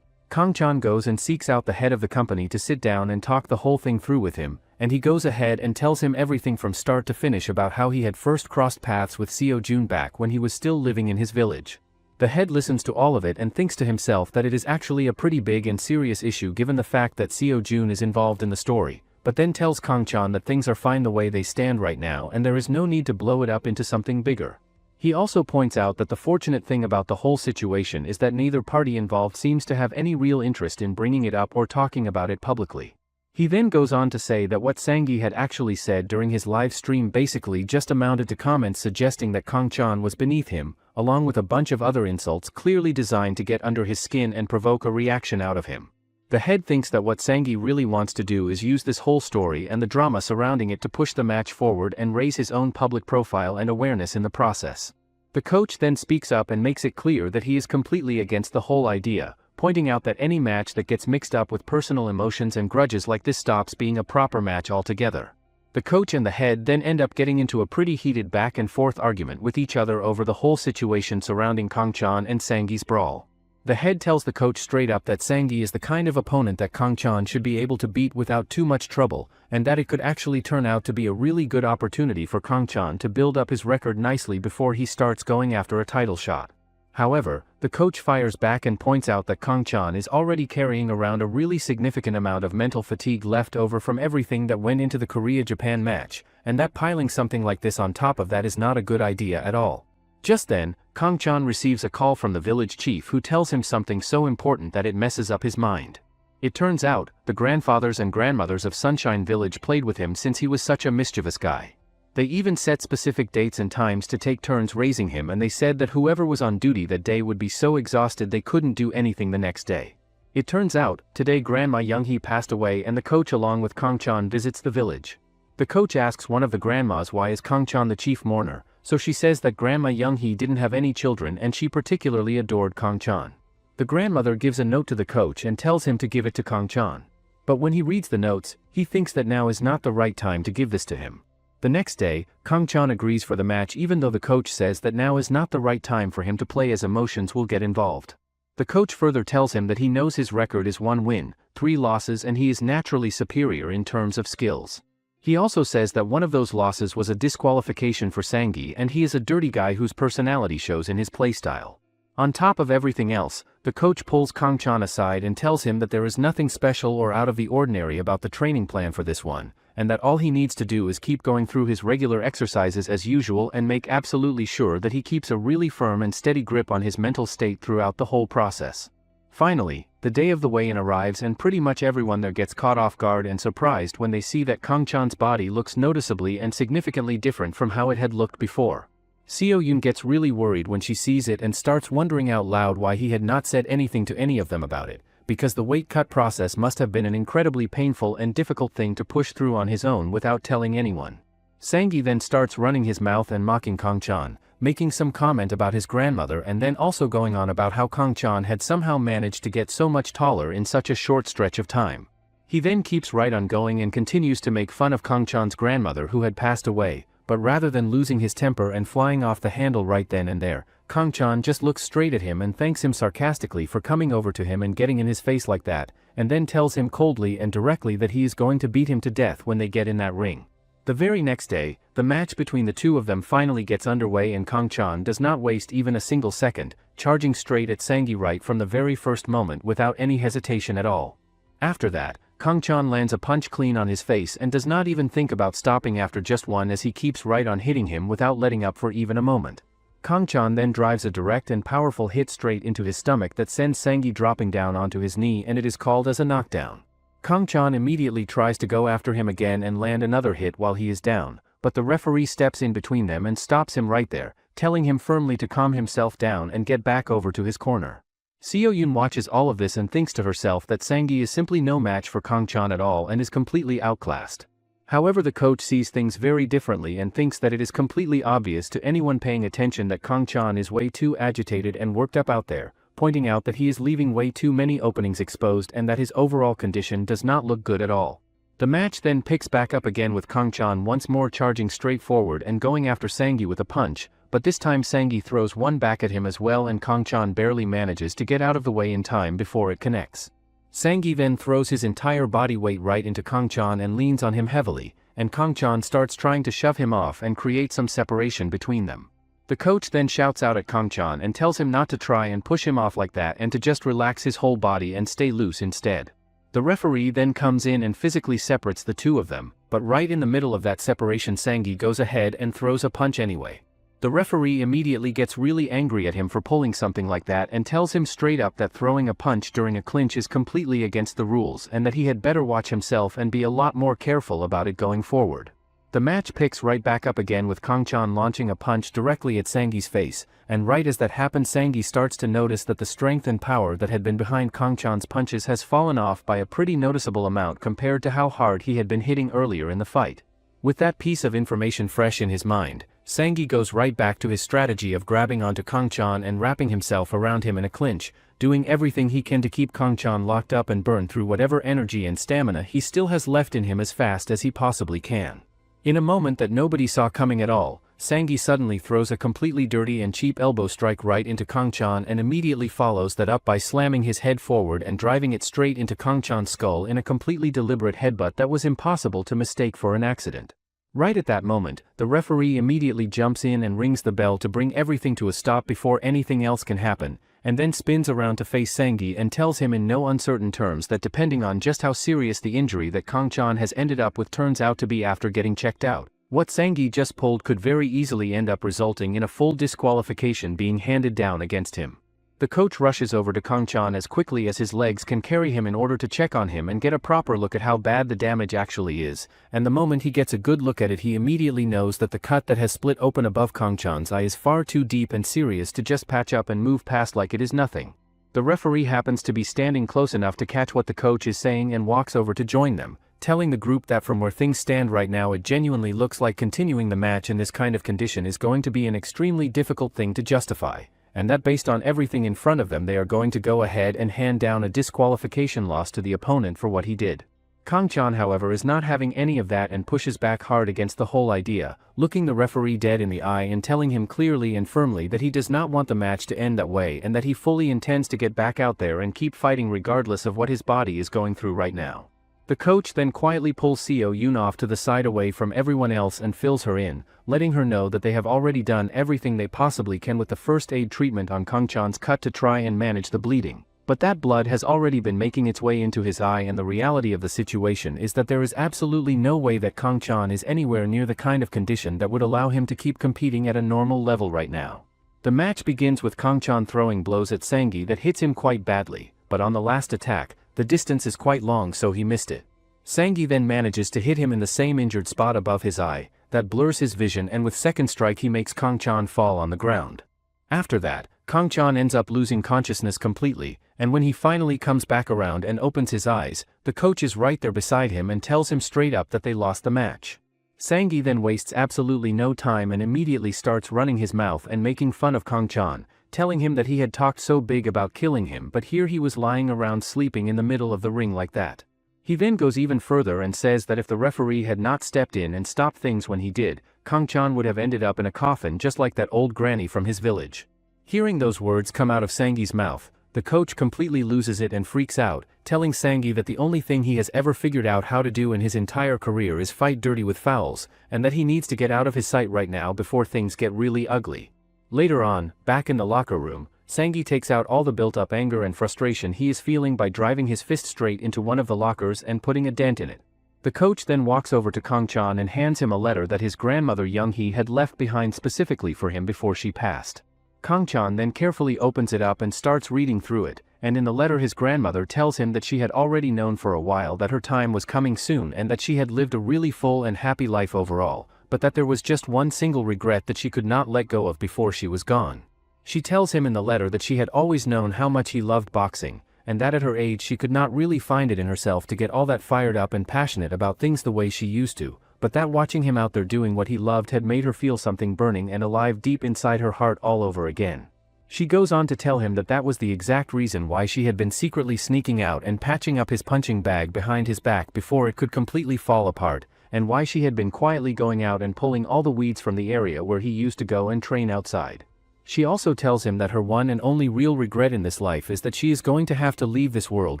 Speaker 1: Kang-chan goes and seeks out the head of the company to sit down and talk the whole thing through with him, and he goes ahead and tells him everything from start to finish about how he had first crossed paths with Seo-jun back when he was still living in his village. The head listens to all of it and thinks to himself that it is actually a pretty big and serious issue given the fact that Seo-jun is involved in the story, but then tells Kang-chan that things are fine the way they stand right now and there is no need to blow it up into something bigger. He also points out that the fortunate thing about the whole situation is that neither party involved seems to have any real interest in bringing it up or talking about it publicly. He then goes on to say that what Sangi had actually said during his live stream basically just amounted to comments suggesting that Kang-chan was beneath him, along with a bunch of other insults clearly designed to get under his skin and provoke a reaction out of him. The head thinks that what Sangi really wants to do is use this whole story and the drama surrounding it to push the match forward and raise his own public profile and awareness in the process. The coach then speaks up and makes it clear that he is completely against the whole idea, pointing out that any match that gets mixed up with personal emotions and grudges like this stops being a proper match altogether. The coach and the head then end up getting into a pretty heated back and forth argument with each other over the whole situation surrounding Kang-chan and Sangi's brawl. The head tells the coach straight up that Sangi is the kind of opponent that Kang-chan should be able to beat without too much trouble, and that it could actually turn out to be a really good opportunity for Kang-chan to build up his record nicely before he starts going after a title shot. However, the coach fires back and points out that Kang-chan is already carrying around a really significant amount of mental fatigue left over from everything that went into the Korea-Japan match, and that piling something like this on top of that is not a good idea at all. Just then, Kang-chan receives a call from the village chief who tells him something so important that it messes up his mind. It turns out, the grandfathers and grandmothers of Sunshine Village played with him since he was such a mischievous guy. They even set specific dates and times to take turns raising him, and they said that whoever was on duty that day would be so exhausted they couldn't do anything the next day. It turns out, today Grandma Young-hee passed away and the coach along with Kang-chan visits the village. The coach asks one of the grandmas why is Kang-chan the chief mourner, so she says that Grandma Young-hee didn't have any children and she particularly adored Kang-chan. The grandmother gives a note to the coach and tells him to give it to Kang-chan. But when he reads the notes, he thinks that now is not the right time to give this to him. The next day, Kang-chan agrees for the match even though the coach says that now is not the right time for him to play as emotions will get involved. The coach further tells him that he knows his record is 1 win, 3 losses and he is naturally superior in terms of skills. He also says that one of those losses was a disqualification for Sangi and he is a dirty guy whose personality shows in his playstyle. On top of everything else, the coach pulls Kang-chan aside and tells him that there is nothing special or out of the ordinary about the training plan for this one, and that all he needs to do is keep going through his regular exercises as usual and make absolutely sure that he keeps a really firm and steady grip on his mental state throughout the whole process. Finally, the day of the weigh-in arrives and pretty much everyone there gets caught off guard and surprised when they see that Kang-chan's body looks noticeably and significantly different from how it had looked before. Seo-yoon gets really worried when she sees it and starts wondering out loud why he had not said anything to any of them about it, because the weight cut process must have been an incredibly painful and difficult thing to push through on his own without telling anyone. Sangi then starts running his mouth and mocking Kang-chan, making some comment about his grandmother and then also going on about how Kang-chan had somehow managed to get so much taller in such a short stretch of time. He then keeps right on going and continues to make fun of Kang-chan's grandmother who had passed away, but rather than losing his temper and flying off the handle right then and there, Kang-chan just looks straight at him and thanks him sarcastically for coming over to him and getting in his face like that, and then tells him coldly and directly that he is going to beat him to death when they get in that ring. The very next day, the match between the two of them finally gets underway and Kang-chan does not waste even a single second, charging straight at Sangi right from the very first moment without any hesitation at all. After that, Kang-chan lands a punch clean on his face and does not even think about stopping after just one as he keeps right on hitting him without letting up for even a moment. Kang-chan then drives a direct and powerful hit straight into his stomach that sends Sangi dropping down onto his knee and it is called as a knockdown. Kang-chan immediately tries to go after him again and land another hit while he is down, but the referee steps in between them and stops him right there, telling him firmly to calm himself down and get back over to his corner. Seo-yoon watches all of this and thinks to herself that Sangi is simply no match for Kang-chan at all and is completely outclassed. However, the coach sees things very differently and thinks that it is completely obvious to anyone paying attention that Kang-chan is way too agitated and worked up out there, pointing out that he is leaving way too many openings exposed and that his overall condition does not look good at all. The match then picks back up again with Kang-chan once more charging straight forward and going after Sangi with a punch, but this time Sangi throws one back at him as well and Kang-chan barely manages to get out of the way in time before it connects. Sangi then throws his entire body weight right into Kang-chan and leans on him heavily, and Kang-chan starts trying to shove him off and create some separation between them. The coach then shouts out at Kang-chan and tells him not to try and push him off like that and to just relax his whole body and stay loose instead. The referee then comes in and physically separates the two of them, but right in the middle of that separation Sangi goes ahead and throws a punch anyway. The referee immediately gets really angry at him for pulling something like that and tells him straight up that throwing a punch during a clinch is completely against the rules and that he had better watch himself and be a lot more careful about it going forward. The match picks right back up again with Kang-chan launching a punch directly at Sangi's face, and right as that happens Sangi starts to notice that the strength and power that had been behind Kang-chan's punches has fallen off by a pretty noticeable amount compared to how hard he had been hitting earlier in the fight. With that piece of information fresh in his mind, Sangi goes right back to his strategy of grabbing onto Kang-chan and wrapping himself around him in a clinch, doing everything he can to keep Kang-chan locked up and burn through whatever energy and stamina he still has left in him as fast as he possibly can. In a moment that nobody saw coming at all, Sangi suddenly throws a completely dirty and cheap elbow strike right into Kang-chan and immediately follows that up by slamming his head forward and driving it straight into Kang-chan's skull in a completely deliberate headbutt that was impossible to mistake for an accident. Right at that moment, the referee immediately jumps in and rings the bell to bring everything to a stop before anything else can happen, and then spins around to face Sangi and tells him in no uncertain terms that depending on just how serious the injury that Kang-chan has ended up with turns out to be after getting checked out, what Sangi just pulled could very easily end up resulting in a full disqualification being handed down against him. The coach rushes over to Kang-chan as quickly as his legs can carry him in order to check on him and get a proper look at how bad the damage actually is, and the moment he gets a good look at it he immediately knows that the cut that has split open above Kang-chan's eye is far too deep and serious to just patch up and move past like it is nothing. The referee happens to be standing close enough to catch what the coach is saying and walks over to join them, telling the group that from where things stand right now it genuinely looks like continuing the match in this kind of condition is going to be an extremely difficult thing to justify, and that based on everything in front of them they are going to go ahead and hand down a disqualification loss to the opponent for what he did. Kang-chan however is not having any of that and pushes back hard against the whole idea, looking the referee dead in the eye and telling him clearly and firmly that he does not want the match to end that way and that he fully intends to get back out there and keep fighting regardless of what his body is going through right now. The coach then quietly pulls Seo Yoon off to the side away from everyone else and fills her in, letting her know that they have already done everything they possibly can with the first aid treatment on Kang-chan's cut to try and manage the bleeding. But that blood has already been making its way into his eye, and the reality of the situation is that there is absolutely no way that Kang-chan is anywhere near the kind of condition that would allow him to keep competing at a normal level right now. The match begins with Kang-chan throwing blows at Sangi that hits him quite badly, but on the last attack, the distance is quite long so he missed it. Sangi then manages to hit him in the same injured spot above his eye, that blurs his vision, and with second strike he makes Kang-chan fall on the ground. After that, Kang-chan ends up losing consciousness completely, and when he finally comes back around and opens his eyes, the coach is right there beside him and tells him straight up that they lost the match. Sangi then wastes absolutely no time and immediately starts running his mouth and making fun of Kang-chan, telling him that he had talked so big about killing him, but here he was lying around sleeping in the middle of the ring like that. He then goes even further and says that if the referee had not stepped in and stopped things when he did, Kang-chan would have ended up in a coffin just like that old granny from his village. Hearing those words come out of Sangi's mouth, the coach completely loses it and freaks out, telling Sangi that the only thing he has ever figured out how to do in his entire career is fight dirty with fouls, and that he needs to get out of his sight right now before things get really ugly. Later on, back in the locker room, Sangi takes out all the built-up anger and frustration he is feeling by driving his fist straight into one of the lockers and putting a dent in it. The coach then walks over to Kang-chan and hands him a letter that his grandmother Young-hee had left behind specifically for him before she passed. Kang-chan then carefully opens it up and starts reading through it, and in the letter his grandmother tells him that she had already known for a while that her time was coming soon and that she had lived a really full and happy life overall, but that there was just one single regret that she could not let go of before she was gone. She tells him in the letter that she had always known how much he loved boxing, and that at her age she could not really find it in herself to get all that fired up and passionate about things the way she used to, but that watching him out there doing what he loved had made her feel something burning and alive deep inside her heart all over again. She goes on to tell him that that was the exact reason why she had been secretly sneaking out and patching up his punching bag behind his back before it could completely fall apart, and why she had been quietly going out and pulling all the weeds from the area where he used to go and train outside. She also tells him that her one and only real regret in this life is that she is going to have to leave this world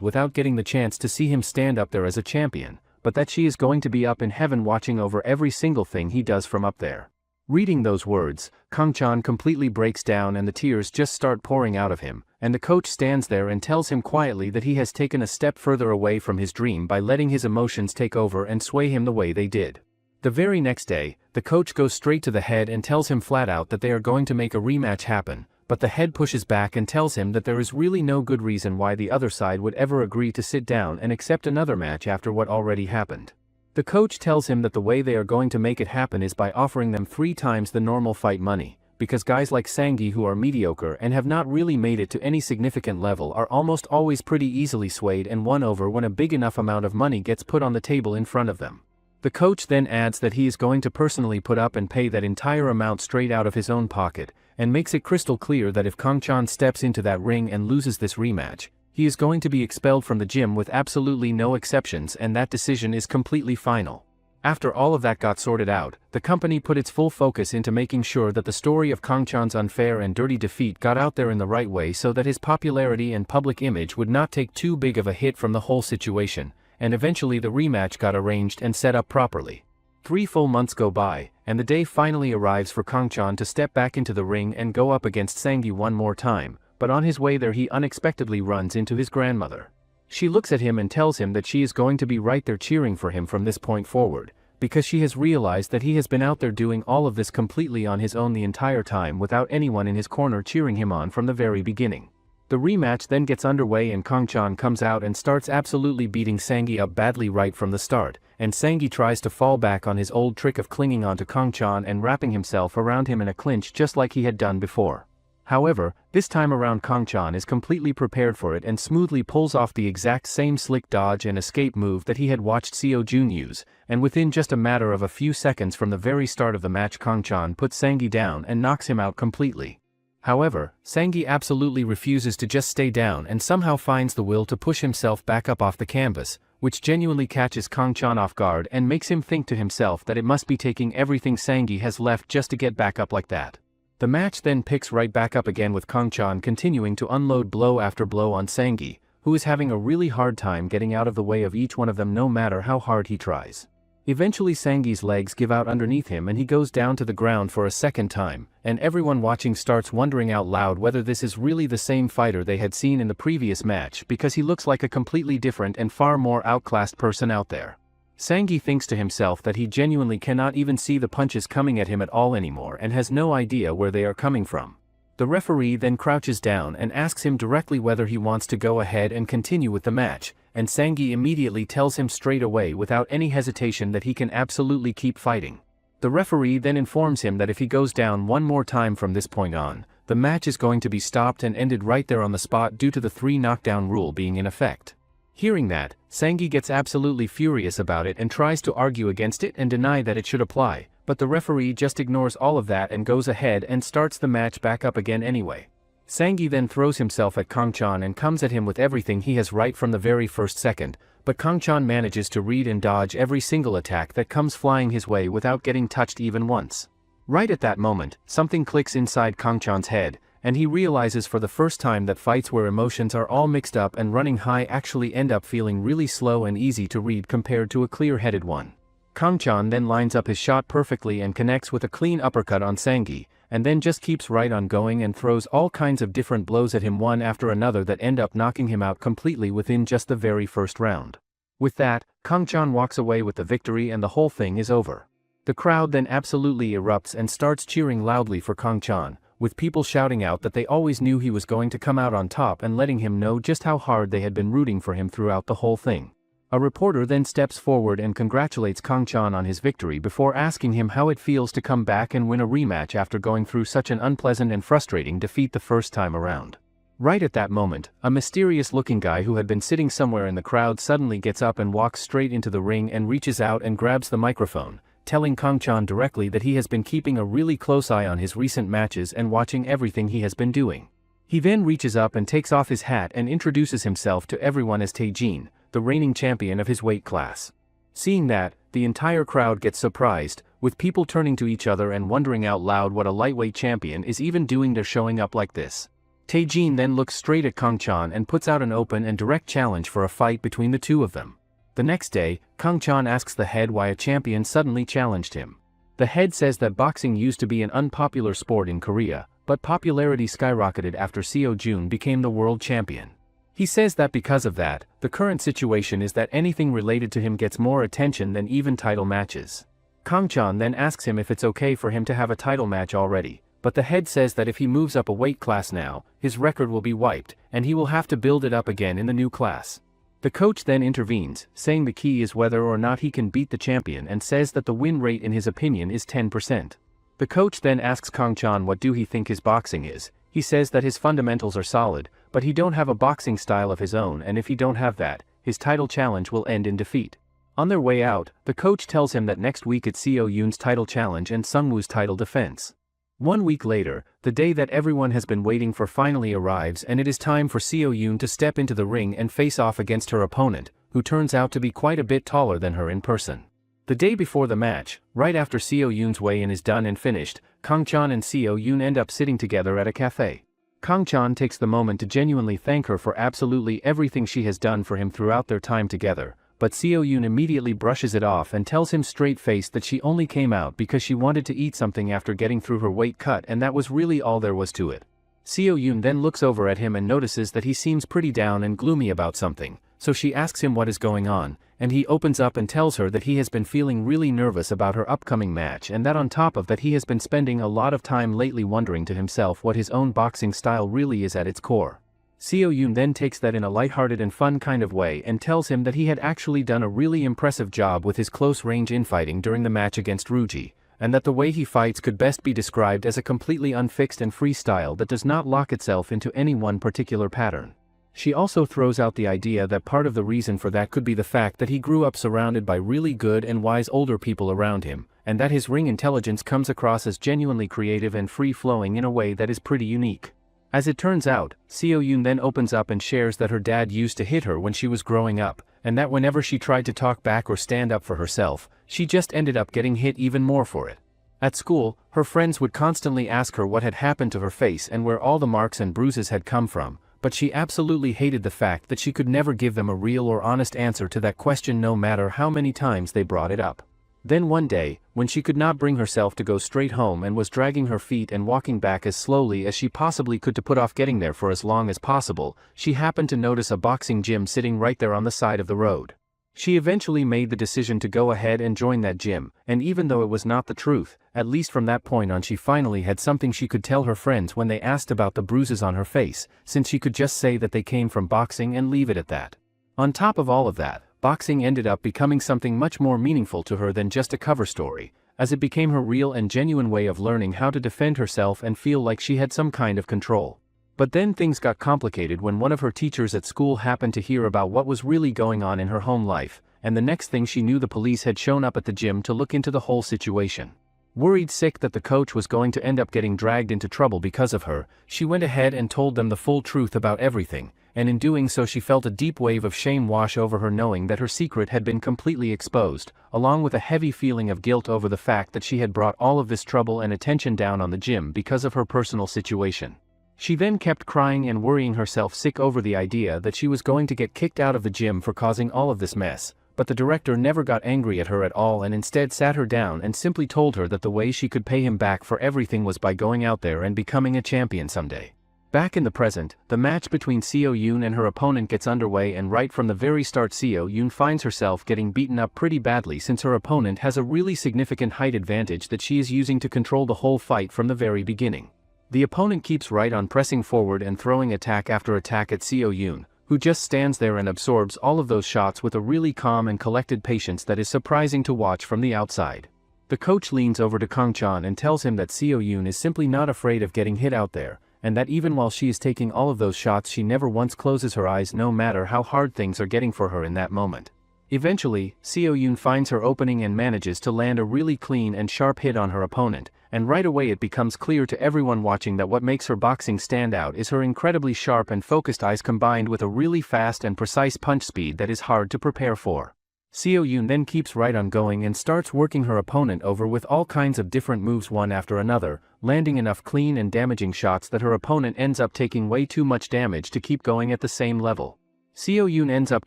Speaker 1: without getting the chance to see him stand up there as a champion, but that she is going to be up in heaven watching over every single thing he does from up there. Reading those words, Kang-chan completely breaks down and the tears just start pouring out of him, and the coach stands there and tells him quietly that he has taken a step further away from his dream by letting his emotions take over and sway him the way they did. The very next day, the coach goes straight to the head and tells him flat out that they are going to make a rematch happen, but the head pushes back and tells him that there is really no good reason why the other side would ever agree to sit down and accept another match after what already happened. The coach tells him that the way they are going to make it happen is by offering them 3 times the normal fight money, because guys like Sangi who are mediocre and have not really made it to any significant level are almost always pretty easily swayed and won over when a big enough amount of money gets put on the table in front of them. The coach then adds that he is going to personally put up and pay that entire amount straight out of his own pocket, and makes it crystal clear that if Kang-chan steps into that ring and loses this rematch, he is going to be expelled from the gym with absolutely no exceptions, and that decision is completely final. After all of that got sorted out, the company put its full focus into making sure that the story of Kang-chan's unfair and dirty defeat got out there in the right way so that his popularity and public image would not take too big of a hit from the whole situation, and eventually the rematch got arranged and set up properly. 3 full months go by, and the day finally arrives for Kang-chan to step back into the ring and go up against Sangi one more time, but on his way there he unexpectedly runs into his grandmother. She looks at him and tells him that she is going to be right there cheering for him from this point forward, because she has realized that he has been out there doing all of this completely on his own the entire time without anyone in his corner cheering him on from the very beginning. The rematch then gets underway and Kang-chan comes out and starts absolutely beating Sangi up badly right from the start, and Sangi tries to fall back on his old trick of clinging onto Kang-chan and wrapping himself around him in a clinch just like he had done before. However, this time around Kang-chan is completely prepared for it and smoothly pulls off the exact same slick dodge and escape move that he had watched Seo Jun use, and within just a matter of a few seconds from the very start of the match Kang-chan puts Sangi down and knocks him out completely. However, Sangi absolutely refuses to just stay down and somehow finds the will to push himself back up off the canvas, which genuinely catches Kang-chan off guard and makes him think to himself that it must be taking everything Sangi has left just to get back up like that. The match then picks right back up again with Kang-chan continuing to unload blow after blow on Sangi, who is having a really hard time getting out of the way of each one of them no matter how hard he tries. Eventually Sangi's legs give out underneath him and he goes down to the ground for a second time, and everyone watching starts wondering out loud whether this is really the same fighter they had seen in the previous match because he looks like a completely different and far more outclassed person out there. Sangi thinks to himself that he genuinely cannot even see the punches coming at him at all anymore and has no idea where they are coming from. The referee then crouches down and asks him directly whether he wants to go ahead and continue with the match, and Sangi immediately tells him straight away without any hesitation that he can absolutely keep fighting. The referee then informs him that if he goes down one more time from this point on, the match is going to be stopped and ended right there on the spot due to the 3 knockdown rule being in effect. Hearing that, Sangi gets absolutely furious about it and tries to argue against it and deny that it should apply, but the referee just ignores all of that and goes ahead and starts the match back up again anyway. Sangi then throws himself at Kangchan and comes at him with everything he has right from the very first second, but Kangchan manages to read and dodge every single attack that comes flying his way without getting touched even once. Right at that moment, something clicks inside Kangchan's head, and he realizes for the first time that fights where emotions are all mixed up and running high actually end up feeling really slow and easy to read compared to a clear-headed one. Kangchan then lines up his shot perfectly and connects with a clean uppercut on Sangi, and then just keeps right on going and throws all kinds of different blows at him one after another that end up knocking him out completely within just the very first round. With that, Kangchan walks away with the victory and the whole thing is over. The crowd then absolutely erupts and starts cheering loudly for Kangchan, with people shouting out that they always knew he was going to come out on top and letting him know just how hard they had been rooting for him throughout the whole thing. A reporter then steps forward and congratulates Kangchan on his victory before asking him how it feels to come back and win a rematch after going through such an unpleasant and frustrating defeat the first time around. Right at that moment, a mysterious-looking guy who had been sitting somewhere in the crowd suddenly gets up and walks straight into the ring and reaches out and grabs the microphone, telling Kangchan directly that he has been keeping a really close eye on his recent matches and watching everything he has been doing. He then reaches up and takes off his hat and introduces himself to everyone as Taejin, the reigning champion of his weight class. Seeing that, the entire crowd gets surprised, with people turning to each other and wondering out loud what a lightweight champion is even doing there showing up like this. Taejin then looks straight at Kangchan and puts out an open and direct challenge for a fight between the two of them. The next day, Kangchan asks the head why a champion suddenly challenged him. The head says that boxing used to be an unpopular sport in Korea, but popularity skyrocketed after Seo Jun became the world champion. He says that because of that, the current situation is that anything related to him gets more attention than even title matches. Kangchan then asks him if it's okay for him to have a title match already, but the head says that if he moves up a weight class now, his record will be wiped, and he will have to build it up again in the new class. The coach then intervenes, saying the key is whether or not he can beat the champion and says that the win rate in his opinion is 10%. The coach then asks Kangchan what do he think his boxing is. He says that his fundamentals are solid, but he don't have a boxing style of his own, and if he don't have that, his title challenge will end in defeat. On their way out, the coach tells him that next week it's Seo Yoon's title challenge and Sungwoo's title defense. 1 week later, the day that everyone has been waiting for finally arrives and it is time for Seo Yoon to step into the ring and face off against her opponent, who turns out to be quite a bit taller than her in person. The day before the match, right after Seo Yoon's weigh-in is done and finished, Kangchan and Seo Yoon end up sitting together at a cafe. Kangchan takes the moment to genuinely thank her for absolutely everything she has done for him throughout their time together, but Seo Yoon immediately brushes it off and tells him straight-faced that she only came out because she wanted to eat something after getting through her weight cut and that was really all there was to it. Seo Yoon then looks over at him and notices that he seems pretty down and gloomy about something, so she asks him what is going on, and he opens up and tells her that he has been feeling really nervous about her upcoming match and that on top of that he has been spending a lot of time lately wondering to himself what his own boxing style really is at its core. Seo Yoon then takes that in a lighthearted and fun kind of way and tells him that he had actually done a really impressive job with his close-range infighting during the match against Ruji, and that the way he fights could best be described as a completely unfixed and free style that does not lock itself into any one particular pattern. She also throws out the idea that part of the reason for that could be the fact that he grew up surrounded by really good and wise older people around him, and that his ring intelligence comes across as genuinely creative and free-flowing in a way that is pretty unique. As it turns out, Seo Yoon then opens up and shares that her dad used to hit her when she was growing up, and that whenever she tried to talk back or stand up for herself, she just ended up getting hit even more for it. At school, her friends would constantly ask her what had happened to her face and where all the marks and bruises had come from, but she absolutely hated the fact that she could never give them a real or honest answer to that question no matter how many times they brought it up. Then one day, when she could not bring herself to go straight home and was dragging her feet and walking back as slowly as she possibly could to put off getting there for as long as possible, she happened to notice a boxing gym sitting right there on the side of the road. She eventually made the decision to go ahead and join that gym, and even though it was not the truth, at least from that point on she finally had something she could tell her friends when they asked about the bruises on her face, since she could just say that they came from boxing and leave it at that. On top of all of that, boxing ended up becoming something much more meaningful to her than just a cover story, as it became her real and genuine way of learning how to defend herself and feel like she had some kind of control. But then things got complicated when one of her teachers at school happened to hear about what was really going on in her home life, and the next thing she knew the police had shown up at the gym to look into the whole situation. Worried sick that the coach was going to end up getting dragged into trouble because of her, she went ahead and told them the full truth about everything, and in doing so she felt a deep wave of shame wash over her knowing that her secret had been completely exposed, along with a heavy feeling of guilt over the fact that she had brought all of this trouble and attention down on the gym because of her personal situation. She then kept crying and worrying herself sick over the idea that she was going to get kicked out of the gym for causing all of this mess, but the director never got angry at her at all and instead sat her down and simply told her that the way she could pay him back for everything was by going out there and becoming a champion someday. Back in the present, the match between Seo Yoon and her opponent gets underway, and right from the very start Seo Yoon finds herself getting beaten up pretty badly since her opponent has a really significant height advantage that she is using to control the whole fight from the very beginning. The opponent keeps right on pressing forward and throwing attack after attack at Seo Yoon, who just stands there and absorbs all of those shots with a really calm and collected patience that is surprising to watch from the outside. The coach leans over to Kang Chan and tells him that Seo Yoon is simply not afraid of getting hit out there, and that even while she is taking all of those shots she never once closes her eyes no matter how hard things are getting for her in that moment. Eventually, Seo Yoon finds her opening and manages to land a really clean and sharp hit on her opponent, and right away it becomes clear to everyone watching that what makes her boxing stand out is her incredibly sharp and focused eyes combined with a really fast and precise punch speed that is hard to prepare for. Seo Yoon then keeps right on going and starts working her opponent over with all kinds of different moves one after another, landing enough clean and damaging shots that her opponent ends up taking way too much damage to keep going at the same level. Seo Yoon ends up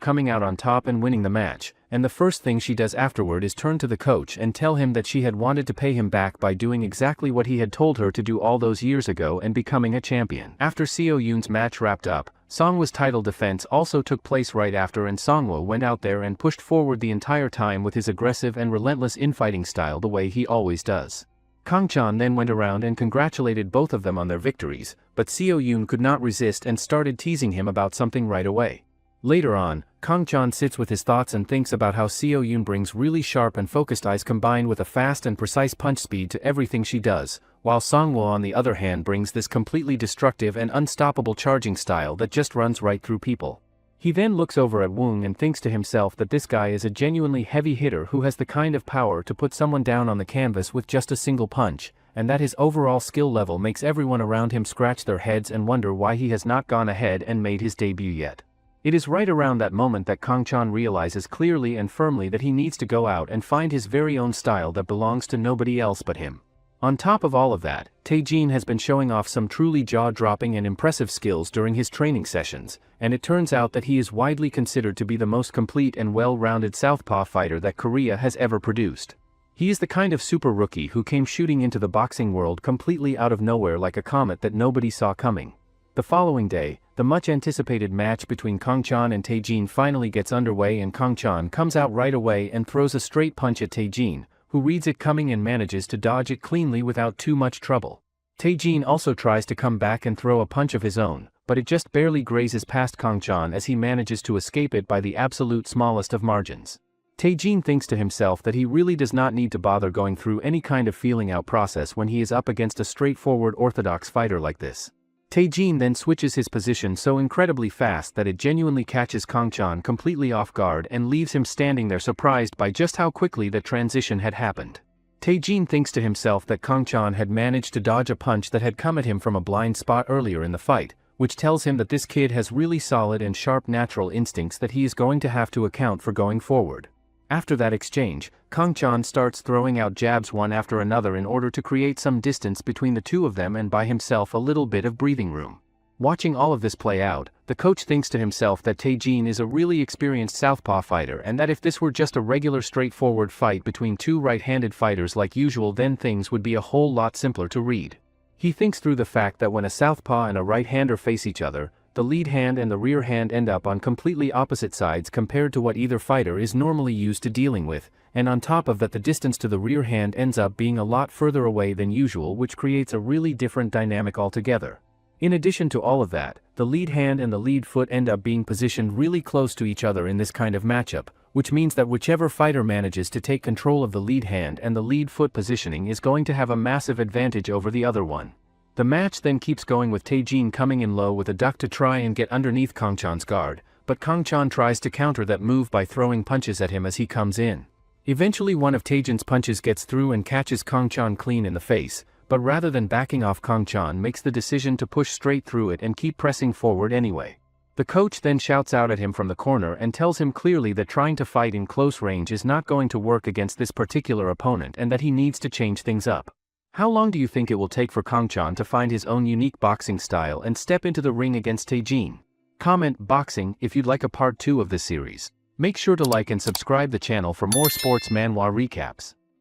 Speaker 1: coming out on top and winning the match, and the first thing she does afterward is turn to the coach and tell him that she had wanted to pay him back by doing exactly what he had told her to do all those years ago and becoming a champion. After Seo Yoon's match wrapped up, Songhwa's title defense also took place right after, and Songhwa went out there and pushed forward the entire time with his aggressive and relentless infighting style the way he always does. Kang Chan then went around and congratulated both of them on their victories, but Seo Yoon could not resist and started teasing him about something right away. Later on, Kang Chan sits with his thoughts and thinks about how Seo Yoon brings really sharp and focused eyes combined with a fast and precise punch speed to everything she does, while Songhwa on the other hand brings this completely destructive and unstoppable charging style that just runs right through people. He then looks over at Woong and thinks to himself that this guy is a genuinely heavy hitter who has the kind of power to put someone down on the canvas with just a single punch, and that his overall skill level makes everyone around him scratch their heads and wonder why he has not gone ahead and made his debut yet. It is right around that moment that Kang Chan realizes clearly and firmly that he needs to go out and find his very own style that belongs to nobody else but him. On top of all of that, Taejin has been showing off some truly jaw-dropping and impressive skills during his training sessions, and it turns out that he is widely considered to be the most complete and well-rounded southpaw fighter that Korea has ever produced. He is the kind of super rookie who came shooting into the boxing world completely out of nowhere like a comet that nobody saw coming. The following day, the much-anticipated match between Kang Chan and Taejin finally gets underway, and Kang Chan comes out right away and throws a straight punch at Taejin, who reads it coming and manages to dodge it cleanly without too much trouble. Taejin also tries to come back and throw a punch of his own, but it just barely grazes past Kang Chan as he manages to escape it by the absolute smallest of margins. Taejin thinks to himself that he really does not need to bother going through any kind of feeling out process when he is up against a straightforward orthodox fighter like this. Taejin then switches his position so incredibly fast that it genuinely catches Kang Chan completely off guard and leaves him standing there surprised by just how quickly the transition had happened. Taejin thinks to himself that Kang Chan had managed to dodge a punch that had come at him from a blind spot earlier in the fight, which tells him that this kid has really solid and sharp natural instincts that he is going to have to account for going forward. After that exchange, Kang Chan starts throwing out jabs one after another in order to create some distance between the two of them and buy himself a little bit of breathing room. Watching all of this play out, the coach thinks to himself that Taejin is a really experienced southpaw fighter and that if this were just a regular straightforward fight between two right-handed fighters like usual, then things would be a whole lot simpler to read. He thinks through the fact that when a southpaw and a right-hander face each other, the lead hand and the rear hand end up on completely opposite sides compared to what either fighter is normally used to dealing with, and on top of that the distance to the rear hand ends up being a lot further away than usual, which creates a really different dynamic altogether. In addition to all of that, the lead hand and the lead foot end up being positioned really close to each other in this kind of matchup, which means that whichever fighter manages to take control of the lead hand and the lead foot positioning is going to have a massive advantage over the other one. The match then keeps going with Taejin coming in low with a duck to try and get underneath Kangchan's guard, but Kangchan tries to counter that move by throwing punches at him as he comes in. Eventually one of Taejin's punches gets through and catches Kangchan clean in the face, but rather than backing off, Kangchan makes the decision to push straight through it and keep pressing forward anyway. The coach then shouts out at him from the corner and tells him clearly that trying to fight in close range is not going to work against this particular opponent and that he needs to change things up. How long do you think it will take for Kangchan to find his own unique boxing style and step into the ring against Taejin? Comment boxing if you'd like a part 2 of this series. Make sure to like and subscribe the channel for more sports manhwa recaps.